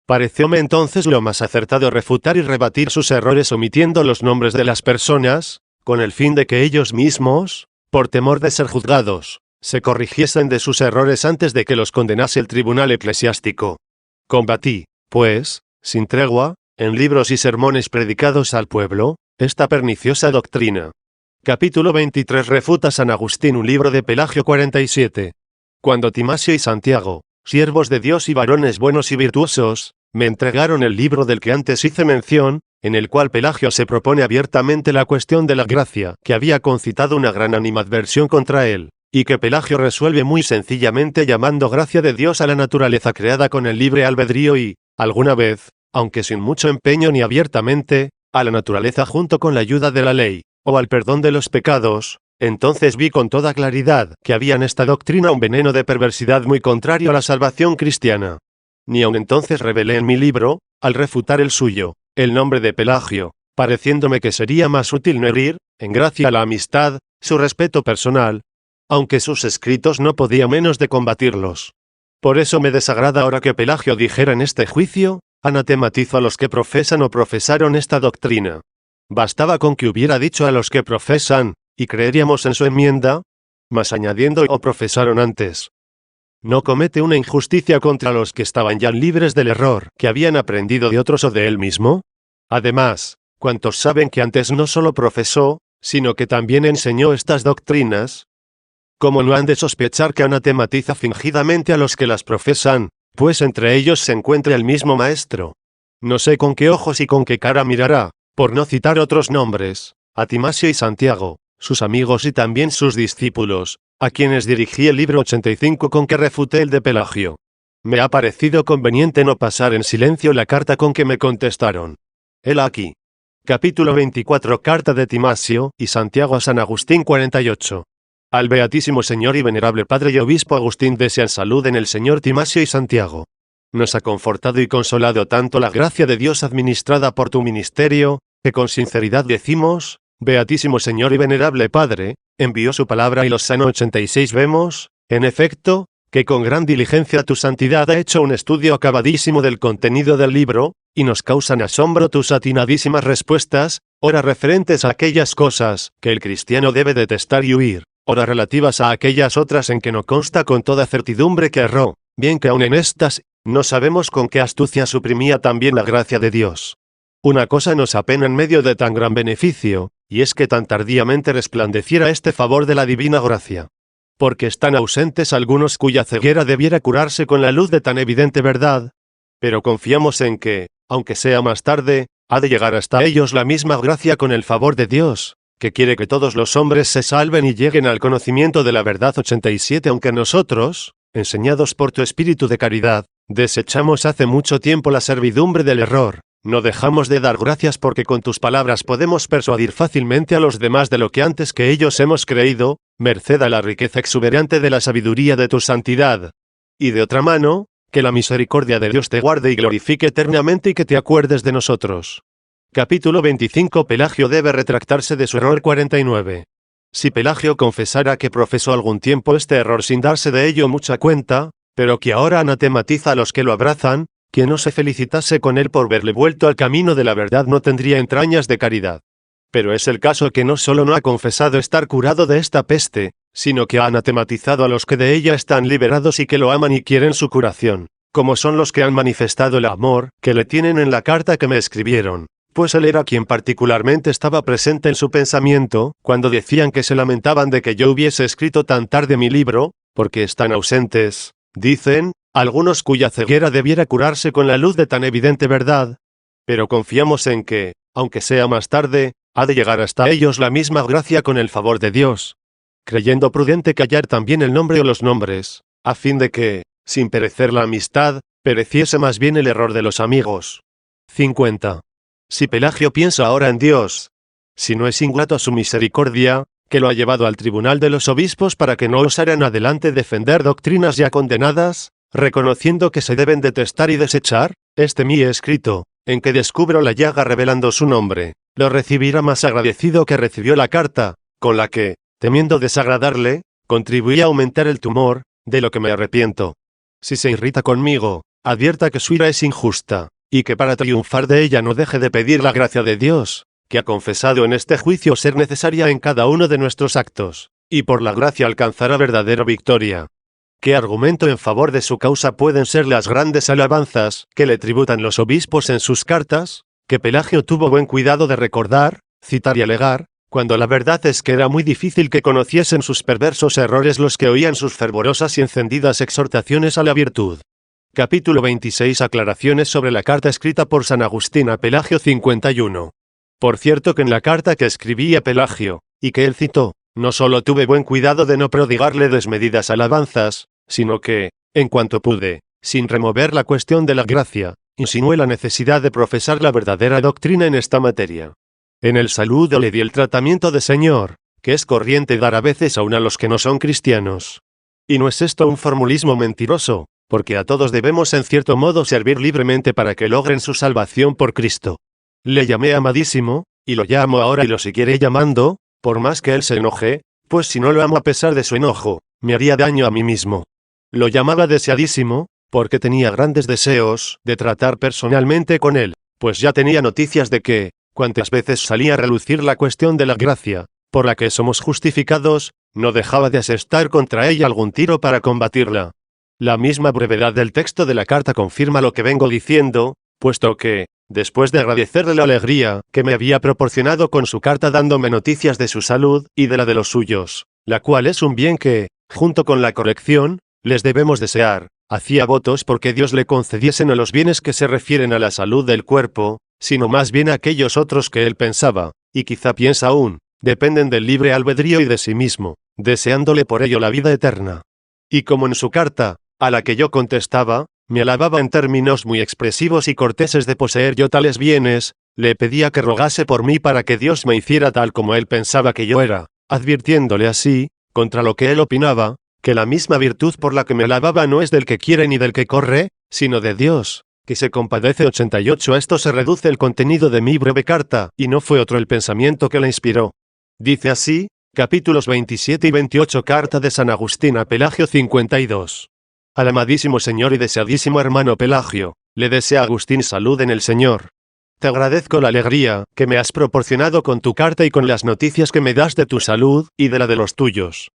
Parecióme entonces lo más acertado refutar y rebatir sus errores omitiendo los nombres de las personas, con el fin de que ellos mismos, por temor de ser juzgados, se corrigiesen de sus errores antes de que los condenase el tribunal eclesiástico. Combatí, pues, sin tregua, en libros y sermones predicados al pueblo, esta perniciosa doctrina. Capítulo 23 Refuta San Agustín un libro de Pelagio 47. Cuando Timasio y Santiago, siervos de Dios y varones buenos y virtuosos, me entregaron el libro del que antes hice mención, en el cual Pelagio se propone abiertamente la cuestión de la gracia, que había concitado una gran animadversión contra él, y que Pelagio resuelve muy sencillamente llamando gracia de Dios a la naturaleza creada con el libre albedrío y, alguna vez, aunque sin mucho empeño ni abiertamente, a la naturaleza junto con la ayuda de la ley, o al perdón de los pecados. Entonces vi con toda claridad que había en esta doctrina un veneno de perversidad muy contrario a la salvación cristiana. Ni aun entonces revelé en mi libro, al refutar el suyo, el nombre de Pelagio, pareciéndome que sería más útil no herir, en gracia a la amistad, su respeto personal, aunque sus escritos no podía menos de combatirlos. Por eso me desagrada ahora que Pelagio dijera en este juicio, anatematizo a los que profesan o profesaron esta doctrina. Bastaba con que hubiera dicho a los que profesan, y creeríamos en su enmienda, mas añadiendo o profesaron antes. No comete una injusticia contra los que estaban ya libres del error que habían aprendido de otros o de él mismo. Además, ¿cuántos saben que antes no solo profesó, sino que también enseñó estas doctrinas? ¿Cómo no han de sospechar que anatematiza fingidamente a los que las profesan, pues entre ellos se encuentra el mismo maestro? No sé con qué ojos y con qué cara mirará, por no citar otros nombres, a Timasio y Santiago, sus amigos y también sus discípulos, a quienes dirigí el libro 85 con que refuté el de Pelagio. Me ha parecido conveniente no pasar en silencio la carta con que me contestaron. Hela aquí. Capítulo 24. Carta de Timasio y Santiago a San Agustín 48. Al Beatísimo Señor y Venerable Padre y Obispo Agustín desean salud en el Señor Timasio y Santiago. Nos ha confortado y consolado tanto la gracia de Dios administrada por tu ministerio, que con sinceridad decimos, Beatísimo Señor y Venerable Padre, envió su palabra y los sano 86 vemos, en efecto, que con gran diligencia tu santidad ha hecho un estudio acabadísimo del contenido del libro, y nos causan asombro tus atinadísimas respuestas, ora referentes a aquellas cosas que el cristiano debe detestar y huir, ora relativas a aquellas otras en que no consta con toda certidumbre que erró, bien que aun en estas, no sabemos con qué astucia suprimía también la gracia de Dios. Una cosa nos apena en medio de tan gran beneficio, y es que tan tardíamente resplandeciera este favor de la divina gracia. Porque están ausentes algunos cuya ceguera debiera curarse con la luz de tan evidente verdad, pero confiamos en que, aunque sea más tarde, ha de llegar hasta ellos la misma gracia con el favor de Dios, que quiere que todos los hombres se salven y lleguen al conocimiento de la verdad 87, aunque nosotros, enseñados por tu espíritu de caridad, desechamos hace mucho tiempo la servidumbre del error. No dejamos de dar gracias porque con tus palabras podemos persuadir fácilmente a los demás de lo que antes que ellos hemos creído, merced a la riqueza exuberante de la sabiduría de tu santidad. Y de otra mano, que la misericordia de Dios te guarde y glorifique eternamente y que te acuerdes de nosotros. Capítulo 25. Pelagio debe retractarse de su error 49. Si Pelagio confesara que profesó algún tiempo este error sin darse de ello mucha cuenta, pero que ahora anatematiza a los que lo abrazan, quien no se felicitase con él por verle vuelto al camino de la verdad no tendría entrañas de caridad. Pero es el caso que no solo no ha confesado estar curado de esta peste, sino que ha anatematizado a los que de ella están liberados y que lo aman y quieren su curación, como son los que han manifestado el amor que le tienen en la carta que me escribieron, pues él era quien particularmente estaba presente en su pensamiento, cuando decían que se lamentaban de que yo hubiese escrito tan tarde mi libro, porque están ausentes, dicen, algunos cuya ceguera debiera curarse con la luz de tan evidente verdad, pero confiamos en que, aunque sea más tarde, ha de llegar hasta ellos la misma gracia con el favor de Dios, creyendo prudente callar también el nombre o los nombres, a fin de que, sin perecer la amistad, pereciese más bien el error de los amigos. 50. Si Pelagio piensa ahora en Dios, si no es ingrato a su misericordia, que lo ha llevado al tribunal de los obispos para que no osaran adelante defender doctrinas ya condenadas, reconociendo que se deben detestar y desechar, este mi escrito, en que descubro la llaga revelando su nombre, lo recibirá más agradecido que recibió la carta, con la que, temiendo desagradarle, contribuí a aumentar el tumor, de lo que me arrepiento. Si se irrita conmigo, advierta que su ira es injusta, y que para triunfar de ella no deje de pedir la gracia de Dios, que ha confesado en este juicio ser necesaria en cada uno de nuestros actos, y por la gracia alcanzará verdadera victoria. ¿Qué argumento en favor de su causa pueden ser las grandes alabanzas que le tributan los obispos en sus cartas, que Pelagio tuvo buen cuidado de recordar, citar y alegar, cuando la verdad es que era muy difícil que conociesen sus perversos errores los que oían sus fervorosas y encendidas exhortaciones a la virtud? Capítulo 26. Aclaraciones sobre la carta escrita por San Agustín a Pelagio 51. Por cierto que en la carta que escribí a Pelagio, y que él citó, no solo tuve buen cuidado de no prodigarle desmedidas alabanzas, sino que, en cuanto pude, sin remover la cuestión de la gracia, insinué la necesidad de profesar la verdadera doctrina en esta materia. En el saludo le di el tratamiento de Señor, que es corriente dar a veces aún a los que no son cristianos. Y no es esto un formulismo mentiroso, porque a todos debemos en cierto modo servir libremente para que logren su salvación por Cristo. Le llamé amadísimo, y lo llamo ahora y lo seguiré llamando, por más que él se enoje, pues si no lo amo a pesar de su enojo, me haría daño a mí mismo. Lo llamaba deseadísimo, porque tenía grandes deseos de tratar personalmente con él, pues ya tenía noticias de que, cuantas veces salía a relucir la cuestión de la gracia, por la que somos justificados, no dejaba de asestar contra ella algún tiro para combatirla. La misma brevedad del texto de la carta confirma lo que vengo diciendo, puesto que, después de agradecerle la alegría que me había proporcionado con su carta dándome noticias de su salud y de la de los suyos, la cual es un bien que, junto con la corrección, les debemos desear, hacía votos porque Dios le concediese no los bienes que se refieren a la salud del cuerpo, sino más bien aquellos otros que él pensaba, y quizá piensa aún, dependen del libre albedrío y de sí mismo, deseándole por ello la vida eterna. Y como en su carta, a la que yo contestaba, me alababa en términos muy expresivos y corteses de poseer yo tales bienes, le pedía que rogase por mí para que Dios me hiciera tal como él pensaba que yo era, advirtiéndole así, contra lo que él opinaba, que la misma virtud por la que me alababa no es del que quiere ni del que corre, sino de Dios, que se compadece. 88. A esto se reduce el contenido de mi breve carta, y no fue otro el pensamiento que la inspiró. Dice así, capítulos 27 y 28. Carta de San Agustín a Pelagio 52. Al amadísimo Señor y deseadísimo hermano Pelagio, le desea Agustín salud en el Señor. Te agradezco la alegría que me has proporcionado con tu carta y con las noticias que me das de tu salud y de la de los tuyos.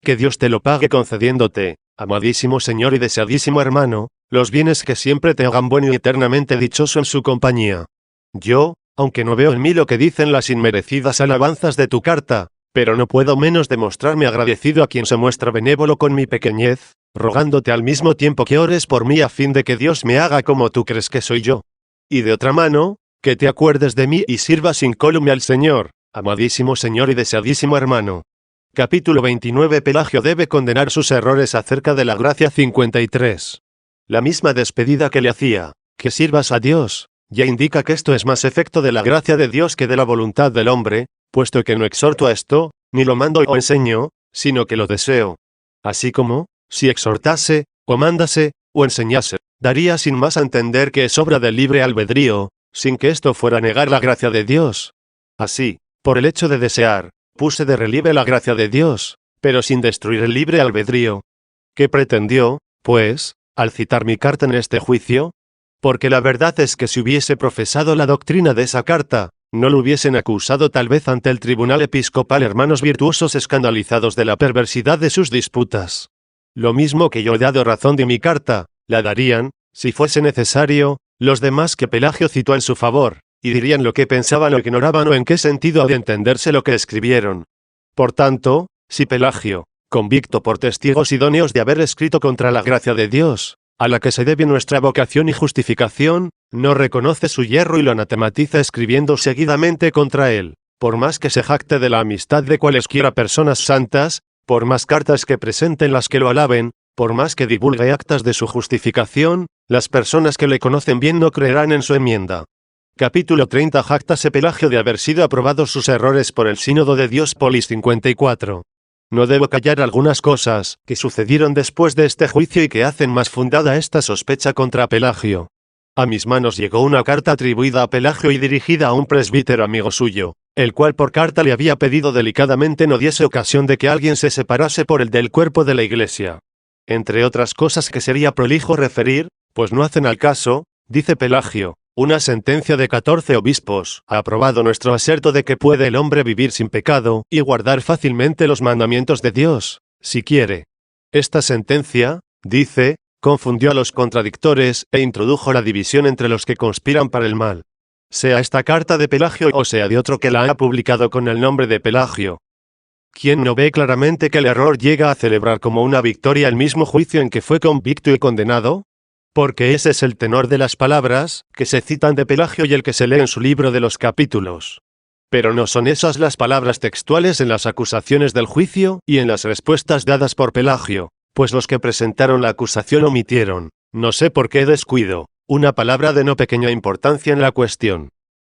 Que Dios te lo pague concediéndote, amadísimo Señor y deseadísimo hermano, los bienes que siempre te hagan bueno y eternamente dichoso en su compañía. Yo, aunque no veo en mí lo que dicen las inmerecidas alabanzas de tu carta, pero no puedo menos de mostrarme agradecido a quien se muestra benévolo con mi pequeñez, rogándote al mismo tiempo que ores por mí a fin de que Dios me haga como tú crees que soy yo. Y de otra mano, que te acuerdes de mí y sirvas incólume al Señor, amadísimo Señor y deseadísimo hermano. Capítulo 29. Pelagio debe condenar sus errores acerca de la gracia. 53. La misma despedida que le hacía, que sirvas a Dios, ya indica que esto es más efecto de la gracia de Dios que de la voluntad del hombre, puesto que no exhorto a esto, ni lo mando o enseño, sino que lo deseo. Así como, si exhortase, o mandase, o enseñase, daría sin más a entender que es obra del libre albedrío, sin que esto fuera negar la gracia de Dios. Así, por el hecho de desear, puse de relieve la gracia de Dios, pero sin destruir el libre albedrío. ¿Qué pretendió, pues, al citar mi carta en este juicio? Porque la verdad es que si hubiese profesado la doctrina de esa carta, no lo hubiesen acusado tal vez ante el tribunal episcopal hermanos virtuosos escandalizados de la perversidad de sus disputas. Lo mismo que yo he dado razón de mi carta, la darían, si fuese necesario, los demás que Pelagio citó en su favor, y dirían lo que pensaban o ignoraban o en qué sentido ha de entenderse lo que escribieron. Por tanto, si Pelagio, convicto por testigos idóneos de haber escrito contra la gracia de Dios, a la que se debe nuestra vocación y justificación, no reconoce su yerro y lo anatematiza escribiendo seguidamente contra él, por más que se jacte de la amistad de cualesquiera personas santas, por más cartas que presenten las que lo alaben, por más que divulgue actas de su justificación, las personas que le conocen bien no creerán en su enmienda. Capítulo 30. Jactase Pelagio de haber sido aprobados sus errores por el Sínodo de Diospolis. 54. No debo callar algunas cosas que sucedieron después de este juicio y que hacen más fundada esta sospecha contra Pelagio. A mis manos llegó una carta atribuida a Pelagio y dirigida a un presbítero amigo suyo, el cual por carta le había pedido delicadamente no diese ocasión de que alguien se separase por el del cuerpo de la Iglesia. Entre otras cosas que sería prolijo referir, pues no hacen al caso, dice Pelagio, una sentencia de 14 obispos ha aprobado nuestro aserto de que puede el hombre vivir sin pecado y guardar fácilmente los mandamientos de Dios, si quiere. Esta sentencia, dice, confundió a los contradictores e introdujo la división entre los que conspiran para el mal. Sea esta carta de Pelagio o sea de otro que la haya publicado con el nombre de Pelagio. ¿Quién no ve claramente que el error llega a celebrar como una victoria el mismo juicio en que fue convicto y condenado? Porque ese es el tenor de las palabras que se citan de Pelagio y el que se lee en su libro de los capítulos. Pero no son esas las palabras textuales en las acusaciones del juicio y en las respuestas dadas por Pelagio, pues los que presentaron la acusación omitieron, no sé por qué descuido, una palabra de no pequeña importancia en la cuestión.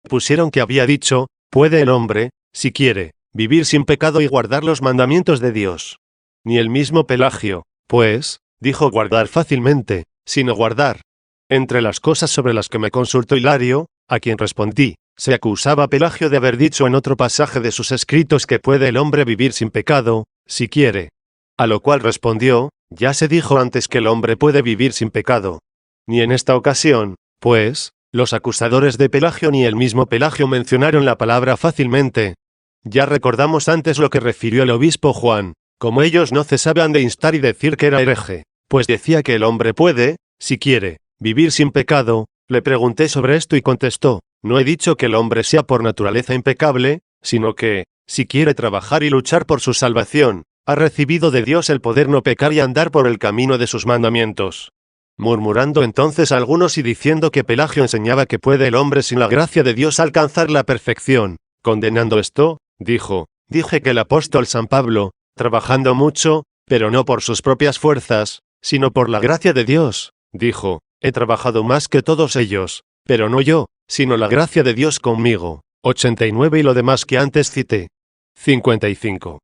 Pusieron que había dicho, puede el hombre, si quiere, vivir sin pecado y guardar los mandamientos de Dios. Ni el mismo Pelagio, pues, dijo guardar fácilmente, sino guardar. Entre las cosas sobre las que me consultó Hilario, a quien respondí, se acusaba a Pelagio de haber dicho en otro pasaje de sus escritos que puede el hombre vivir sin pecado, si quiere. A lo cual respondió, ya se dijo antes que el hombre puede vivir sin pecado. Ni en esta ocasión, pues, los acusadores de Pelagio ni el mismo Pelagio mencionaron la palabra fácilmente. Ya recordamos antes lo que refirió el obispo Juan, como ellos no cesaban de instar y decir que era hereje, pues decía que el hombre puede, si quiere, vivir sin pecado. Le pregunté sobre esto y contestó, no he dicho que el hombre sea por naturaleza impecable, sino que, si quiere trabajar y luchar por su salvación, ha recibido de Dios el poder no pecar y andar por el camino de sus mandamientos. Murmurando entonces algunos y diciendo que Pelagio enseñaba que puede el hombre sin la gracia de Dios alcanzar la perfección, condenando esto, dije que el apóstol San Pablo, trabajando mucho, pero no por sus propias fuerzas, sino por la gracia de Dios, dijo, he trabajado más que todos ellos, pero no yo, sino la gracia de Dios conmigo. 89 y lo demás que antes cité. 55.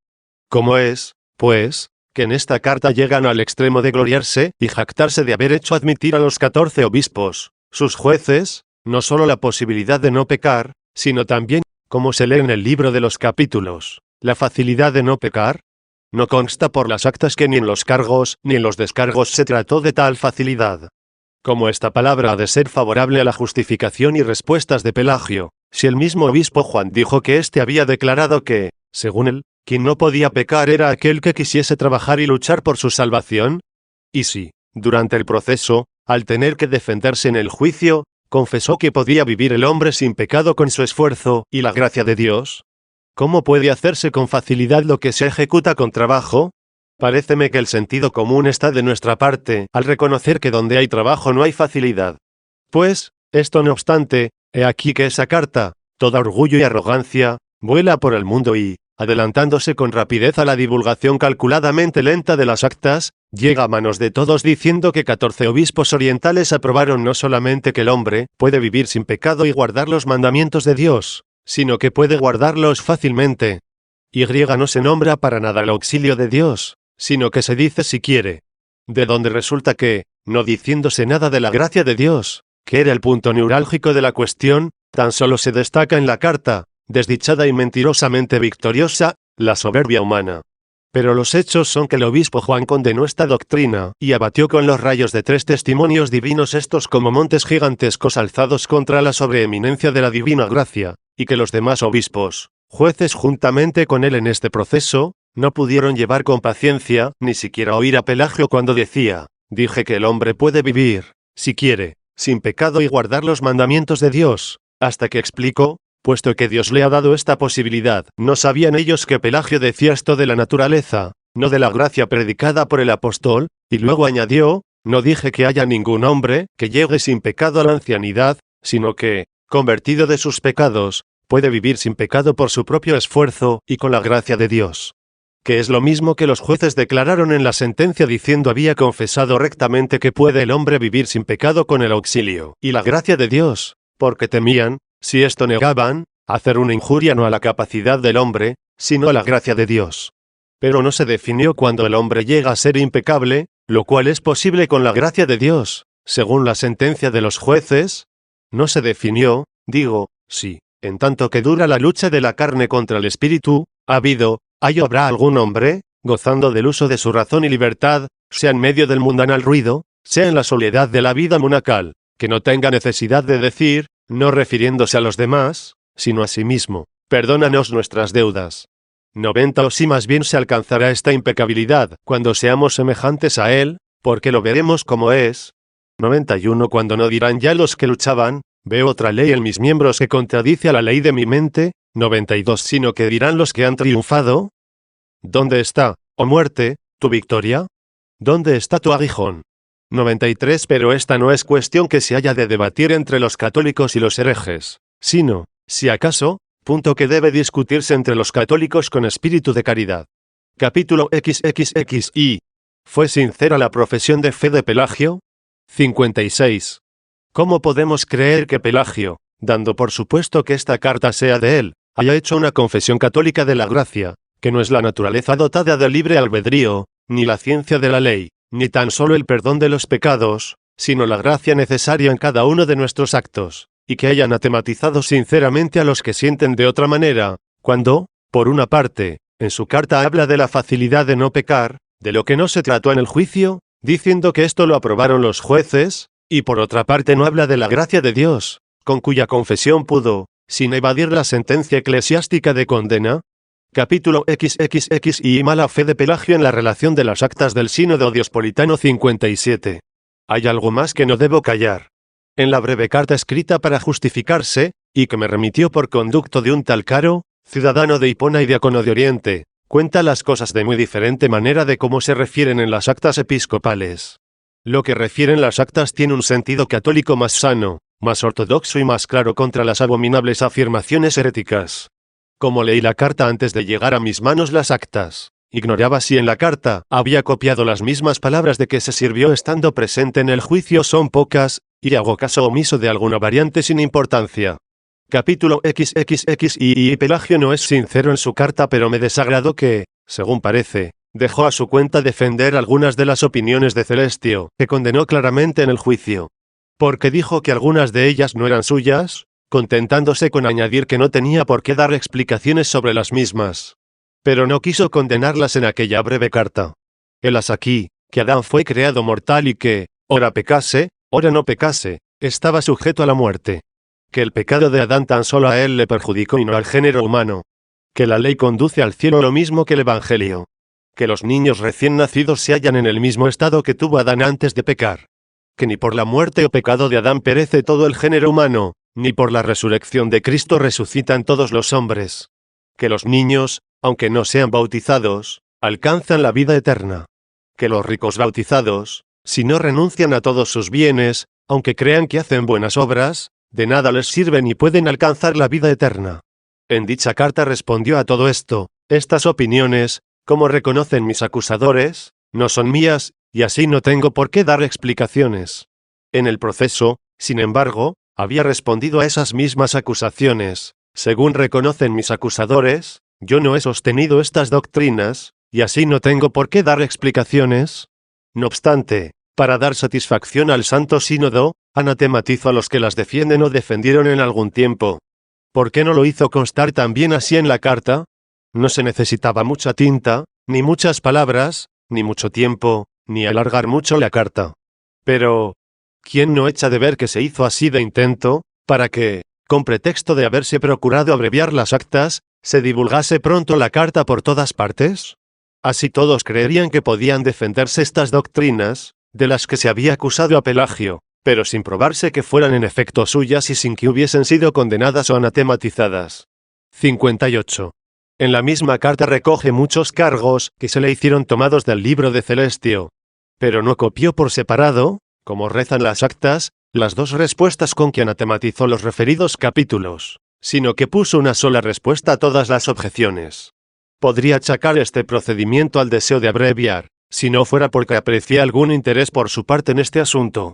¿Cómo es, pues, que en esta carta llegan al extremo de gloriarse y jactarse de haber hecho admitir a los 14 obispos, sus jueces, no solo la posibilidad de no pecar, sino también, como se lee en el libro de los capítulos, la facilidad de no pecar? No consta por las actas que ni en los cargos ni en los descargos se trató de tal facilidad. Como esta palabra ha de ser favorable a la justificación y respuestas de Pelagio, si el mismo obispo Juan dijo que éste había declarado que, según él, quien no podía pecar era aquel que quisiese trabajar y luchar por su salvación, y si, durante el proceso, al tener que defenderse en el juicio, confesó que podía vivir el hombre sin pecado con su esfuerzo y la gracia de Dios, ¿cómo puede hacerse con facilidad lo que se ejecuta con trabajo? Paréceme que el sentido común está de nuestra parte, al reconocer que donde hay trabajo no hay facilidad. Pues, esto no obstante, he aquí que esa carta, toda orgullo y arrogancia, vuela por el mundo y, adelantándose con rapidez a la divulgación calculadamente lenta de las actas, llega a manos de todos diciendo que 14 obispos orientales aprobaron no solamente que el hombre puede vivir sin pecado y guardar los mandamientos de Dios, sino que puede guardarlos fácilmente. Y no se nombra para nada el auxilio de Dios, sino que se dice si quiere. De donde resulta que, no diciéndose nada de la gracia de Dios, que era el punto neurálgico de la cuestión, tan solo se destaca en la carta, desdichada y mentirosamente victoriosa, la soberbia humana. Pero los hechos son que el obispo Juan condenó esta doctrina y abatió con los rayos de 3 testimonios divinos estos como montes gigantescos alzados contra la sobreeminencia de la divina gracia, y que los demás obispos, jueces juntamente con él en este proceso, no pudieron llevar con paciencia, ni siquiera oír a Pelagio cuando decía, dije que el hombre puede vivir, si quiere, sin pecado y guardar los mandamientos de Dios, hasta que explicó, puesto que Dios le ha dado esta posibilidad, no sabían ellos que Pelagio decía esto de la naturaleza, no de la gracia predicada por el apóstol, y luego añadió, no dije que haya ningún hombre que llegue sin pecado a la ancianidad, sino que, convertido de sus pecados, puede vivir sin pecado por su propio esfuerzo y con la gracia de Dios. Que es lo mismo que los jueces declararon en la sentencia diciendo había confesado rectamente que puede el hombre vivir sin pecado con el auxilio y la gracia de Dios, porque temían, si esto negaban, hacer una injuria no a la capacidad del hombre, sino a la gracia de Dios. Pero no se definió cuando el hombre llega a ser impecable, lo cual es posible con la gracia de Dios, según la sentencia de los jueces. No se definió, digo, sí, en tanto que dura la lucha de la carne contra el espíritu, hay o habrá algún hombre, gozando del uso de su razón y libertad, sea en medio del mundanal ruido, sea en la soledad de la vida monacal, que no tenga necesidad de decir, no refiriéndose a los demás, sino a sí mismo, perdónanos nuestras deudas. 90 o si más bien se alcanzará esta impecabilidad cuando seamos semejantes a Él, porque lo veremos como es. 91 Cuando no dirán ya los que luchaban, veo otra ley en mis miembros que contradice a la ley de mi mente. 92 Sino que dirán los que han triunfado. ¿Dónde está, oh muerte, tu victoria? ¿Dónde está tu aguijón? 93 Pero esta no es cuestión que se haya de debatir entre los católicos y los herejes, sino, si acaso, Punto que debe discutirse entre los católicos con espíritu de caridad. Capítulo XXXI. ¿Fue sincera la profesión de fe de Pelagio? 56. ¿Cómo podemos creer que Pelagio, dando por supuesto que esta carta sea de él, haya hecho una confesión católica de la gracia, que no es la naturaleza dotada de libre albedrío, ni la ciencia de la ley, ni tan solo el perdón de los pecados, sino la gracia necesaria en cada uno de nuestros actos, y que haya anatematizado sinceramente a los que sienten de otra manera, cuando, por una parte, en su carta habla de la facilidad de no pecar, de lo que no se trató en el juicio, diciendo que esto lo aprobaron los jueces, y por otra parte no habla de la gracia de Dios, con cuya confesión pudo, sin evadir la sentencia eclesiástica de condena? Capítulo XXXI. Mala fe de Pelagio en la relación de las actas del Sínodo Diospolitano 57. Hay algo más que no debo callar. En la breve carta escrita para justificarse, y que me remitió por conducto de un tal Caro, ciudadano de Hipona y diácono de Oriente, cuenta las cosas de muy diferente manera de cómo se refieren en las actas episcopales. Lo que refieren las actas tiene un sentido católico más sano, más ortodoxo y más claro contra las abominables afirmaciones heréticas. Como leí la carta antes de llegar a mis manos las actas, ignoraba si en la carta había copiado las mismas palabras de que se sirvió estando presente en el juicio son pocas, y hago caso omiso de alguna variante sin importancia. Capítulo XXXI. Pelagio no es sincero en su carta, pero me desagradó que, según parece, dejó a su cuenta defender algunas de las opiniones de Celestio, que condenó claramente en el juicio. Porque dijo que algunas de ellas no eran suyas, contentándose con añadir que no tenía por qué dar explicaciones sobre las mismas. Pero no quiso condenarlas en aquella breve carta. Helas aquí, que Adán fue creado mortal y que, ora pecase, ora no pecase, estaba sujeto a la muerte. Que el pecado de Adán tan solo a él le perjudicó y no al género humano. Que la ley conduce al cielo lo mismo que el Evangelio. Que los niños recién nacidos se hallan en el mismo estado que tuvo Adán antes de pecar. Que ni por la muerte o pecado de Adán perece todo el género humano, ni por la resurrección de Cristo resucitan todos los hombres. Que los niños, aunque no sean bautizados, alcanzan la vida eterna. Que los ricos bautizados, si no renuncian a todos sus bienes, aunque crean que hacen buenas obras, de nada les sirven y pueden alcanzar la vida eterna. En dicha carta respondió a todo esto, estas opiniones, como reconocen mis acusadores, no son mías, y así no tengo por qué dar explicaciones. En el proceso, sin embargo, había respondido a esas mismas acusaciones. Según reconocen mis acusadores, yo no he sostenido estas doctrinas, y así no tengo por qué dar explicaciones. No obstante, para dar satisfacción al Santo Sínodo, anatematizo a los que las defienden o defendieron en algún tiempo. ¿Por qué no lo hizo constar también así en la carta? No se necesitaba mucha tinta, ni muchas palabras, ni mucho tiempo, ni alargar mucho la carta. Pero, ¿quién no echa de ver que se hizo así de intento, para que, con pretexto de haberse procurado abreviar las actas, se divulgase pronto la carta por todas partes? Así todos creerían que podían defenderse estas doctrinas, de las que se había acusado a Pelagio, pero sin probarse que fueran en efecto suyas y sin que hubiesen sido condenadas o anatematizadas. 58. En la misma carta recoge muchos cargos que se le hicieron tomados del libro de Celestio. Pero no copió por separado, como rezan las actas, las dos respuestas con que anatematizó los referidos capítulos, sino que puso una sola respuesta a todas las objeciones. Podría achacar este procedimiento al deseo de abreviar, si no fuera porque aprecié algún interés por su parte en este asunto.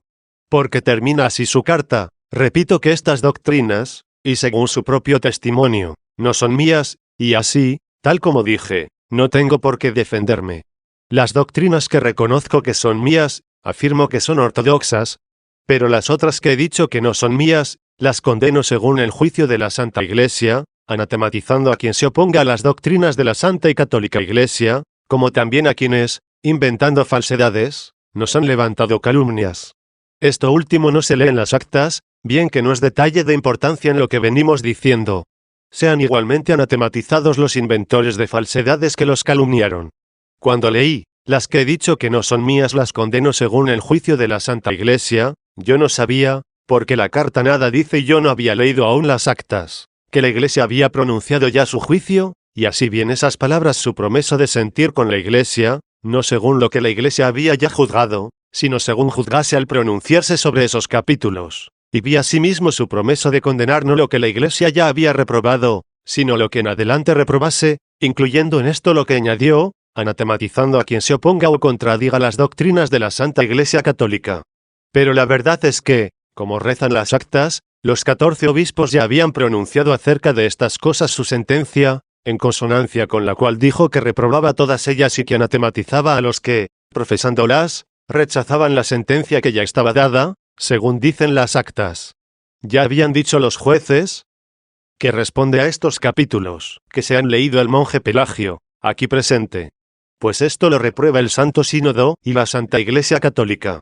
Porque termina así su carta: repito que estas doctrinas, y según su propio testimonio, no son mías, y así, tal como dije, no tengo por qué defenderme. Las doctrinas que reconozco que son mías, afirmo que son ortodoxas, pero las otras que he dicho que no son mías, las condeno según el juicio de la Santa Iglesia, anatematizando a quien se oponga a las doctrinas de la Santa y Católica Iglesia, como también a quienes, inventando falsedades, nos han levantado calumnias. Esto último no se lee en las actas, bien que no es detalle de importancia en lo que venimos diciendo. Sean igualmente anatematizados los inventores de falsedades que los calumniaron. Cuando leí, las que he dicho que no son mías las condeno según el juicio de la Santa Iglesia, yo no sabía, porque la carta nada dice y yo no había leído aún las actas, que la Iglesia había pronunciado ya su juicio, y así bien esas palabras su promesa de sentir con la Iglesia, no según lo que la Iglesia había ya juzgado, sino según juzgase al pronunciarse sobre esos capítulos, y vi asimismo su promesa de condenar no lo que la Iglesia ya había reprobado, sino lo que en adelante reprobase, incluyendo en esto lo que añadió, anatematizando a quien se oponga o contradiga las doctrinas de la Santa Iglesia Católica. Pero la verdad es que, como rezan las actas, los 14 obispos ya habían pronunciado acerca de estas cosas su sentencia, en consonancia con la cual dijo que reprobaba todas ellas y que anatematizaba a los que, profesándolas, rechazaban la sentencia que ya estaba dada, según dicen las actas. Ya habían dicho los jueces, que responde a estos capítulos, que se han leído el monje Pelagio, aquí presente. Pues esto lo reprueba el Santo Sínodo y la Santa Iglesia Católica.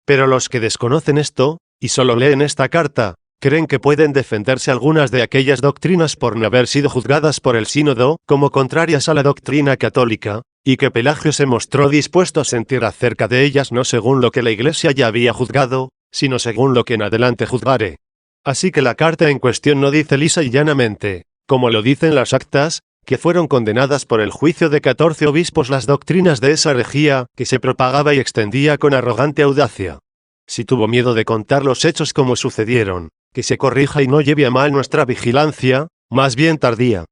Pero los que desconocen esto, y solo leen esta carta, creen que pueden defenderse algunas de aquellas doctrinas por no haber sido juzgadas por el Sínodo como contrarias a la doctrina católica, y que Pelagio se mostró dispuesto a sentir acerca de ellas no según lo que la Iglesia ya había juzgado, sino según lo que en adelante juzgare. Así que la carta en cuestión no dice lisa y llanamente, como lo dicen las actas, que fueron condenadas por el juicio de 14 obispos las doctrinas de esa herejía que se propagaba y extendía con arrogante audacia. Si tuvo miedo de contar los hechos como sucedieron, que se corrija y no lleve a mal nuestra vigilancia, más bien tardía.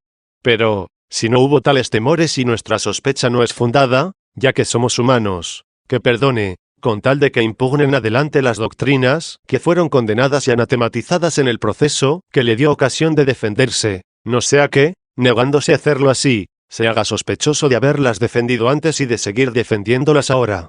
Pero, si no hubo tales temores y nuestra sospecha no es fundada, ya que somos humanos, que perdone, con tal de que impugnen adelante las doctrinas, que fueron condenadas y anatematizadas en el proceso, que le dio ocasión de defenderse, no sea que, negándose a hacerlo así, se haga sospechoso de haberlas defendido antes y de seguir defendiéndolas ahora.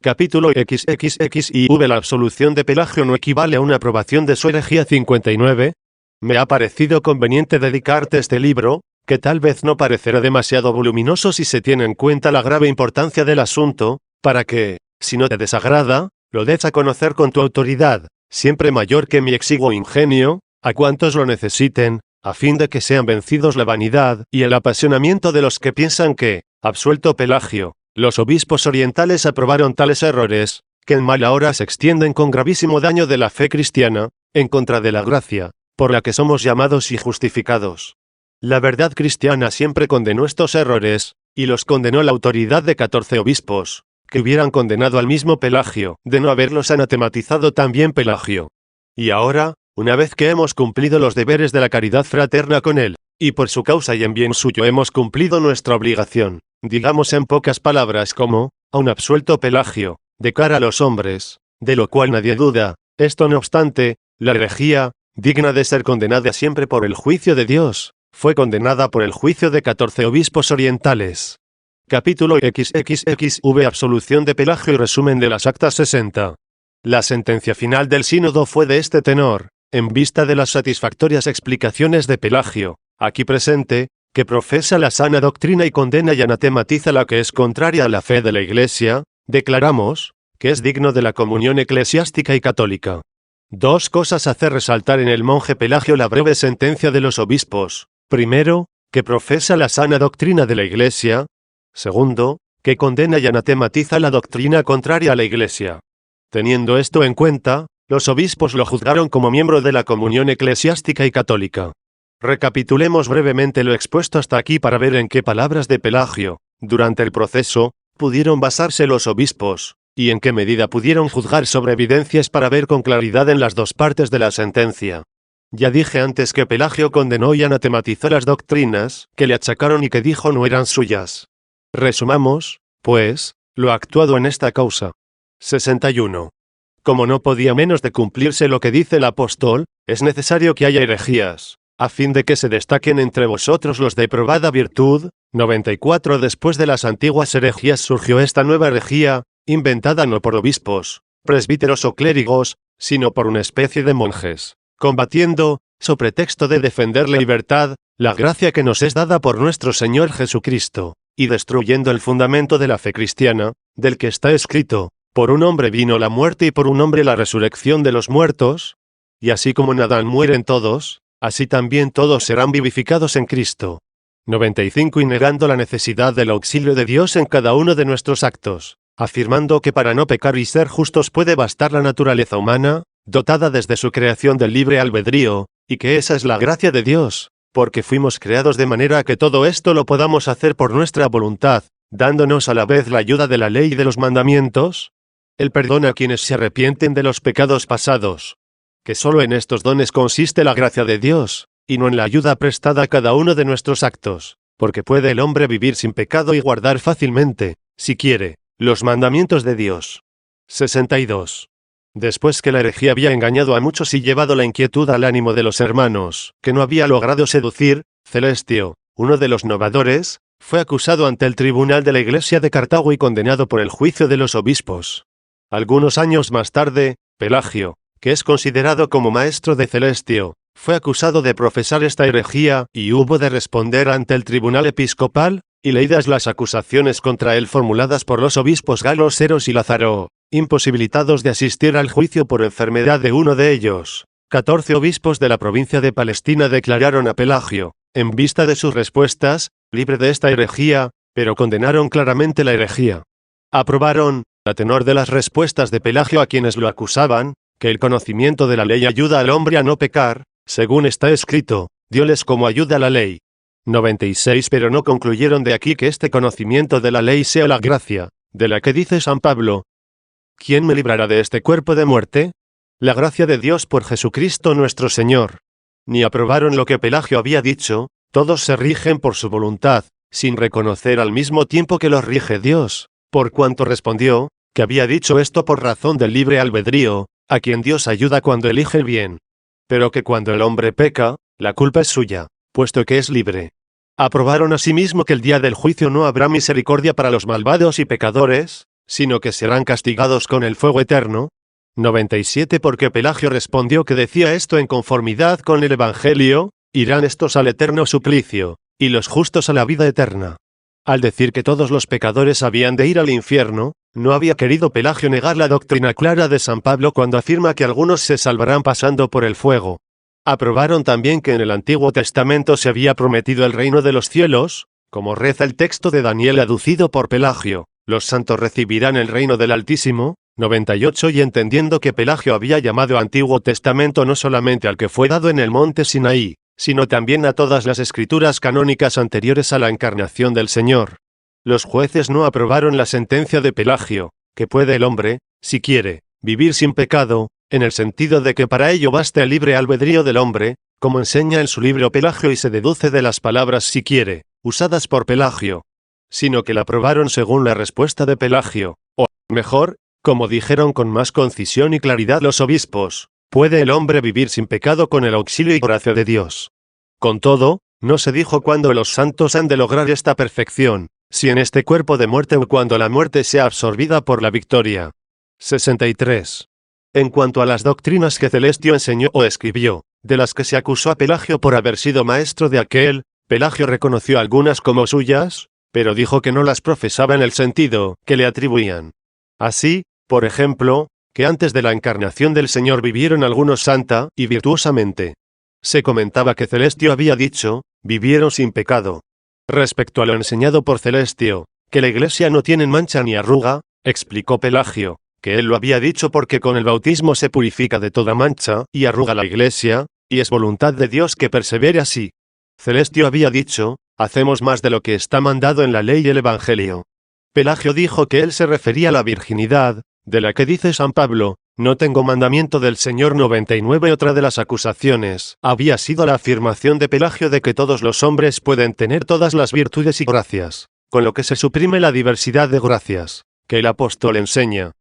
Capítulo XXX y V. La absolución de Pelagio no equivale a una aprobación de su herejía 59. Me ha parecido conveniente dedicarte este libro, que tal vez no parecerá demasiado voluminoso si se tiene en cuenta la grave importancia del asunto, para que, si no te desagrada, lo des a conocer con tu autoridad, siempre mayor que mi exiguo ingenio, a cuantos lo necesiten, a fin de que sean vencidos la vanidad y el apasionamiento de los que piensan que, absuelto Pelagio, los obispos orientales aprobaron tales errores, que en mala hora se extienden con gravísimo daño de la fe cristiana, en contra de la gracia, por la que somos llamados y justificados. La verdad cristiana siempre condenó estos errores, y los condenó la autoridad de 14 obispos, que hubieran condenado al mismo Pelagio, de no haberlos anatematizado también Pelagio. Y ahora, una vez que hemos cumplido los deberes de la caridad fraterna con él, y por su causa y en bien suyo hemos cumplido nuestra obligación, digamos en pocas palabras como, a un absuelto Pelagio, de cara a los hombres, de lo cual nadie duda, esto no obstante, la herejía, digna de ser condenada siempre por el juicio de Dios, fue condenada por el juicio de 14 obispos orientales. Capítulo XXXV. Absolución de Pelagio y resumen de las actas 60. La sentencia final del sínodo fue de este tenor, en vista de las satisfactorias explicaciones de Pelagio, aquí presente, que profesa la sana doctrina y condena y anatematiza la que es contraria a la fe de la Iglesia, declaramos, que es digno de la comunión eclesiástica y católica. Dos cosas hace resaltar en el monje Pelagio la breve sentencia de los obispos. Primero, que profesa la sana doctrina de la Iglesia. Segundo, que condena y anatematiza la doctrina contraria a la Iglesia. Teniendo esto en cuenta, los obispos lo juzgaron como miembro de la comunión eclesiástica y católica. Recapitulemos brevemente lo expuesto hasta aquí para ver en qué palabras de Pelagio, durante el proceso, pudieron basarse los obispos, y en qué medida pudieron juzgar sobre evidencias para ver con claridad en las dos partes de la sentencia. Ya dije antes que Pelagio condenó y anatematizó las doctrinas que le achacaron y que dijo no eran suyas. Resumamos, pues, lo actuado en esta causa. 61. Como no podía menos de cumplirse lo que dice el apóstol, es necesario que haya herejías, a fin de que se destaquen entre vosotros los de probada virtud. 94. Después de las antiguas herejías surgió esta nueva herejía, inventada no por obispos, presbíteros o clérigos, sino por una especie de monjes, combatiendo, so pretexto de defender la libertad, la gracia que nos es dada por nuestro Señor Jesucristo, y destruyendo el fundamento de la fe cristiana, del que está escrito, por un hombre vino la muerte y por un hombre la resurrección de los muertos, y así como en Adán mueren todos, así también todos serán vivificados en Cristo. 95. Y negando la necesidad del auxilio de Dios en cada uno de nuestros actos, afirmando que para no pecar y ser justos puede bastar la naturaleza humana, dotada desde su creación del libre albedrío, y que esa es la gracia de Dios, porque fuimos creados de manera que todo esto lo podamos hacer por nuestra voluntad, dándonos a la vez la ayuda de la ley y de los mandamientos. Él perdona a quienes se arrepienten de los pecados pasados. Que solo en estos dones consiste la gracia de Dios, y no en la ayuda prestada a cada uno de nuestros actos, porque puede el hombre vivir sin pecado y guardar fácilmente, si quiere, los mandamientos de Dios. 62. Después que la herejía había engañado a muchos y llevado la inquietud al ánimo de los hermanos, que no había logrado seducir, Celestio, uno de los novadores, fue acusado ante el tribunal de la Iglesia de Cartago y condenado por el juicio de los obispos. Algunos años más tarde, Pelagio, que es considerado como maestro de Celestio, fue acusado de profesar esta herejía y hubo de responder ante el tribunal episcopal, y leídas las acusaciones contra él formuladas por los obispos galos Eros y Lázaro, imposibilitados de asistir al juicio por enfermedad de uno de ellos, 14 obispos de la provincia de Palestina declararon a Pelagio, en vista de sus respuestas, libre de esta herejía, pero condenaron claramente la herejía. Aprobaron, a tenor de las respuestas de Pelagio a quienes lo acusaban, que el conocimiento de la ley ayuda al hombre a no pecar, según está escrito, dioles como ayuda a la ley. 96 Pero no concluyeron de aquí que este conocimiento de la ley sea la gracia, de la que dice San Pablo: ¿Quién me librará de este cuerpo de muerte? La gracia de Dios por Jesucristo nuestro Señor. Ni aprobaron lo que Pelagio había dicho, todos se rigen por su voluntad, sin reconocer al mismo tiempo que los rige Dios, por cuanto respondió, que había dicho esto por razón del libre albedrío, a quien Dios ayuda cuando elige el bien. Pero que cuando el hombre peca, la culpa es suya, puesto que es libre. Aprobaron asimismo que el día del juicio no habrá misericordia para los malvados y pecadores, sino que serán castigados con el fuego eterno. 97 Porque Pelagio respondió que decía esto en conformidad con el Evangelio, irán estos al eterno suplicio, y los justos a la vida eterna. Al decir que todos los pecadores habían de ir al infierno, no había querido Pelagio negar la doctrina clara de San Pablo cuando afirma que algunos se salvarán pasando por el fuego. Aprobaron también que en el Antiguo Testamento se había prometido el reino de los cielos, como reza el texto de Daniel aducido por Pelagio, los santos recibirán el reino del Altísimo. 98 Y entendiendo que Pelagio había llamado Antiguo Testamento no solamente al que fue dado en el monte Sinaí, sino también a todas las escrituras canónicas anteriores a la encarnación del Señor. Los jueces no aprobaron la sentencia de Pelagio, que puede el hombre, si quiere, vivir sin pecado, en el sentido de que para ello basta el libre albedrío del hombre, como enseña en su libro Pelagio y se deduce de las palabras si quiere, usadas por Pelagio. Sino que la aprobaron según la respuesta de Pelagio, o, mejor, como dijeron con más concisión y claridad los obispos, puede el hombre vivir sin pecado con el auxilio y gracia de Dios. Con todo, no se dijo cuándo los santos han de lograr esta perfección, si en este cuerpo de muerte o cuando la muerte sea absorbida por la victoria. 63. En cuanto a las doctrinas que Celestio enseñó o escribió, de las que se acusó a Pelagio por haber sido maestro de aquel, Pelagio reconoció algunas como suyas, pero dijo que no las profesaba en el sentido que le atribuían. Así, por ejemplo, que antes de la encarnación del Señor vivieron algunos santa y virtuosamente. Se comentaba que Celestio había dicho, vivieron sin pecado. Respecto a lo enseñado por Celestio, que la Iglesia no tiene mancha ni arruga, explicó Pelagio, que él lo había dicho porque con el bautismo se purifica de toda mancha y arruga la Iglesia, y es voluntad de Dios que persevere así. Celestio había dicho, hacemos más de lo que está mandado en la ley y el Evangelio. Pelagio dijo que él se refería a la virginidad, de la que dice San Pablo, no tengo mandamiento del Señor. 99 Otra de las acusaciones había sido la afirmación de Pelagio de que todos los hombres pueden tener todas las virtudes y gracias, con lo que se suprime la diversidad de gracias, que el apóstol enseña.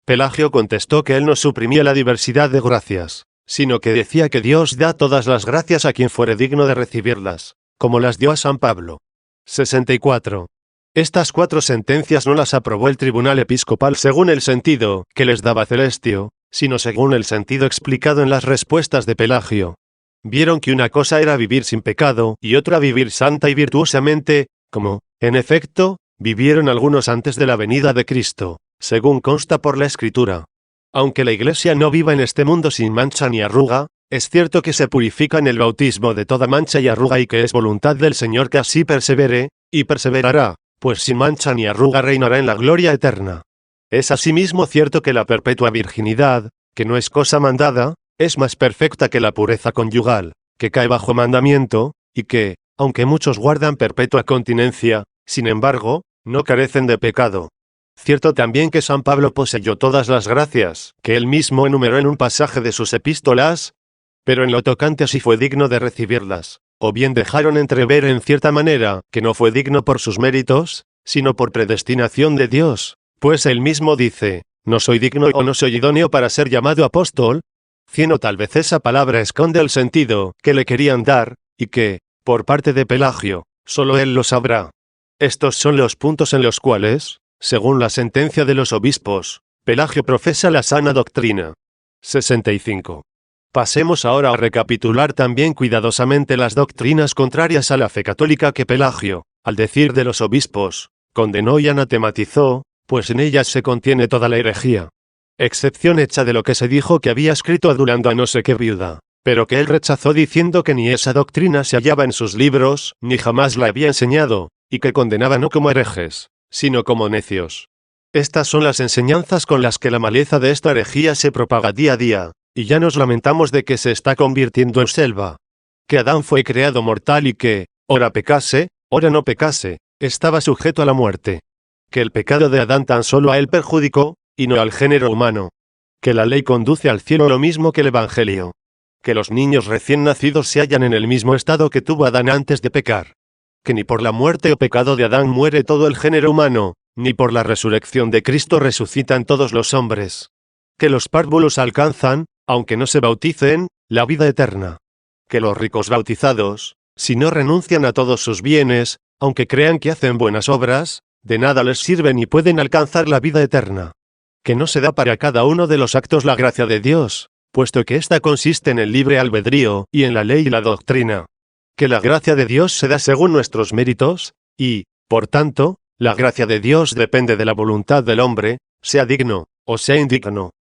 Pelagio contestó que él no suprimía la diversidad de gracias, sino que decía que Dios da todas las gracias a quien fuere digno de recibirlas, como las dio a San Pablo. 64. Estas 4 sentencias no las aprobó el tribunal episcopal según el sentido que les daba Celestio, sino según el sentido explicado en las respuestas de Pelagio. Vieron que una cosa era vivir sin pecado y otra vivir santa y virtuosamente, como, en efecto, vivieron algunos antes de la venida de Cristo, según consta por la Escritura. Aunque la Iglesia no viva en este mundo sin mancha ni arruga, es cierto que se purifica en el bautismo de toda mancha y arruga y que es voluntad del Señor que así persevere, y perseverará, pues sin mancha ni arruga reinará en la gloria eterna. Es asimismo cierto que la perpetua virginidad, que no es cosa mandada, es más perfecta que la pureza conyugal, que cae bajo mandamiento, y que, aunque muchos guardan perpetua continencia, sin embargo, no carecen de pecado. Cierto también que San Pablo poseyó todas las gracias, que él mismo enumeró en un pasaje de sus epístolas. pero en lo tocante si fue digno de recibirlas, o bien dejaron entrever en cierta manera que no fue digno por sus méritos, sino por predestinación de Dios, pues él mismo dice, no soy digno o no soy idóneo para ser llamado apóstol. O tal vez esa palabra esconde el sentido que le querían dar, y que, por parte de Pelagio, solo él lo sabrá. Estos son los puntos en los cuales, según la sentencia de los obispos, Pelagio profesa la sana doctrina. 65. Pasemos ahora a recapitular también cuidadosamente las doctrinas contrarias a la fe católica que Pelagio, al decir de los obispos, condenó y anatematizó, pues en ellas se contiene toda la herejía. Excepción hecha de lo que se dijo que había escrito adulando a no sé qué viuda, pero que él rechazó diciendo que ni esa doctrina se hallaba en sus libros, ni jamás la había enseñado, y que condenaba no como herejes, sino como necios. Estas son las enseñanzas con las que la maleza de esta herejía se propaga día a día, y ya nos lamentamos de que se está convirtiendo en selva. Que Adán fue creado mortal y que, ora pecase, ora no pecase, estaba sujeto a la muerte. Que el pecado de Adán tan solo a él perjudicó, y no al género humano. Que la ley conduce al cielo lo mismo que el Evangelio. Que los niños recién nacidos se hallan en el mismo estado que tuvo Adán antes de pecar. Que ni por la muerte o pecado de Adán muere todo el género humano, ni por la resurrección de Cristo resucitan todos los hombres. Que los párvulos alcanzan, aunque no se bauticen, la vida eterna. Que los ricos bautizados, si no renuncian a todos sus bienes, aunque crean que hacen buenas obras, de nada les sirven y pueden alcanzar la vida eterna. Que no se da para cada uno de los actos la gracia de Dios, puesto que ésta consiste en el libre albedrío y en la ley y la doctrina. Que la gracia de Dios se da según nuestros méritos, y, por tanto, la gracia de Dios depende de la voluntad del hombre, sea digno, o sea indigno.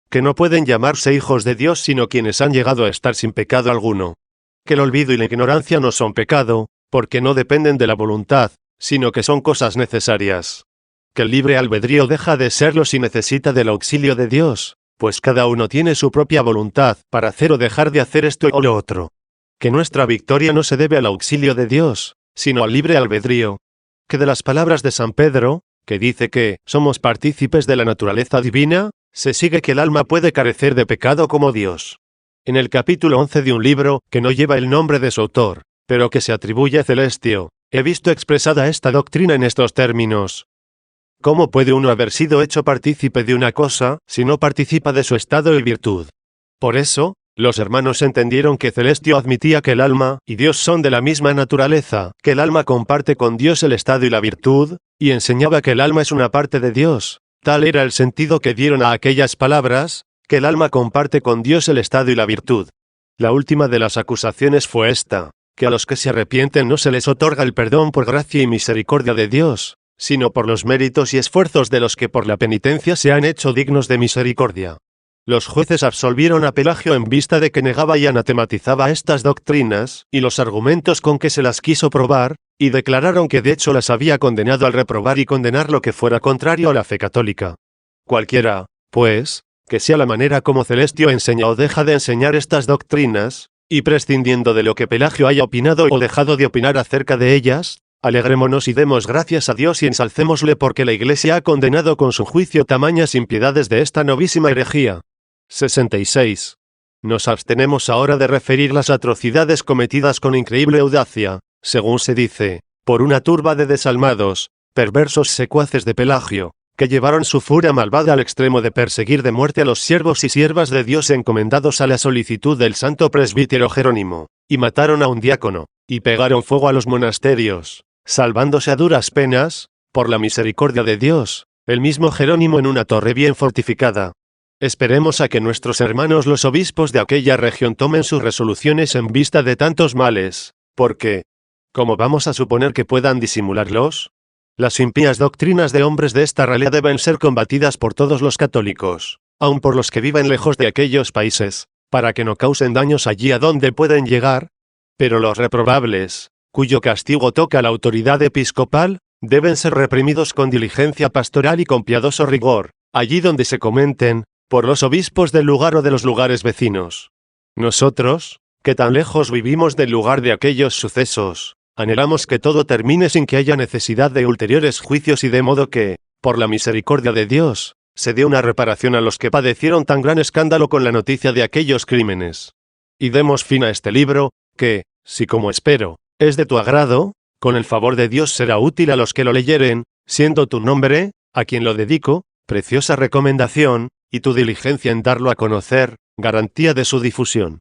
Que no pueden llamarse hijos de Dios sino quienes han llegado a estar sin pecado alguno. Que el olvido y la ignorancia no son pecado, porque no dependen de la voluntad, sino que son cosas necesarias. Que el libre albedrío deja de serlo si necesita del auxilio de Dios, pues cada uno tiene su propia voluntad para hacer o dejar de hacer esto o lo otro. Que nuestra victoria no se debe al auxilio de Dios, sino al libre albedrío. Que de las palabras de San Pedro, que dice que somos partícipes de la naturaleza divina, se sigue que el alma puede carecer de pecado como Dios. En el capítulo 11 de un libro que no lleva el nombre de su autor, pero que se atribuye a Celestio, he visto expresada esta doctrina en estos términos. ¿Cómo puede uno haber sido hecho partícipe de una cosa, si no participa de su estado y virtud? Por eso, los hermanos entendieron que Celestio admitía que el alma y Dios son de la misma naturaleza, que el alma comparte con Dios el estado y la virtud, y enseñaba que el alma es una parte de Dios. Tal era el sentido que dieron a aquellas palabras, que el alma comparte con Dios el estado y la virtud. La última de las acusaciones fue esta, que a los que se arrepienten no se les otorga el perdón por gracia y misericordia de Dios, sino por los méritos y esfuerzos de los que por la penitencia se han hecho dignos de misericordia. Los jueces absolvieron a Pelagio en vista de que negaba y anatematizaba estas doctrinas, y los argumentos con que se las quiso probar, y declararon que de hecho las había condenado al reprobar y condenar lo que fuera contrario a la fe católica. Cualquiera, pues, que sea la manera como Celestio enseña o deja de enseñar estas doctrinas, y prescindiendo de lo que Pelagio haya opinado o dejado de opinar acerca de ellas, alegrémonos y demos gracias a Dios y ensalcémosle porque la Iglesia ha condenado con su juicio tamañas impiedades de esta novísima herejía. 66. Nos abstenemos ahora de referir las atrocidades cometidas con increíble audacia, según se dice, por una turba de desalmados, perversos secuaces de Pelagio, que llevaron su furia malvada al extremo de perseguir de muerte a los siervos y siervas de Dios encomendados a la solicitud del santo presbítero Jerónimo, y mataron a un diácono, y pegaron fuego a los monasterios, salvándose a duras penas, por la misericordia de Dios, el mismo Jerónimo en una torre bien fortificada. Esperemos a que nuestros hermanos los obispos de aquella región tomen sus resoluciones en vista de tantos males, porque, ¿cómo vamos a suponer que puedan disimularlos? Las impías doctrinas de hombres de esta ralea deben ser combatidas por todos los católicos, aun por los que viven lejos de aquellos países, para que no causen daños allí a donde pueden llegar. Pero los reprobables, cuyo castigo toca a la autoridad episcopal, deben ser reprimidos con diligencia pastoral y con piadoso rigor, allí donde se comenten, por los obispos del lugar o de los lugares vecinos. Nosotros, que tan lejos vivimos del lugar de aquellos sucesos, anhelamos que todo termine sin que haya necesidad de ulteriores juicios y de modo que, por la misericordia de Dios, se dé una reparación a los que padecieron tan gran escándalo con la noticia de aquellos crímenes. y demos fin a este libro, que, si como espero, es de tu agrado, con el favor de Dios será útil a los que lo leyeren, siendo tu nombre, a quien lo dedico, preciosa recomendación, y tu diligencia en darlo a conocer, garantía de su difusión.